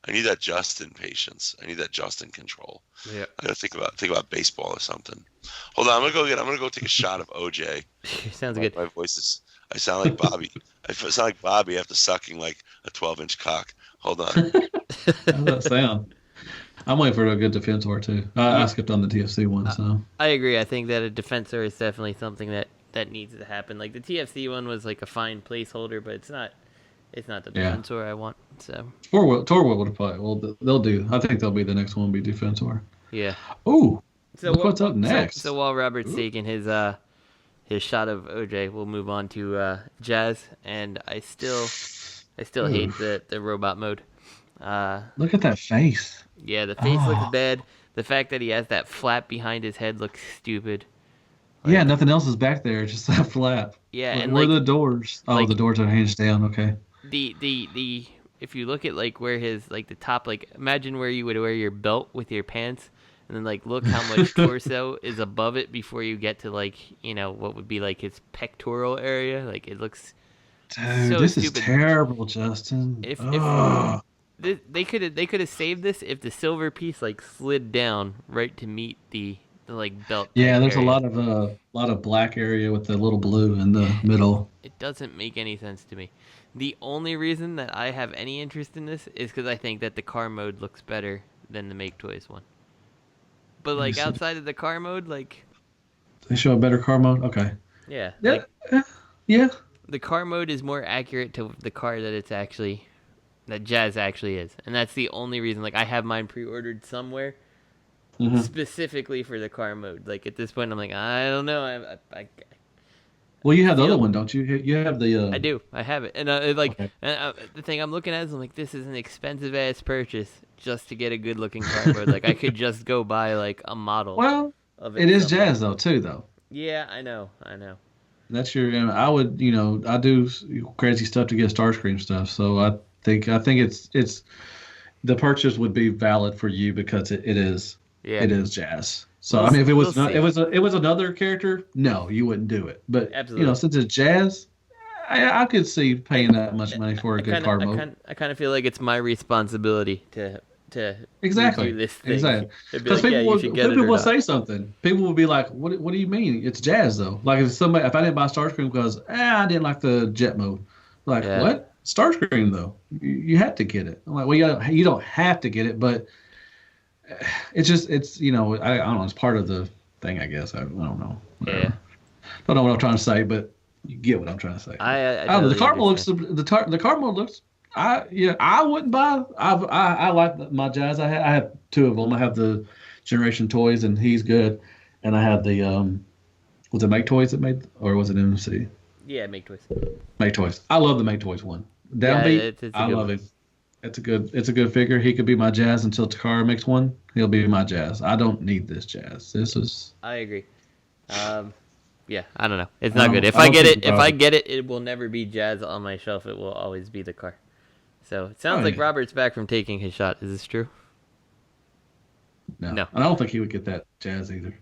I need that Justin patience. I need that Justin control. Yeah. I gotta think about baseball or something. Hold on, I'm gonna go take a shot of OJ. Sounds good. My voice is. I sound like Bobby. I sound like Bobby after sucking like a 12-inch cock. Hold on. How does that sound? I'm waiting for a good Defensor too. I skipped on the TFC one, so. I agree. I think that a Defensor is definitely something that needs to happen. Like the TFC one was like a fine placeholder, but it's not the Defensor I want. So. Toyworld would probably. Well, they'll do. I think they'll be the next one. Be Defensor. Yeah. Ooh. So look what's up next. So while Robert's taking his shot of OJ, we'll move on to Jazz, and I still hate the robot mode. Look at that face. Yeah, the face looks bad. The fact that he has that flap behind his head looks stupid. Yeah, nothing else is back there, just that flap. Yeah, and where are the doors? Oh, the doors are hinged down. Okay. The if you look at like where his like the top, like imagine where you would wear your belt with your pants, and then like look how much torso is above it before you get to like what would be like his pectoral area. Like it looks Dude, so this stupid. is terrible, Justin. If they could have saved this if the silver piece like slid down right to meet the like belt. Yeah, there's area. a lot of black area with the little blue in the middle. It doesn't make any sense to me. The only reason that I have any interest in this is because I think that the car mode looks better than the Maketoys one. But like outside of the car mode, like they show a better car mode. Okay. Yeah. Yeah. The car mode is more accurate to the car that Jazz actually is, and that's the only reason. Like I have mine pre-ordered somewhere, specifically for the car mode. Like at this point, I'm like, I don't know. Well, you have the other one, don't you? You have the. I do. I have it, and the thing I'm looking at is I'm like, this is an expensive ass purchase just to get a good looking car mode. Like I could just go buy like a model. Well, of it is Jazz though, too. Yeah, I know. That's I would, I do crazy stuff to get Starscream stuff. So I think it's the purchase would be valid for you because it is Jazz. So I mean, if it was another character, no, you wouldn't do it. But absolutely. Since it's Jazz, I could see paying that much money for a good car mode. I kind of feel like it's my responsibility to exactly do this thing. Exactly. Because people will say something. People will be like, "What do you mean? It's Jazz though." Like if I didn't buy Starscream because I didn't like the jet mode. Like what? Starscream though. You had to get it. I'm like, well, you don't have to get it, but it's I don't know. It's part of the thing, I guess. I don't know. Whatever. Yeah. I don't know what I'm trying to say, but you get what I'm trying to say. The car mode looks. I wouldn't buy. I like my Jazz. I have two of them. I have the Generation Toys, and he's good. And I have the was it Maketoys that made, or was it MC? Yeah, Maketoys. Maketoys. I love the Maketoys one. Downbeat. I love it. It's a good figure. He could be my Jazz until Takara makes one. He'll be my Jazz. I don't need this Jazz. I agree. Yeah, I don't know. It's not good. If I get it, it will never be Jazz on my shelf. It will always be the car. So it sounds like Robert's back from taking his shot. Is this true? No. I don't think he would get that Jazz either.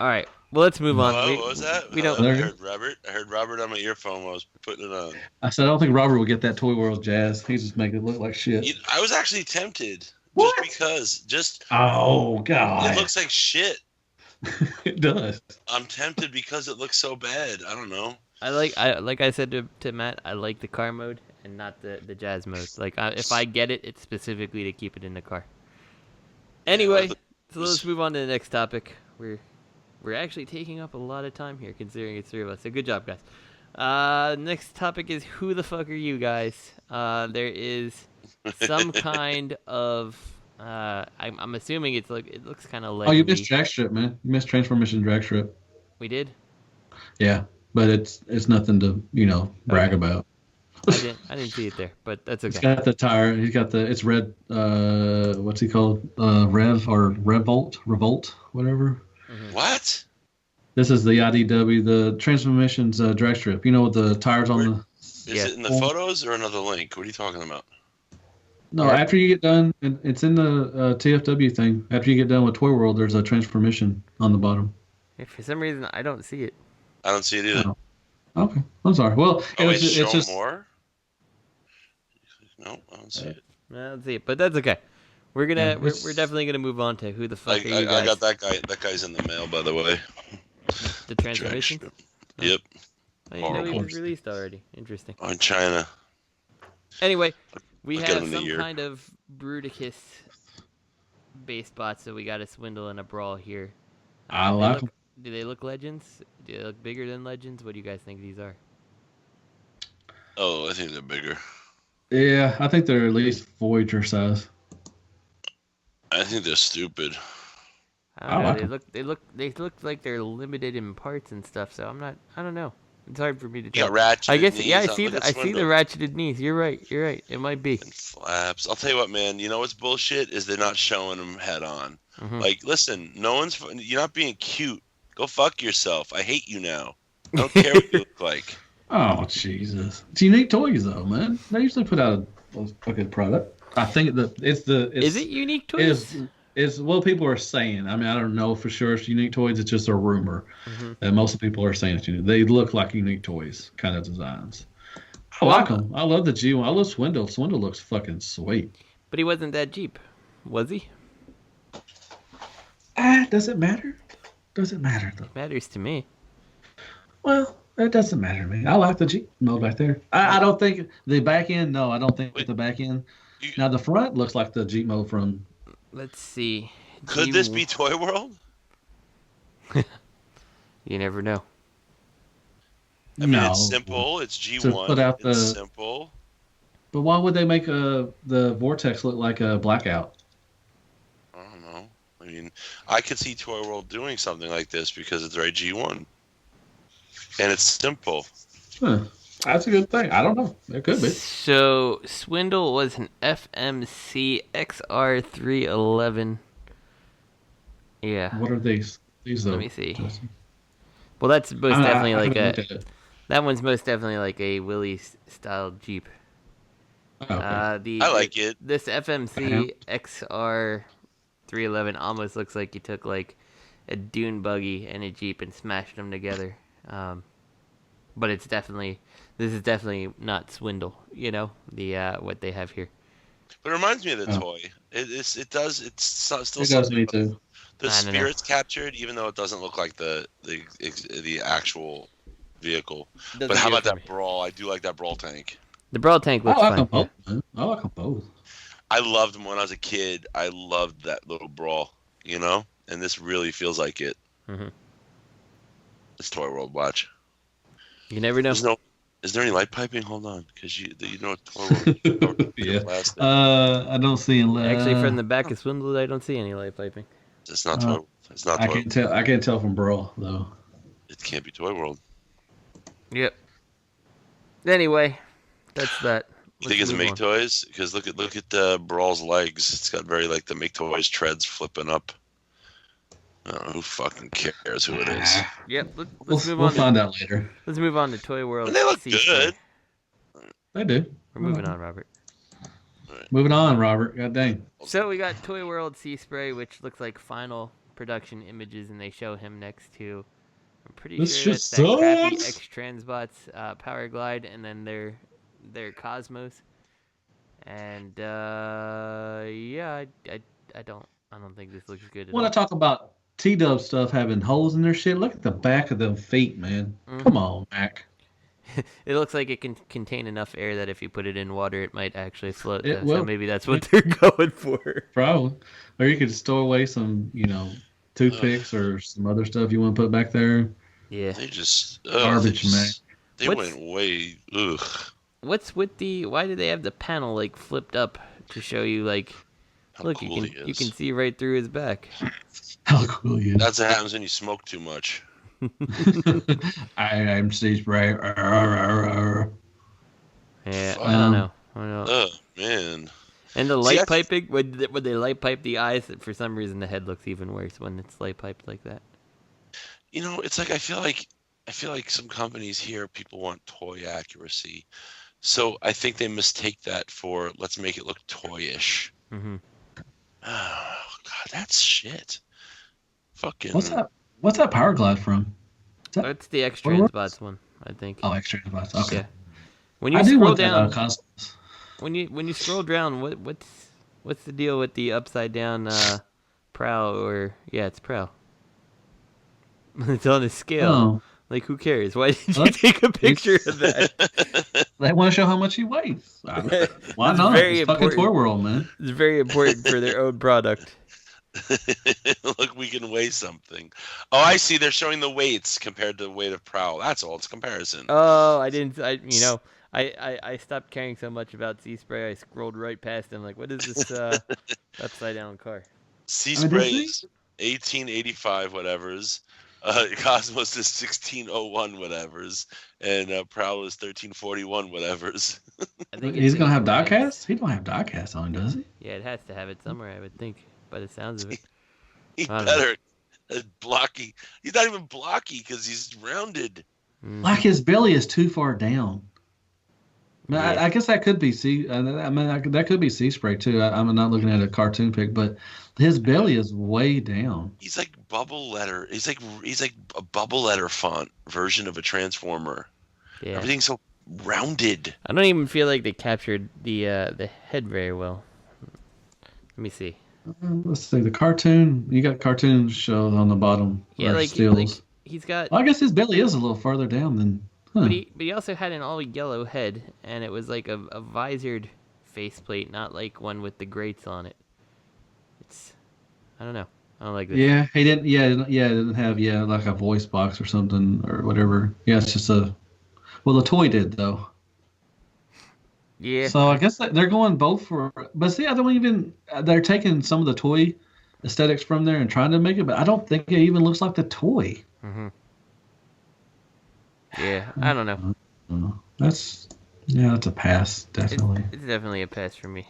All right. Well, let's move on. What was that? I heard Robert. I heard Robert on my earphone while I was putting it on. I said I don't think Robert would get that Toyworld Jazz. He just make it look like shit. I was actually tempted. What? Oh God. It looks like shit. It does. I'm tempted because it looks so bad. I don't know. Like I said to Matt, I like the car mode and not the Jazz mode. Like if I get it, it's specifically to keep it in the car. Anyway, so let's move on to the next topic. We're actually taking up a lot of time here, considering it's three of us. So good job, guys. Next topic is who the fuck are you guys? There is some kind of I'm assuming it looks kind of like. Oh, you missed drag strip, man. You missed Transformation drag strip. We did. Yeah, but it's nothing to brag about. I didn't see it there, but that's okay. He's got the tire. He's got it's red. What's he called? Revolt, whatever. What? This is the IDW, the Transformations drag strip. You know, with the tires on the. Is it in the photos or another link? What are you talking about? No, after you get done, it's in the TFW thing. After you get done with Toyworld, there's a Transformation on the bottom. For some reason, I don't see it. I don't see it either. Oh. Okay, I'm sorry. Well, it's just more. No, I don't see it. I don't see it, but that's okay. We're definitely gonna move on to who the fuck are you guys? I got that guy. That guy's in the mail, by the way. The Transformation? Yep. I didn't know he was released already. Interesting. On China. Anyway, we have some kind of Bruticus base bots that we got to swindle in a brawl here. I like them. Do they look Legends? Do they look bigger than Legends? What do you guys think these are? Oh, I think they're bigger. Yeah, I think they're at least Voyager size. I think they're stupid. I don't know. They look like they're limited in parts and stuff. So I don't know. It's hard for me to tell. I guess knees, I see the ratcheted knees. You're right. It might be. And flaps. I'll tell you what, man. You know what's bullshit is they're not showing them head on. Mm-hmm. Like, listen, you're not being cute. Go fuck yourself. I hate you now. I don't care what you look like. Oh Jesus! It's Unique Toys though, man. They usually put out a good product. I think that is it Unique Toys? Is what people are saying. I mean, I don't know for sure it's Unique Toys. It's just a rumor. And most of the people are saying it's unique. They look like Unique Toys kind of designs. I like him. I love the G1. I love Swindle. Swindle looks fucking sweet. But he wasn't that Jeep, was he? Does it matter? Does it matter though? Matters to me. Well, it doesn't matter to me. I like the Jeep mode back there. I don't think the back end. No, I don't think the back end. Now the front looks like the Jeep mode from. Let's see. Could this be Toy World? You never know. I mean, it's simple. It's G1. Put out it's simple. But why would they make the Vortex look like a Blackout? I don't know. I mean, I could see Toy World doing something like this because it's right G1. And it's simple. Huh. That's a good thing. I don't know. It could be. So, Swindle was an FMC XR311. Yeah. What are these? These though. Let me see. Well, that's most definitely like a. That one's most definitely like a Willie style Jeep. Oh, okay. I like it. This FMC XR311 almost looks like you took like a dune buggy and a Jeep and smashed them together. But this is definitely not Swindle. You know what they have here. But it reminds me of the toy. It does me too. The spirit's captured, even though it doesn't look like the actual vehicle. But how about that brawl? I do like that brawl tank. The brawl tank looks fun. I like them both. I loved them when I was a kid. I loved that little brawl, and this really feels like it. Mm-hmm. It's Toy World. Watch. You never know. Is there any light piping? Hold on, because Toy World. Yeah. I don't see any. Actually, from the back of Swindle, I don't see any light piping. It's not Toy World. It's not Toy World. I can't tell from Brawl though. It can't be Toy World. Yep. Anyway, that's that. You think it's Maketoys? Because look at Brawl's legs. It's got very like the Maketoys treads flipping up. I don't know who fucking cares who it is. Yep. Let's move on. We'll find out later. Let's move on to Toyworld. And they look good. They do. We're moving on, Robert. Right. Moving on, Robert. God dang. So we got Toyworld Seaspray, which looks like final production images, and they show him next to. I'm pretty sure that's that crappy X-Transbots Power Glide, and then their Cosmos. And yeah, I don't think this looks good. When I talk about T-Dub stuff having holes in their shit, look at the back of them feet, man. Mm-hmm. Come on, Mac. It looks like it can contain enough air that if you put it in water, it might actually float. So maybe that's what they're going for. Probably. Or you could store away some, toothpicks or some other stuff you want to put back there. Yeah. They just garbage, man. They went way. Ugh. What's with why do they have the panel like flipped up to show you like? How look, cool you can see right through his back. How cool he is. That's what happens when you smoke too much. I am Seaspray. Yeah, I don't know. Oh man. And the light piping, would they light pipe the eyes? For some reason, the head looks even worse when it's light piped like that. It's like I feel like some companies here, people want toy accuracy, so I think they mistake that for let's make it look toyish. Mm-hmm. Oh God, that's shit. Fucking. What's that Power Glide from? That's the X-Transbots one, I think. Oh, X-Transbots. Okay. Yeah. When you scroll down, that, when you scroll down, what's the deal with the upside down prow? Or it's prow. It's on a scale. Oh. Like, who cares? Why did you take a picture of that? They want to show how much he weighs. Why not? It's fucking Toy World, man. It's very important for their own product. Look, we can weigh something. Oh, I see. They're showing the weights compared to the weight of Prowl. That's all. It's a comparison. Oh, I stopped caring so much about Seaspray. I scrolled right past them. Like, what is this upside down car? Seaspray is 1885 whatevers. Cosmos is 1601 whatevers, and Prowl is 1341 whatevers. I think he's gonna have diecast. He don't have diecast on, does he? Yeah, it has to have it somewhere, I would think, by the sounds of it. He better. Blocky. He's not even blocky because he's rounded. Like his belly is too far down. I guess that could be that could be Seaspray too. I'm not looking at a cartoon pic, but his belly is way down. He's like bubble letter. He's like a bubble letter font version of a Transformer. Yeah. Everything's so rounded. I don't even feel like they captured the head very well. Let me see. Let's see the cartoon. You got cartoon shows on the bottom. Yeah, like he's got. Well, I guess his belly is a little further down than. Huh. But he also had an all yellow head, and it was like a visored faceplate, not like one with the grates on it. I don't know. I don't like this. Yeah, he didn't. Yeah, it didn't have like a voice box or something or whatever. Yeah, it's just a. Well, the toy did though. Yeah. So I guess they're going both for, but see, I don't even. They're taking some of the toy aesthetics from there and trying to make it, but I don't think it even looks like the toy. Mm-hmm. Yeah, I don't know. That's a pass, definitely. It's definitely a pass for me.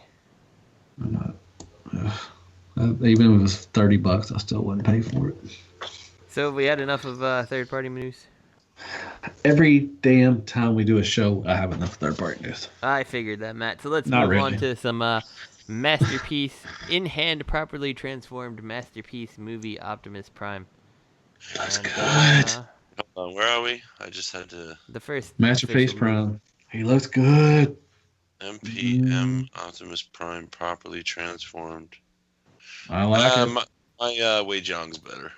I'm not. Even if it was $30, I still wouldn't pay for it. So we had enough of third-party news. Every damn time we do a show, I have enough third-party news. I figured that, Matt. So let's move on to some masterpiece, in-hand, properly transformed masterpiece movie Optimus Prime. That's good. Hold on, where are we? I just had to. The first masterpiece Prime. He looks good. MPM Optimus Prime properly transformed. I like it. My Wade Young's better.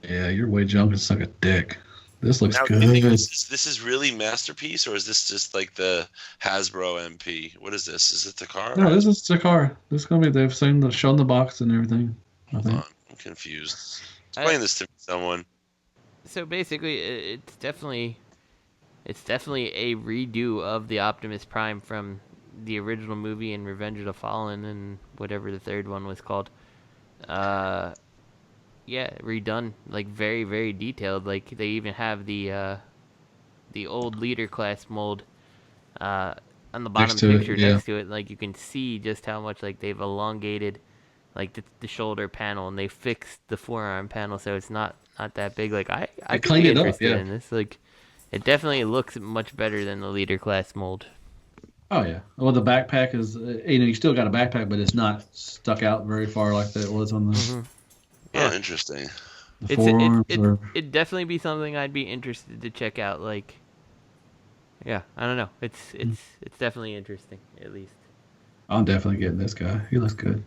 Yeah, your Wade Young can suck a dick. This looks now, good. Do you think this is really masterpiece, or is this just like the Hasbro MP? What is this? Is it the car? No, this is the car. This is gonna be. They've shown the box and everything. Hold on, I'm confused. Explain this to someone. So basically, it's definitely a redo of the Optimus Prime from the original movie and Revenge of the Fallen and whatever the third one was called. Redone, like very, very detailed. Like they even have the old leader class mold on the bottom picture next to it. Like you can see just how much like they've elongated like the shoulder panel, and they fixed the forearm panel so it's not that big. Like I could be interested in this. Like it definitely looks much better than the leader class mold. Oh yeah. Well, the backpack is you still got a backpack, but it's not stuck out very far like that was on the. Mm-hmm. Yeah. Oh, interesting. It'd definitely be something I'd be interested to check out. Like, yeah, I don't know. It's definitely interesting, at least. I'm definitely getting this guy. He looks good.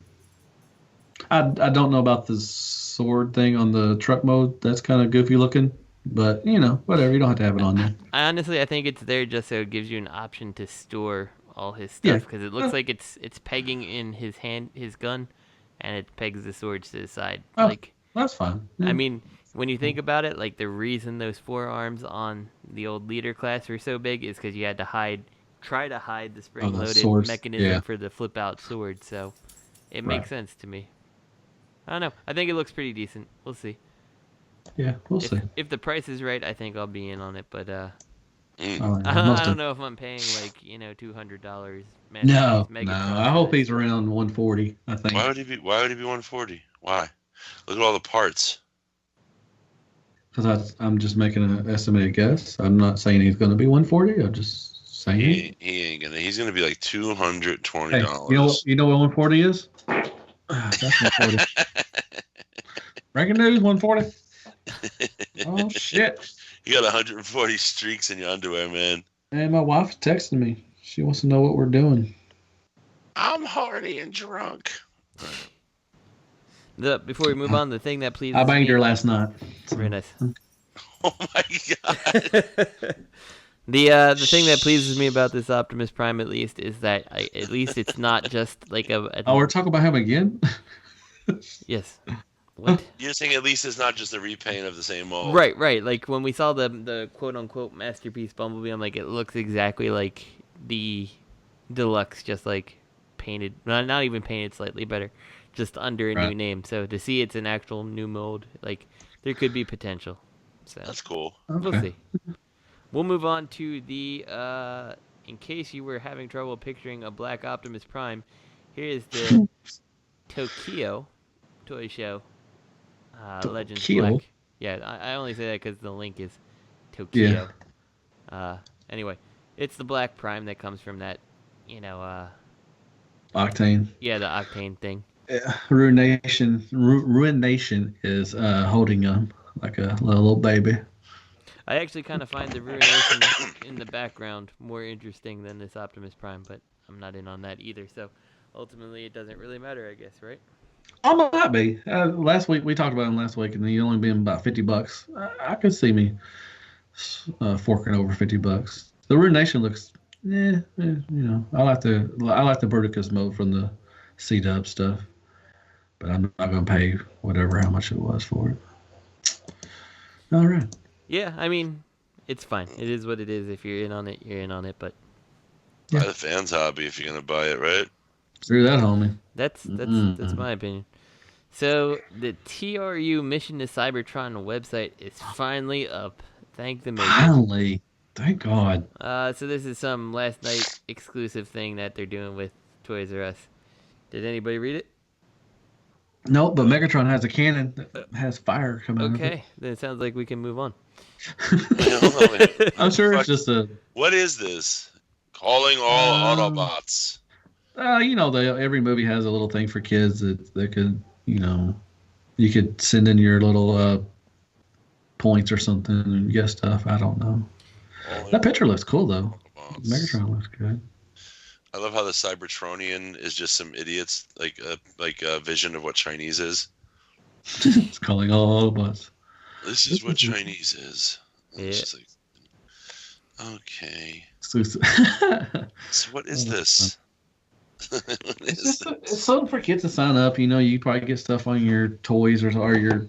I don't know about the sword thing on the truck mode. That's kind of goofy looking, but whatever. You don't have to have it on there. I think it's there just so it gives you an option to store all his stuff because it looks like it's pegging in his gun, and it pegs the swords to the side. Oh, that's fine. Yeah. I mean, when you think about it, like the reason those forearms on the old leader class were so big is because you had to try to hide the spring-loaded mechanism for the flip-out sword. So it makes sense to me. I don't know. I think it looks pretty decent. We'll see. Yeah, we'll see. If the price is right, I think I'll be in on it. But I don't know if I'm paying like $200. No. I hope he's around 140. I think. Why would he be 140? Why? Look at all the parts. Because I'm just making an estimated guess. I'm not saying he's going to be 140. I'm just saying he ain't gonna. He's gonna be like $220. Hey, you know what 140 is? That's 140. Breaking news, 140. Oh shit! You got 140 streaks in your underwear, man. And my wife's texting me. She wants to know what we're doing. I'm horny and drunk. Before we move on, the thing that pleases I banged her last night. Very nice. Oh my god. The thing that pleases me about this Optimus Prime, at least, is that at least it's not just like a. Oh, we're talking about him again? Yes. What? You're saying at least it's not just a repaint of the same mold. Right. Like when we saw the quote unquote masterpiece Bumblebee, I'm like, it looks exactly like the deluxe, just like painted. Not even painted, slightly better, just under a new name. So to see it's an actual new mold, like there could be potential. So that's cool. Okay. We'll see. We'll move on to the. In case you were having trouble picturing a black Optimus Prime, here is the Tokyo Toy Show. Legends Black. Yeah, I only say that because the link is Tokyo. Yeah. Anyway, it's the Black Prime that comes from that, Octane. Yeah, the Octane thing. Yeah. Ruination is holding him like a little baby. I actually kind of find the Ruination in the background more interesting than this Optimus Prime, but I'm not in on that either. So ultimately, it doesn't really matter, I guess, right? I might be. Last week we talked about him last week, and he only been about $50. I could see me forking over $50. The Ruination looks, I like the Verticus mode from the C-Dub stuff, but I'm not gonna pay how much it was for it. All right. Yeah, I mean, it's fine. It is what it is. If you're in on it, you're in on it. But buy the fans hobby if you're gonna buy it, right? Screw that, homie. That's my opinion. So the TRU Mission to Cybertron website is finally up. Thank the maker. Finally, thank God. So this is some last night exclusive thing that they're doing with Toys R Us. Did anybody read it? Nope, but Megatron has a cannon that has fire coming out of it. Okay, then it sounds like we can move on. I'm sure it's just a... What is this? Calling all Autobots. Every movie has a little thing for kids that could, you could send in your little points or something and get stuff. I don't know. That picture looks cool, though. Megatron looks good. I love how the Cybertronian is just some idiots, like a vision of what Chinese is. It's calling all Autobots. This is what Chinese is. Yeah. It's just like, okay. So what is this? It's something for kids to sign up. You probably get stuff on your toys or your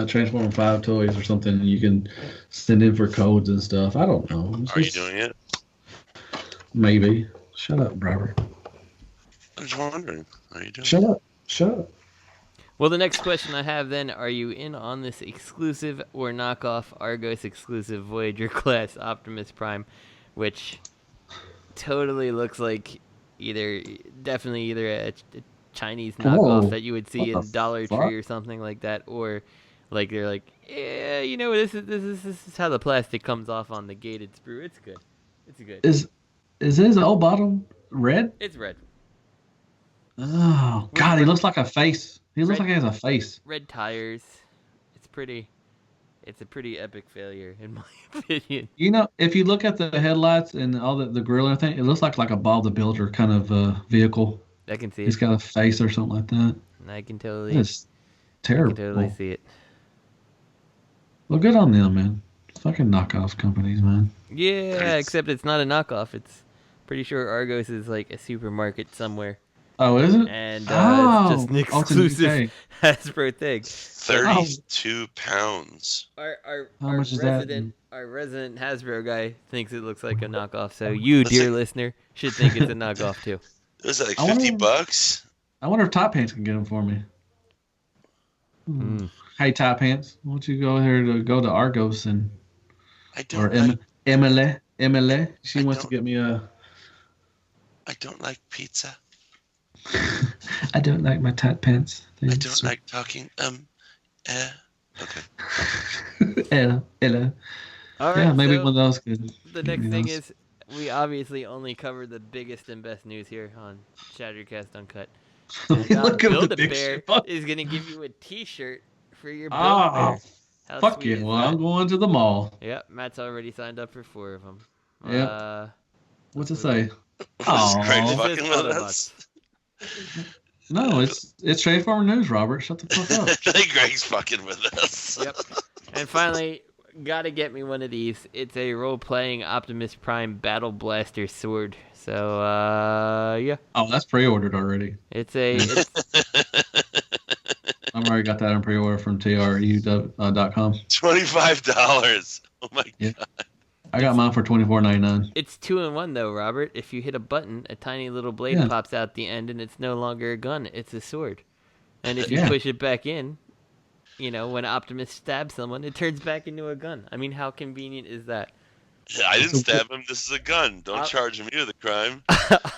Transformer 5 toys or something. And you can send in for codes and stuff. I don't know. Are you doing it? Maybe. Shut up, Robert. I'm just wondering. Are you doing it? Shut up. Well, the next question I have then, are you in on this exclusive or knockoff Argos exclusive Voyager class Optimus Prime, which totally looks like definitely either a Chinese knockoff that you would see in Dollar Tree or something like that, or like they're like, yeah, this is how the plastic comes off on the gated sprue. It's good. It's good. Is his old bottom red? It's red. Oh God, he looks like a face. He looks like he has a face. Red tires. It's a pretty epic failure in my opinion. If you look at the headlights and all the grill and everything, it looks like a Bob the Builder kind of vehicle. I can see it. He's got a face or something like that. I can totally. It's terrible. I can totally see it. Well, good on them, man. Fucking knockoff companies, man. Yeah, except it's not a knockoff. It's pretty sure Argos is like a supermarket somewhere. Oh, is it? And it's just an exclusive Hasbro thing. 32 pounds. Our much is resident Hasbro guy thinks it looks like a knockoff. So you, dear listener, should think it's a knockoff too. Is that like $50? I wonder if Top Pants can get them for me. Hey, Top Pants, why don't you go to Argos and Emily. She wants to get me a. I don't like pizza. I don't like my tight pants. I don't like talking. Okay. Hello. All right, yeah, maybe so one of those could. The next thing is, we obviously only cover the biggest and best news here on Shattercast Uncut. Look at the Build-A-Bear is going to give you a T-shirt for your Build-A-Bear. Fuck yeah! Well, I'm going to the mall. Yep, Matt's already signed up for 4 of them. Yeah. What's it say? Craig's fucking with us. No, it's Transformer News, Robert. Shut the fuck up. I think Greg's fucking with us. Yep. And finally, gotta get me one of these. It's a role-playing Optimus Prime Battle Blaster sword. So, yeah. Oh, that's pre-ordered already. It's I've already got that on pre-order from TRU.com. $25. Oh my god. I got mine for $24.99. It's 2-in-1 though, Robert. If you hit a button, a tiny little blade pops out the end, and it's no longer a gun; it's a sword. And if you push it back in, when Optimus stabs someone, it turns back into a gun. I mean, how convenient is that? Yeah, I didn't stab him. This is a gun. Don't charge me with the crime.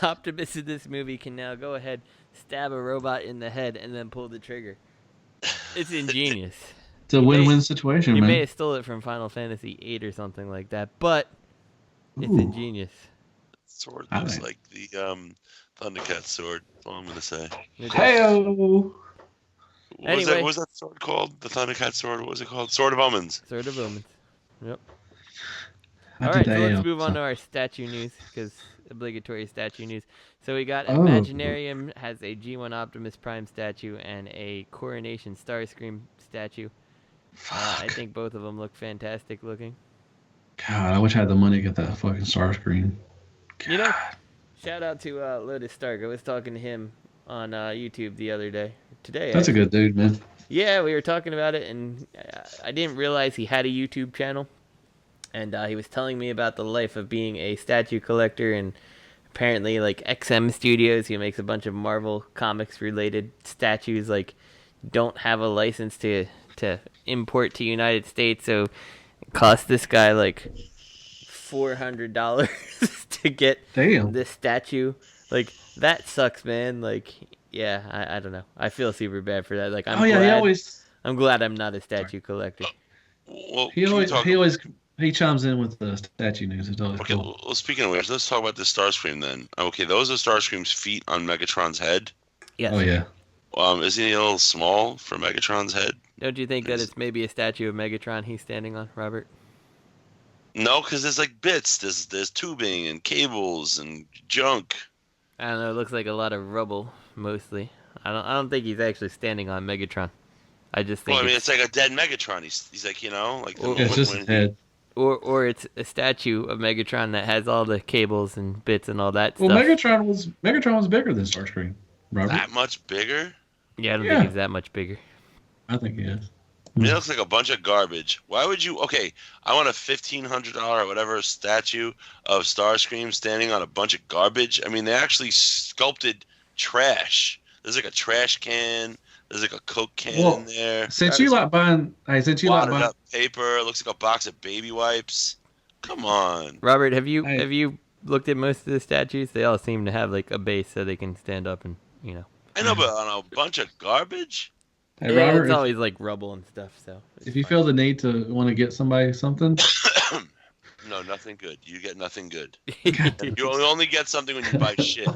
Optimus in this movie can now go ahead, stab a robot in the head, and then pull the trigger. It's ingenious. It's a win-win situation, man. You may have stole it from Final Fantasy VIII or something like that, but it's ingenious. Sword looks like the Thundercat sword. That's all I'm going to say. Hey-o! Anyway. What was that sword called? The Thundercat sword? What was it called? Sword of Omens. Sword of Omens. Yep. All right, so let's move on to our statue news, because obligatory statue news. So we got Imaginarium has a G1 Optimus Prime statue and a Coronation Starscream statue. I think both of them look fantastic looking. God, I wish I had the money to get that fucking Starscream. You know, shout out to Lotus Stark. I was talking to him on YouTube the other day. Today. That's a good dude, man. Yeah, we were talking about it, and I didn't realize he had a YouTube channel. And he was telling me about the life of being a statue collector, and apparently, like, XM Studios, he makes a bunch of Marvel Comics related statues, like, don't have a license to import to United States, so it cost this guy like $400 to get this statue. Like, that sucks, man. Like, yeah, I don't know. I feel super bad for that. Like, I'm glad I'm not a statue collector. Well, he chimes in with the statue news. It's always okay, cool. Well, speaking of which, let's talk about the Starscream then. Okay, those are Starscream's feet on Megatron's head. Yes. Oh, yeah. Isn't he a little small for Megatron's head? Don't you think that it's maybe a statue of Megatron he's standing on, Robert? No, because there's like bits. There's tubing and cables and junk. I don't know. It looks like a lot of rubble, mostly. I don't think he's actually standing on Megatron. I just think. Well, I mean, it's like a dead Megatron. He's like, like. It's just his head. Or it's a statue of Megatron that has all the cables and bits and all that stuff. Well, Megatron was bigger than Starscream, Robert. That much bigger? Yeah, I don't think he's that much bigger. I think he is. I mean, it looks like a bunch of garbage. Why would you? Okay, I want a $1,500 or whatever statue of Starscream standing on a bunch of garbage. I mean, they actually sculpted trash. There's like a trash can. There's like a Coke can in there. Since you like buying up paper, it looks like a box of baby wipes. Come on, Robert. Have you looked at most of the statues? They all seem to have like a base so they can stand up and I know, but on a bunch of garbage. Hey, Robert, it's always like rubble and stuff. So if you feel the need to want to get somebody something, no, nothing good. You get nothing good. You only get something when you buy shit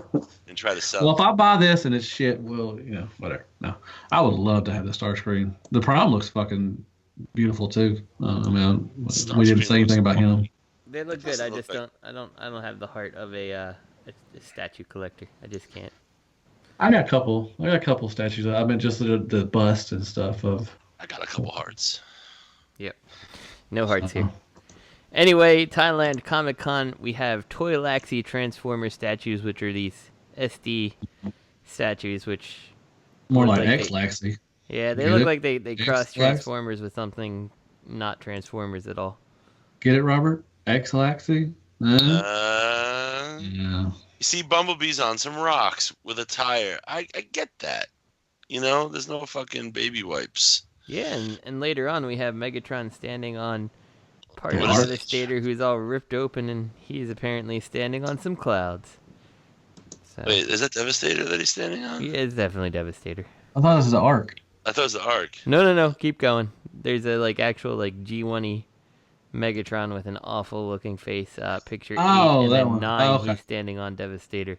and try to sell. Well, if I buy this and it's shit, well, whatever. No, I would love to have the Starscream. The Prime looks fucking beautiful too. I mean, we didn't say anything about him. They look good. I just don't. I don't have the heart of a statue collector. I just can't. I got a couple statues. I've been just the bust and stuff of. I got a couple hearts. Yep. No hearts here. Anyway, Thailand Comic Con, we have Toyworld Transformer statues, which are these SD statues, which more like X-Laxy. Yeah, they look like they cross Transformers with something not Transformers at all. Get it, Robert? X-Laxy? Yeah. You see Bumblebee's on some rocks with a tire. I get that. There's no fucking baby wipes. Yeah, and later on we have Megatron standing on part of the Devastator, who's all ripped open, and he's apparently standing on some clouds. So, wait, is that Devastator that he's standing on? Yeah, it's definitely Devastator. I thought this was the Arc. I thought it was the Arc. No, keep going. There's a actual G1-y Megatron with an awful looking face. Picture 8 and then one. 9. Okay. He's standing on Devastator.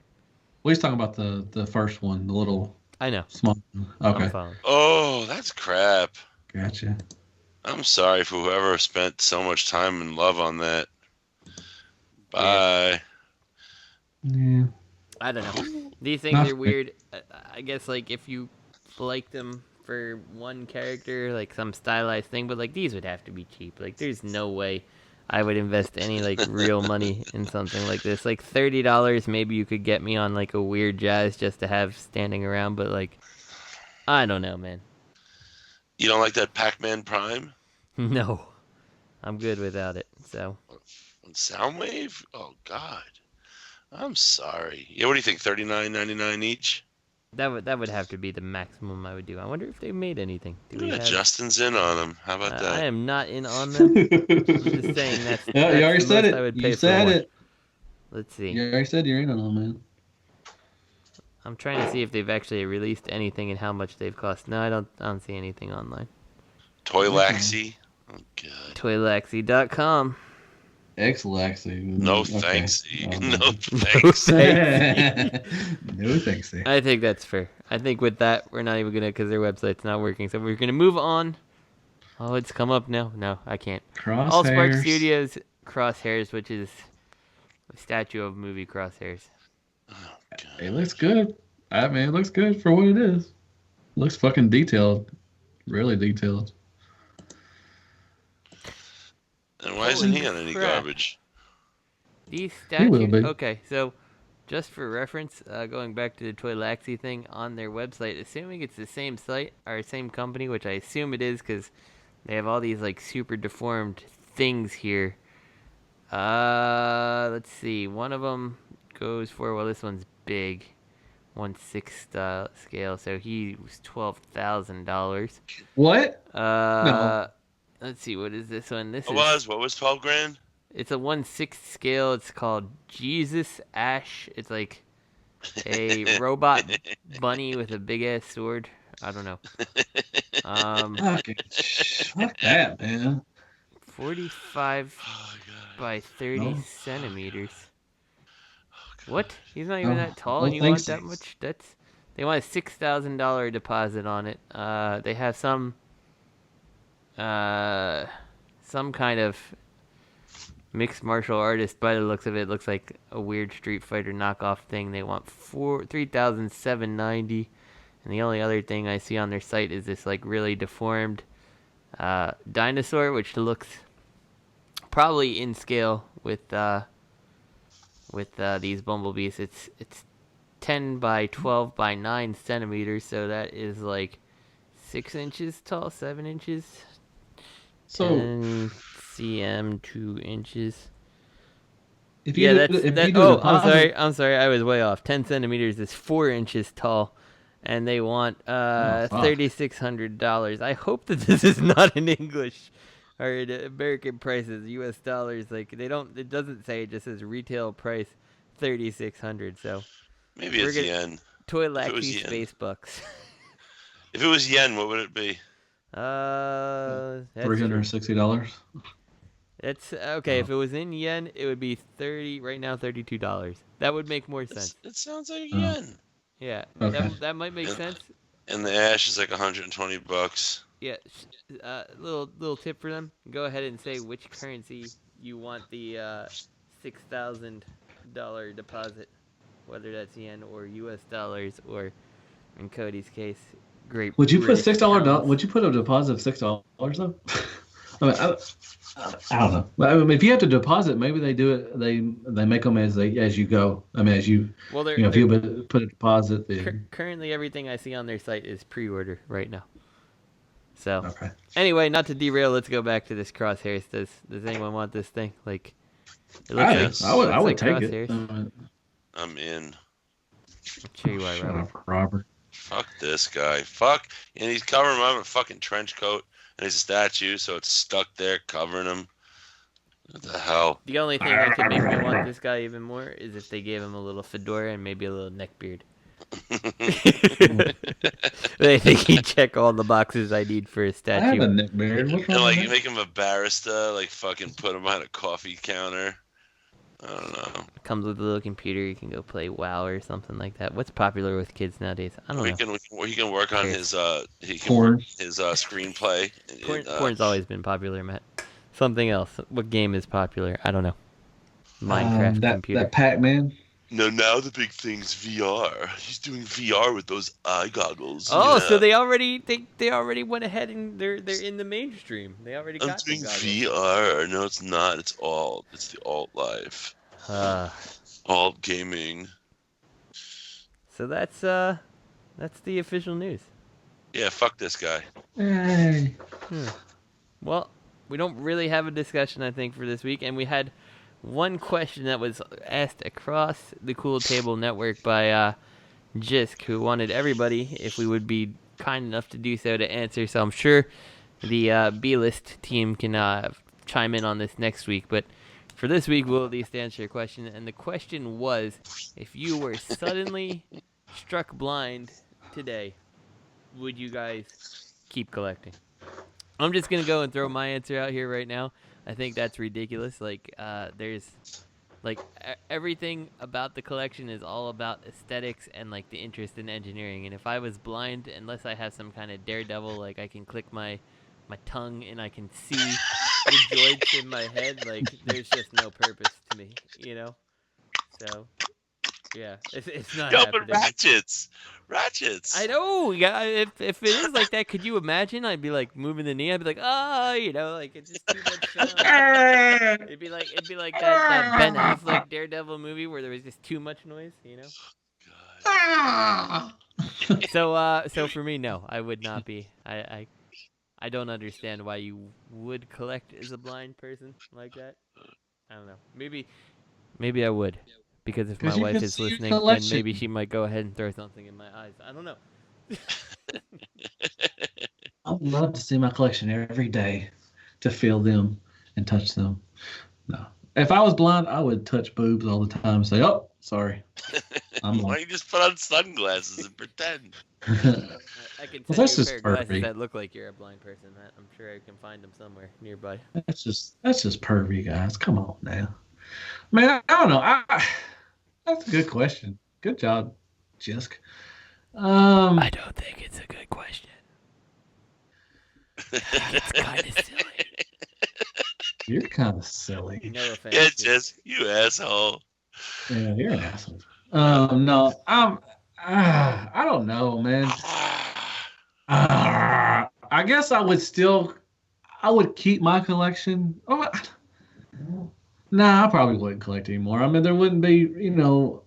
Well, he's talking about the first one, the little. I know. Small. Okay. Oh, that's crap. Gotcha. I'm sorry for whoever spent so much time and love on that. Bye. Yeah. I don't know. These things are weird. I guess if you like them for one character, some stylized thing, but these would have to be cheap. There's no way I would invest any real money in something like this. $30, maybe you could get me on a weird Jazz just to have standing around, but I don't know, man. You don't like that Pac-Man Prime? No, I'm good without it. So. Soundwave? Oh God, I'm sorry. Yeah, what do you think? $39.99 each? That would have to be the maximum I would do. I wonder if they made anything. Justin's in on them. How about that? I am not in on them. I'm just saying that's you already said it. You said it. Let's see. You already said you're in on them, man. I'm trying to see if they've actually released anything and how much they've cost. No, I don't see anything online. Toylaxy? Oh God. Toylaxy.com. X-Laxy. No thanks. No thanks. No thanks. I think that's fair. I think with that, we're not even going to, because their website's not working. So we're going to move on. Oh, it's come up now. No, I can't. Crosshairs. All Spark Studios Crosshairs, which is a statue of movie Crosshairs. Oh, It looks good. I mean, it looks good for what it is. Looks fucking detailed. Really detailed. And why isn't he on any garbage? These He will statues. be. Okay, so just for reference, going back to the Toyworld Arcee thing on their website, assuming it's the same site or same company, which I assume it is because they have all these like super deformed things here. Let's see. One of them goes for, well, this one's big, 1/6 scale, so he was $12,000. What? No. Let's see, what is this one? What was 12 grand? It's a 1/6 scale. It's called Jesus Ash. It's like a robot bunny with a big ass sword. I don't know. Fuck that, man. 45 by 30 centimeters. What? He's not even that tall, and you want that much? They want a $6,000 deposit on it. They have some kind of mixed martial artist by the looks of it. Looks like a weird Street Fighter knockoff thing. They want $3,790, and the only other thing I see on their site is this like really deformed dinosaur, which looks probably in scale with these bumblebees. It's 10 by 12 by 9 centimeters, so that is like 6 inches tall, 7 inches. So 10 cm, 2 inches. I'm sorry, I was way off. 10 centimeters is 4 inches tall, and they want $3,600. I hope that this is not in English or in American prices, U.S. dollars. Like they don't. It doesn't say. It just says retail price $3,600. So maybe it's yen. Toyworld Arcee space bucks. If it was yen, what would it be? $360. It's okay. If it was in yen, it would be $32. That would make more sense. It sounds like yen. Yeah, okay. that might make sense. And the ash is like $120. Yeah, little tip for them. Go ahead and say which currency you want the $6,000 deposit, whether that's yen or U.S. dollars, or in Cody's case, Great. Would you put $6? Would you put a deposit of $6 though? I mean, I don't know. I mean, if you have to deposit, maybe they do it. They make them as you go. I mean, if you put a deposit. Currently, everything I see on their site is pre-order right now. So anyway, not to derail, let's go back to this Crosshairs. Does anyone want this thing? Like, it looks I would take it. I'm in. I'll show you why, Robert. Fuck this guy. Fuck. And he's covering him up in a fucking trench coat. And he's a statue, so it's stuck there covering him. What the hell? The only thing that could make me want this guy even more is if they gave him a little fedora and maybe a little neck beard. I think he'd check all the boxes I need for a statue. I have a neck beard. And like, you make him a barista, like fucking put him behind a coffee counter. I don't know. Comes with a little computer. You can go play WoW or something like that. What's popular with kids nowadays? I don't know. He can work on his screenplay. Porn's always been popular, Matt. Something else. What game is popular? I don't know. Minecraft computer. That Pac-Man. No, now the big thing's VR. He's doing VR with those eye goggles. Oh, yeah. So they already went ahead and they're in the mainstream. They already got the goggles. VR. No, it's not. It's the alt life. Alt gaming. So that's the official news. Yeah, fuck this guy. Hey. Well, we don't really have a discussion, I think, for this week, and we had one question that was asked across the Cool Table Network by Jisk, who wanted everybody, if we would be kind enough to do so, to answer. So I'm sure the B-List team can chime in on this next week. But for this week, we'll at least answer your question. And the question was, if you were suddenly struck blind today, would you guys keep collecting? I'm just going to go and throw my answer out here right now. I think that's ridiculous. Like, there's, like, everything about the collection is all about aesthetics and, like, the interest in engineering. And if I was blind, unless I have some kind of daredevil, like, I can click my tongue and I can see joints in my head, like there's just no purpose to me, you know. So yeah, it's not. No, happening. but ratchets. I know. Yeah, if it is like that, could you imagine? I'd be like moving the knee. I'd be like, you know, like it's just too much sound. it'd be like that Ben Affleck Daredevil movie where there was just too much noise, you know. So for me, no, I would not be. I don't understand why you would collect as a blind person like that. I don't know. Maybe I would. Because if my wife is listening, then maybe she might go ahead and throw something in my eyes. I don't know. I would love to see my collection every day, to feel them and touch them. No. If I was blind, I would touch boobs all the time and say, "Oh, sorry." Why don't you just put on sunglasses and pretend? I can send you a pair of glasses that look like you're a blind person. I'm sure I can find them somewhere nearby. That's just pervy, guys. Come on now. Man, I don't know. That's a good question. Good job, Jisk. I don't think it's a good question. It's kind of silly. You're kind of silly. No offense. Yeah, Jisk, you asshole. Yeah, you're an asshole. No, I don't know, man. I guess I would keep my collection. Nah, I probably wouldn't collect anymore. I mean, there wouldn't be, you know,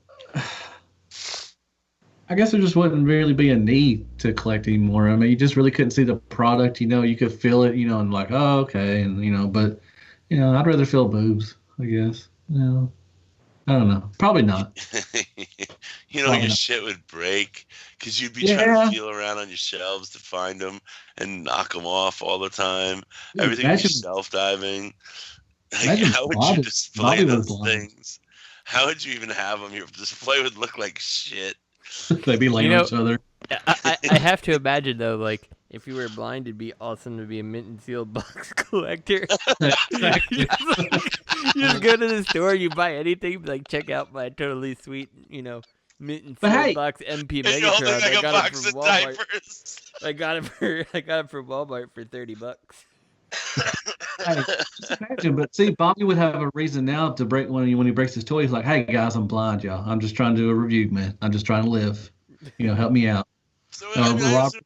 I guess there just wouldn't really be a need to collect anymore. I mean, you just really couldn't see the product, you know, you could feel it, you know, and like, oh, okay. And, you know, but, you know, I'd rather feel boobs, I guess. You know, I don't know. Probably not. You know, your shit would break because you'd be trying to feel around on your shelves to find them and knock them off all the time. Dude, everything would be self-diving. Like, how would you display those things? How would you even have them? Your display would look like shit. They'd be laying on each other. I have to imagine, though, like, if you were blind, it'd be awesome to be a mint and sealed box collector. You just go to the store, you buy anything, like, check out my totally sweet, you know, mint and sealed box MP Megatron. I got it from Walmart. I got it from Walmart for $30. Hey, just imagine, but see, Bobby would have a reason now to break when he breaks his toy. He's like, "Hey guys, I'm blind, y'all. I'm just trying to do a review, man. I'm just trying to live. You know, help me out." So Robert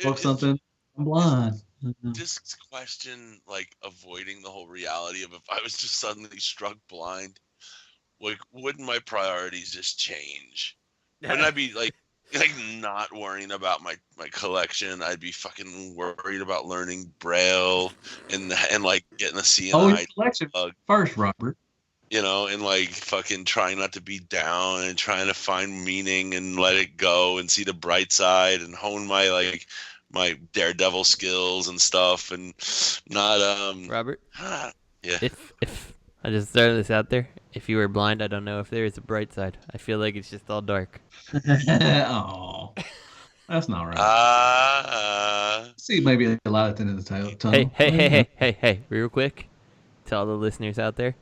book something. I'm blind. This question, like, avoiding the whole reality of if I was just suddenly struck blind, like, wouldn't my priorities just change? Wouldn't I be like not worrying about my collection? I'd be fucking worried about learning Braille and like getting a CNI collection first, Robert. You know, and like fucking trying not to be down and trying to find meaning and let it go and see the bright side and hone my daredevil skills and stuff and not Robert. Yeah. If I just throw this out there, if you were blind, I don't know if there is a bright side. I feel like it's just all dark. Oh, that's not right. See, maybe a lot at the end of the tunnel. Hey, real quick, to all the listeners out there,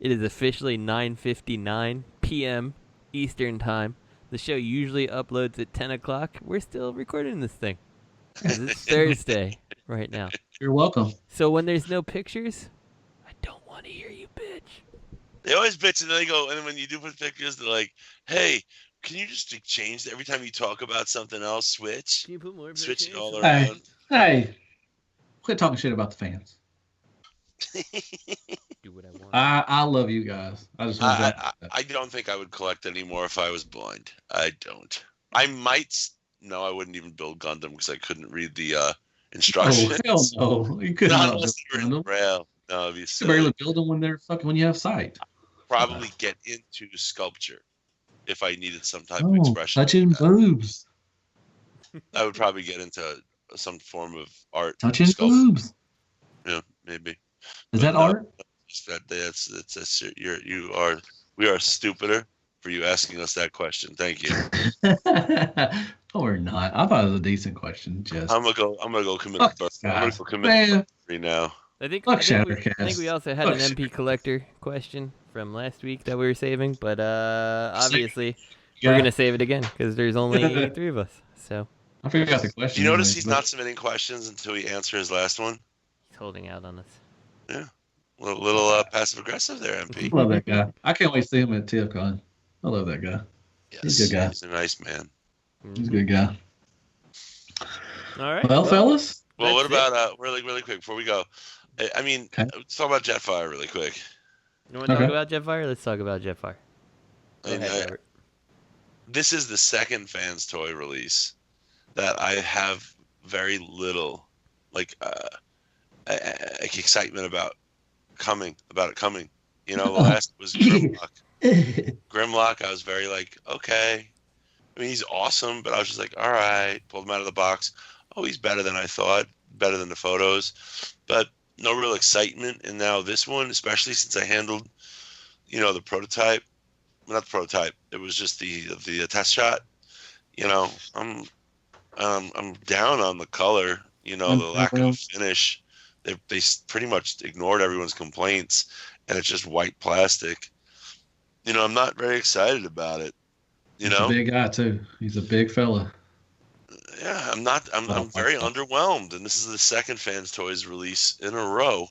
it is officially 9:59 p.m. Eastern Time. The show usually uploads at 10 o'clock. We're still recording this thing because it's Thursday right now. You're welcome. So when there's no pictures, I don't want to hear you bitch. They always bitch, and then they go, and then when you do put pictures, they're like, "Hey, can you just change every time you talk about something else? Switch. Can you put more pictures? Switch it all around." Hey, quit talking shit about the fans. Do what I want. I love you guys. I just want to I don't think I would collect anymore if I was blind. I don't. I might. No, I wouldn't even build Gundam because I couldn't read the instructions. Oh, hell no. You couldn't build Gundam. Braille. No, it'd be silly. You barely build them when you have sight. Probably get into sculpture if I needed some type of expression. Touching boobs. I would probably get into some form of art. Touching boobs. Yeah, maybe. Is that art? We are stupider for you asking us that question. Thank you. No, we're not. I thought it was a decent question. I'm gonna go commit burglary now. I think we also had an MP collector question from last week that we were saving, but obviously we're gonna save it again because there's only 3 of us. So I forgot the question. You notice he's not submitting questions until we answer his last one. He's holding out on us. Yeah. Little passive aggressive there, MP. I love that guy. I can't wait to see him at TFCon. I love that guy. Yes, he's a good guy. He's a nice man. He's a good guy. All right. Well, fellas. Well, what about really quick before we go? I mean, let's talk about Jetfire really quick. You want to talk about Jetfire? Let's talk about Jetfire. Go ahead, Robert. This is the second fans toy release that I have very little excitement about it coming. You know, the last was Grimlock. Grimlock, I was very okay. I mean, he's awesome, but I was just like, all right, pulled him out of the box. Oh, he's better than I thought, better than the photos, but no real excitement. And now this one, especially since I handled, the prototype, not the prototype, it was just the test shot. I'm down on the color. The lack of finish. They pretty much ignored everyone's complaints, and it's just white plastic. I'm not very excited about it. He's a big guy too. He's a big fella. Yeah, I'm very underwhelmed, and this is the second Fans Toys release in a row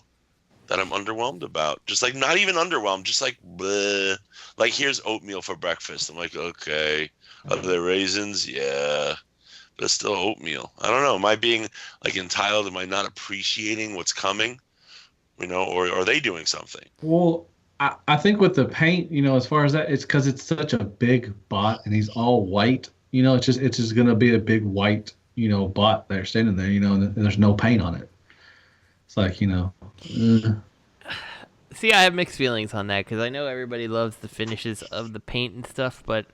that I'm underwhelmed about. Just not even underwhelmed, just bleh. Here's oatmeal for breakfast. I'm like, okay, are there raisins? Yeah, but it's still oatmeal. I don't know. Am I being entitled? Am I not appreciating what's coming? Or are they doing something? Well, I think with the paint, as far as that, it's because it's such a big bot and he's all white. It's just gonna be a big white, bot there standing there, and there's no paint on it. It's See, I have mixed feelings on that because I know everybody loves the finishes of the paint and stuff, but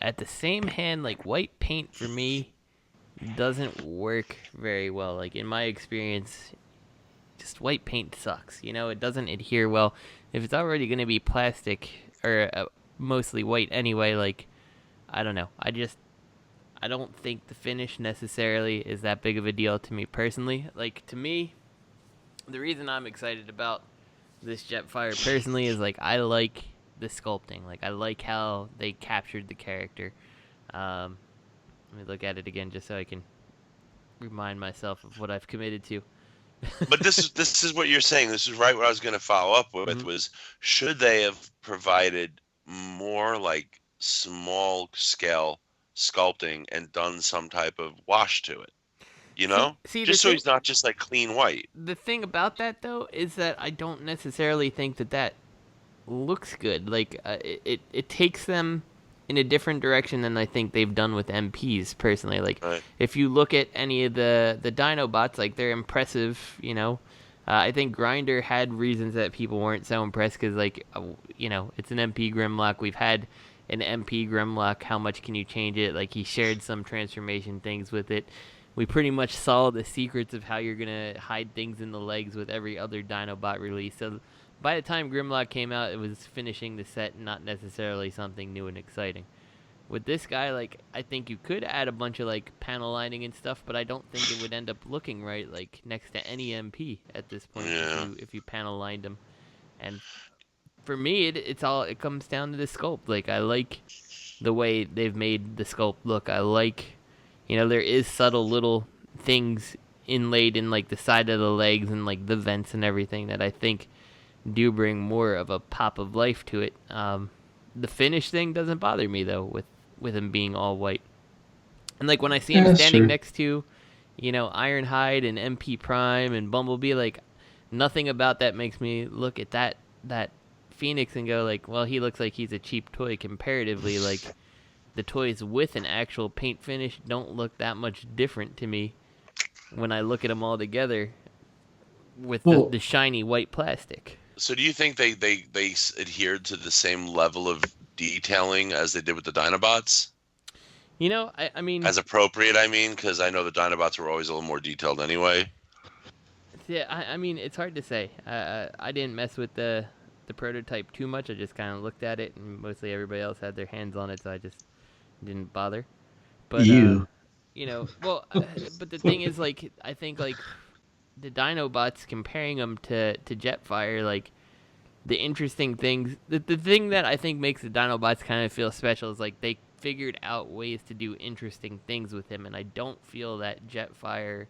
at the same hand, white paint for me doesn't work very well. In my experience, just white paint sucks. It doesn't adhere well. If it's already gonna be plastic or mostly white anyway, I don't know. I don't think the finish necessarily is that big of a deal to me personally. To me, the reason I'm excited about this Jetfire personally is I like the sculpting. I like how they captured the character. Let me look at it again just so I can remind myself of what I've committed to. But this is what you're saying. This is right what I was going to follow up with was, should they have provided more small scale sculpting and done some type of wash to it, See, just so he's not just clean white. The thing about that though is that I don't necessarily think that looks good. It takes them in a different direction than I think they've done with MPs personally. Right. If you look at any of the Dinobots, they're impressive. I think Grinder had reasons that people weren't so impressed because it's an MP Grimlock. We've had an MP Grimlock, how much can you change it? He shared some transformation things with it. We pretty much saw the secrets of how you're going to hide things in the legs with every other Dinobot release. So by the time Grimlock came out, it was finishing the set, not necessarily something new and exciting. With this guy, I think you could add a bunch of panel lining and stuff, but I don't think it would end up looking right next to any MP at this point if you panel lined them. And for me, it comes down to the sculpt. I like the way they've made the sculpt look. I like, there is subtle little things inlaid in the side of the legs and the vents and everything that I think do bring more of a pop of life to it. The finish thing doesn't bother me though with him being all white. And when I see him standing next to, Ironhide and MP Prime and Bumblebee, nothing about that makes me look at that Phoenix and go well, he looks like he's a cheap toy comparatively. The toys with an actual paint finish don't look that much different to me when I look at them all together with the shiny white plastic. So do you think they adhered to the same level of detailing as they did with the Dinobots? I mean... As appropriate, because I know the Dinobots were always a little more detailed anyway. Yeah, I mean, it's hard to say. I didn't mess with the prototype too much. I just kind of looked at it, and mostly everybody else had their hands on it, so I just didn't bother. But but the thing is, I think the Dinobots, comparing them to Jetfire, the interesting things, the thing that I think makes the Dinobots kind of feel special is they figured out ways to do interesting things with him, and I don't feel that Jetfire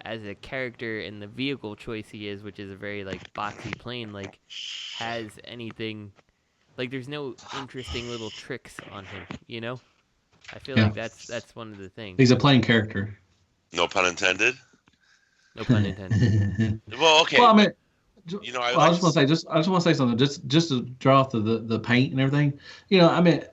as a character and the vehicle choice he is, which is a very like boxy plane, like has anything, like there's no interesting little tricks on him, you know? I feel like that's one of the things. He's a plain character. No pun intended. No pun intended. Well, okay. Well, I mean, you know, I just want to say something. Just to draw off the paint and everything. You know, I mean,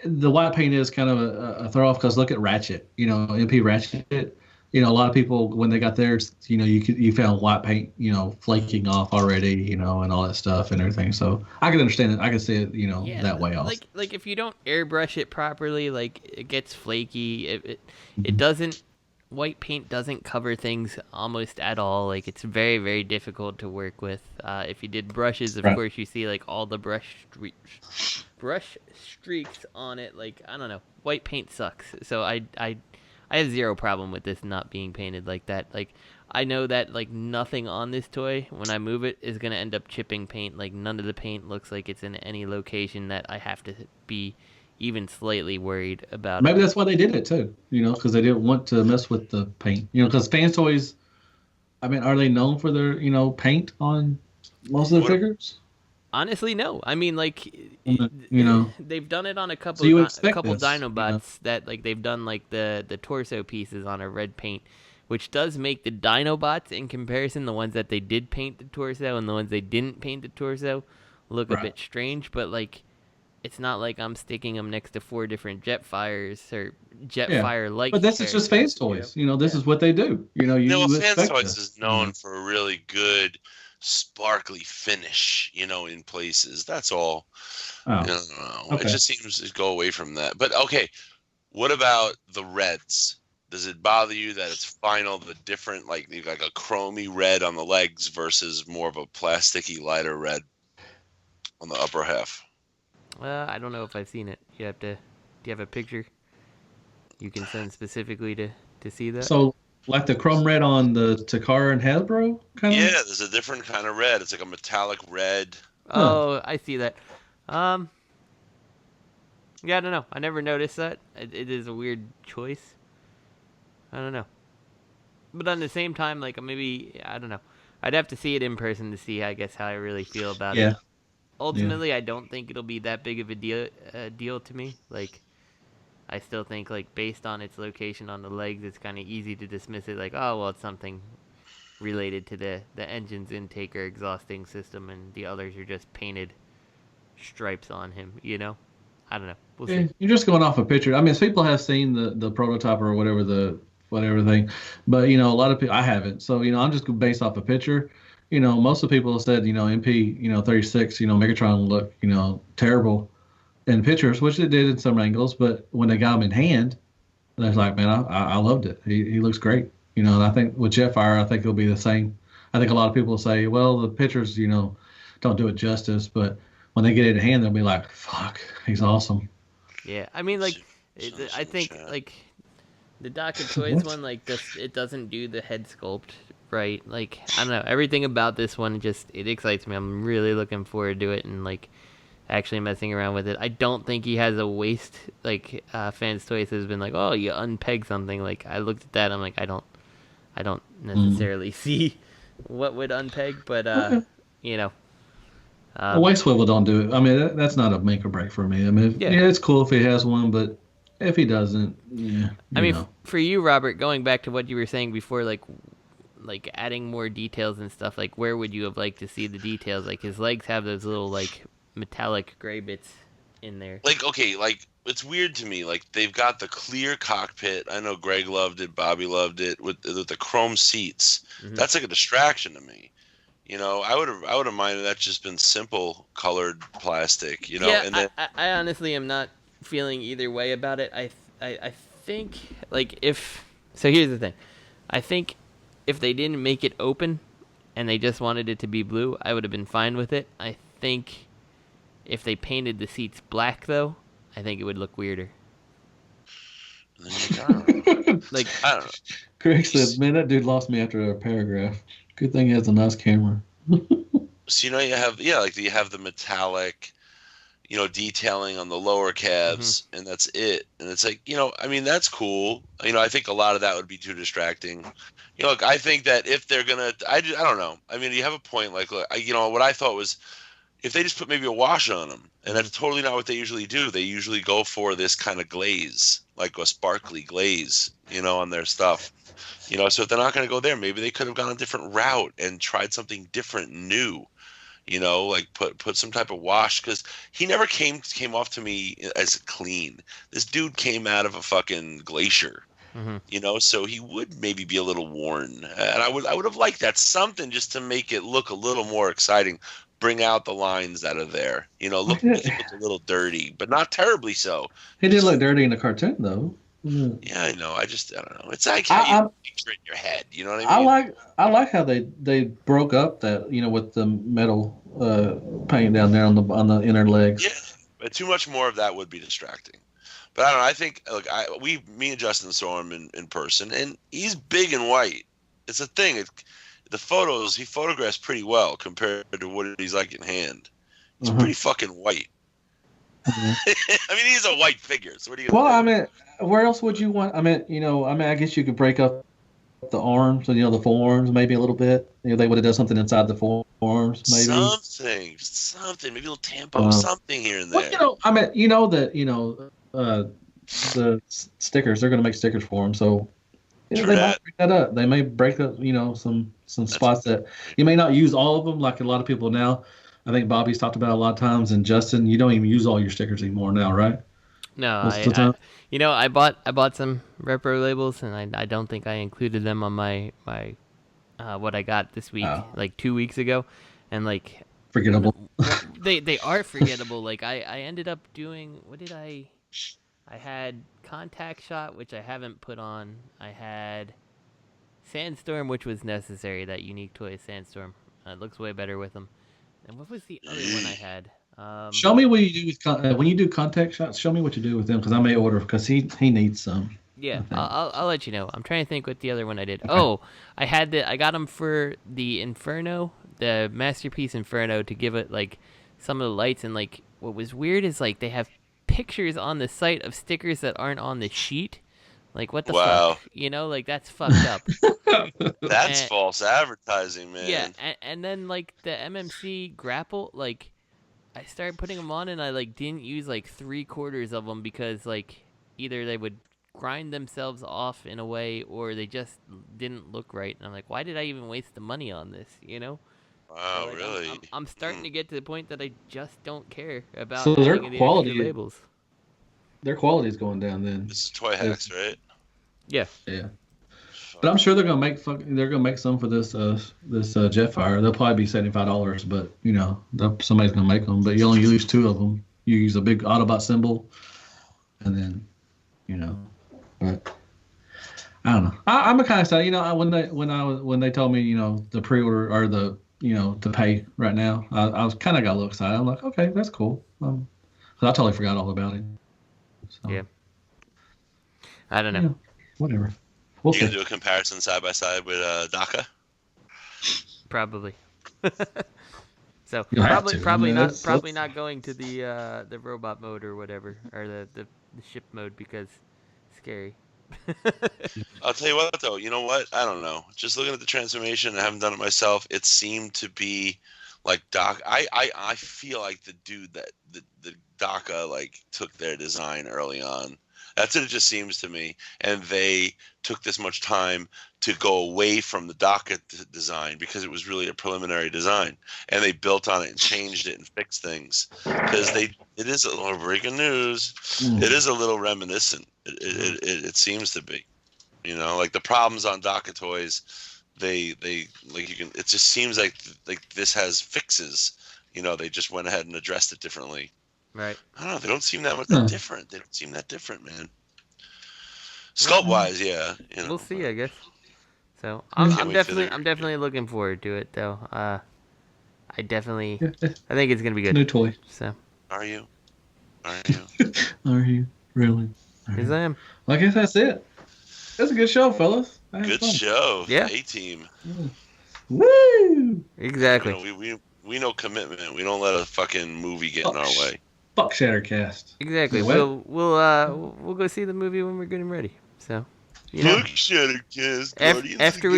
the white paint is kind of a throw off because look at Ratchet. You know, MP Ratchet. You know, a lot of people when they got theirs, you know, you found white paint, you know, flaking off already, you know, and all that stuff and everything. So I can understand it. I can see it, you know, that way also. Like if you don't airbrush it properly, like it gets flaky. It doesn't. White paint doesn't cover things almost at all. Like it's very, very difficult to work with. If you did brushes, of course, you see like all the brush streaks on it. Like I don't know, white paint sucks. So I have zero problem with this not being painted like that. Like I know that like nothing on this toy when I move it is gonna end up chipping paint. Like none of the paint looks like it's in any location that I have to be even slightly worried about. Maybe that's why they did it too, you know, because they didn't want to mess with the paint, you know, because Fans Toys, I mean, are they known for their, you know, paint on most of their figures? Honestly, no. I mean, like, you know, they've done it on a couple Dinobots you know? That like they've done like the torso pieces on a red paint, which does make the Dinobots in comparison, the ones that they did paint the torso and the ones they didn't paint the torso, look a bit strange, but like. It's not like I'm sticking them next to 4 different Jetfires or Jetfire-like. But this is just Fans Toys. You know, this is what they do. You know, Fans Toys is known for a really good, sparkly finish. You know, in places. That's all. I don't know. Okay. It just seems to go away from that. But okay, what about the reds? Does it bother you that it's final, the different, like a chromy red on the legs versus more of a plasticky, lighter red on the upper half? I don't know if I've seen it. Do you have a picture you can send specifically to see that? So, like the chrome red on the Takara and Hasbro kind of? Yeah, there's a different kind of red. It's like a metallic red. Oh, I see that. Yeah, I don't know. I never noticed that. It is a weird choice. I don't know. But on the same time, like maybe, I don't know. I'd have to see it in person to see, I guess, how I really feel about it. Ultimately, I don't think it'll be that big of a deal to me. Like, I still think, like, based on its location on the legs, it's kind of easy to dismiss it. Like, oh, well, it's something related to the engine's intake or exhausting system, and the others are just painted stripes on him, you know? I don't know. We'll see. You're just going off a picture. I mean, people have seen the prototype or whatever thing, but, you know, a lot of people, I haven't. So, you know, I'm just based off a picture. You know, most of the people have said, you know, MP, you know, 36, you know, Megatron look, you know, terrible in pictures, which it did in some angles. But when they got him in hand, I was like, man, I loved it. He looks great. You know, and I think with Jetfire, I think it'll be the same. I think a lot of people will say, well, the pictures, you know, don't do it justice. But when they get it in hand, they'll be like, fuck, he's awesome. Yeah, I mean, like, I think, like, the Doc of Toys one, like, it doesn't do the head sculpt. Right, like, I don't know, everything about this one it excites me. I'm really looking forward to it and, like, actually messing around with it. I don't think he has a waist, like, Fans Toys has been like, oh, you unpeg something. Like, I looked at that, I'm like, I don't necessarily see what would unpeg, but, you know. A waist swivel don't do it. I mean, that's not a make or break for me. I mean, it's cool if he has one, but if he doesn't, I mean, for you, Robert, going back to what you were saying before, like adding more details and stuff, like where would you have liked to see the details? Like his legs have those little like metallic gray bits in there. Like, okay, like it's weird to me. Like they've got the clear cockpit. I know Greg loved it, Bobby loved it with the chrome seats. Mm-hmm. That's like a distraction to me. You know, I would have minded that just been simple colored plastic. You know, yeah, and then I honestly am not feeling either way about it. I think like so here's the thing. I think if they didn't make it open and they just wanted it to be blue, I would have been fine with it. I think if they painted the seats black, though, I think it would look weirder. Like, I don't know. Greg said, man, that dude lost me after a paragraph. Good thing he has a nice camera. So, you know, you have the metallic, detailing on the lower calves, and that's it. And it's like, I mean, that's cool. I think a lot of that would be too distracting. Look, I think that if they're gonna, I don't know. I mean, you have a point. Like, look, what I thought was, if they just put maybe a wash on them, and that's totally not what they usually do. They usually go for this kind of glaze, like a sparkly glaze, on their stuff. So if they're not going to go there, maybe they could have gone a different route and tried something different, new. Like put some type of wash, because he never came off to me as clean. This dude came out of a fucking glacier, so he would maybe be a little worn, and I would have liked that, something just to make it look a little more exciting. Bring out the lines that are there. Look a little dirty, but not terribly so. He did look dirty in the cartoon, though. Yeah, I know. I don't know. It's like how you picture it in your head. You know what I mean? I like how they broke up that, with the metal paint down there on the inner legs. Yeah, but too much more of that would be distracting. But I don't know. I think, look, me and Justin saw him in person, and he's big and white. It's a thing. The photos, he photographs pretty well compared to what he's like in hand. He's pretty fucking white. I mean, he's a white figure. So what are you gonna do? I mean, where else would you want? I mean, I guess you could break up the arms and the forearms maybe a little bit. They would have done something inside the forearms, maybe. Something, maybe a little tampon, something here and there. Well, I mean, the stickers. They're going to make stickers for them, so. Yeah, they might break that up. They may break up, some spots that you may not use all of them, like a lot of people now. I think Bobby's talked about a lot of times, and Justin, you don't even use all your stickers anymore now, right? No, I bought some Repro-Labels, and I don't think I included them on my what I got this week, like 2 weeks ago, and like forgettable. They are forgettable. Like I ended up doing, what did I had Contact Shot, which I haven't put on. I had Sandstorm, which was necessary, that unique toy Sandstorm. It looks way better with them. And what was the other one I had? Show me what you do with when you do Contact Shots. Show me what you do with them, because I may order, because he needs some. Yeah, I'll let you know. I'm trying to think what the other one I did. Okay. Oh, I got them for the Inferno, the Masterpiece Inferno, to give it like some of the lights. And like what was weird is like they have pictures on the site of stickers that aren't on the sheet. Like, what the fuck? Like, that's fucked up. That's false advertising, man. Yeah, and then, like, the MMC grapple, like, I started putting them on, and I, like, didn't use, like, 3/4 of them because, like, either they would grind themselves off in a way, or they just didn't look right. And I'm like, why did I even waste the money on this, Wow, so, like, really? I'm starting to get to the point that I just don't care about so their the quality labels. Their quality is going down then. This is Toy Hacks, right? Yeah. Yeah. But I'm sure they're gonna make some for this Jetfire. They'll probably be $75, but somebody's gonna make them. But you only use 2 of them. You use a big Autobot symbol, and then But I don't know. I'm a kind of sad. When they told me the pre-order or the to pay right now, I was kind of got a little excited. I'm like, okay, that's cool. 'Cause I totally forgot all about it. So, yeah. I don't know. Whatever. You gonna do a comparison side by side with DACA? Probably. So You'll probably not going to the robot mode or whatever, or the ship mode, because it's scary. I'll tell you what though, you know what? I don't know. Just looking at the transformation, I haven't done it myself. It seemed to be like Doc. I feel like the dude that the DACA like took their design early on. That's what it just seems to me. And they took this much time to go away from the DACA design because it was really a preliminary design. And they built on it and changed it and fixed things. Because it is a little breaking news. It is a little reminiscent. It seems to be. Like the problems on DACA toys, they like you can. It just seems like this has fixes. They just went ahead and addressed it differently. Right. I don't know. They don't seem that much different. They don't seem that different, man. Sculpt-wise, yeah. We'll see, I guess. So I'm definitely looking forward to it, though. I think it's gonna be good. New toy. So. Are you? Are you really? Yes, I am. I guess that's it. That's a good show, fellas. Good show. Yeah. A-team. Woo! Exactly. We know commitment. We don't let a fucking movie get in our way. fuck Shattercast. Exactly. We'll go see the movie when we're getting ready. So, you know, Fuck Shattercast. after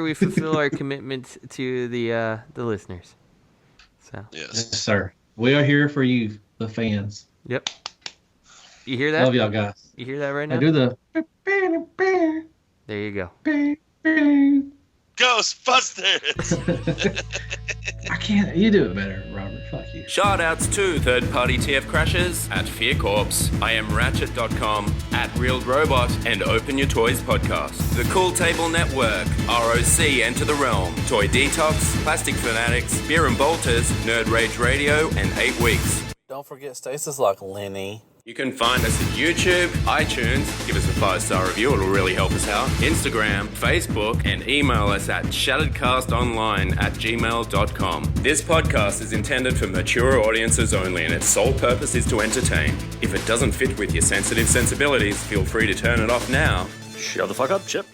we fulfill our commitments to the listeners. So. Yes, sir. We are here for you, the fans. Yep. You hear that? Love y'all guys. You hear that right now? I do the. There you go. Ghostbusters! I can't. You do it better, Robert. Fuck you. Shoutouts to third-party TF Crashers, at Fear Corps, IamRatchet.com, at Real Robot, and Open Your Toys Podcast. The Cool Table Network, ROC Enter the Realm, Toy Detox, Plastic Fanatics, Beer and Bolters, Nerd Rage Radio, and 8 Weeks. Don't forget Stasis Lock, Lenny. You can find us at YouTube, iTunes, give us a 5-star review, it'll really help us out, Instagram, Facebook, and email us at shatteredcastonline@gmail.com. This podcast is intended for mature audiences only, and its sole purpose is to entertain. If it doesn't fit with your sensitive sensibilities, feel free to turn it off now. Shut the fuck up, Chip.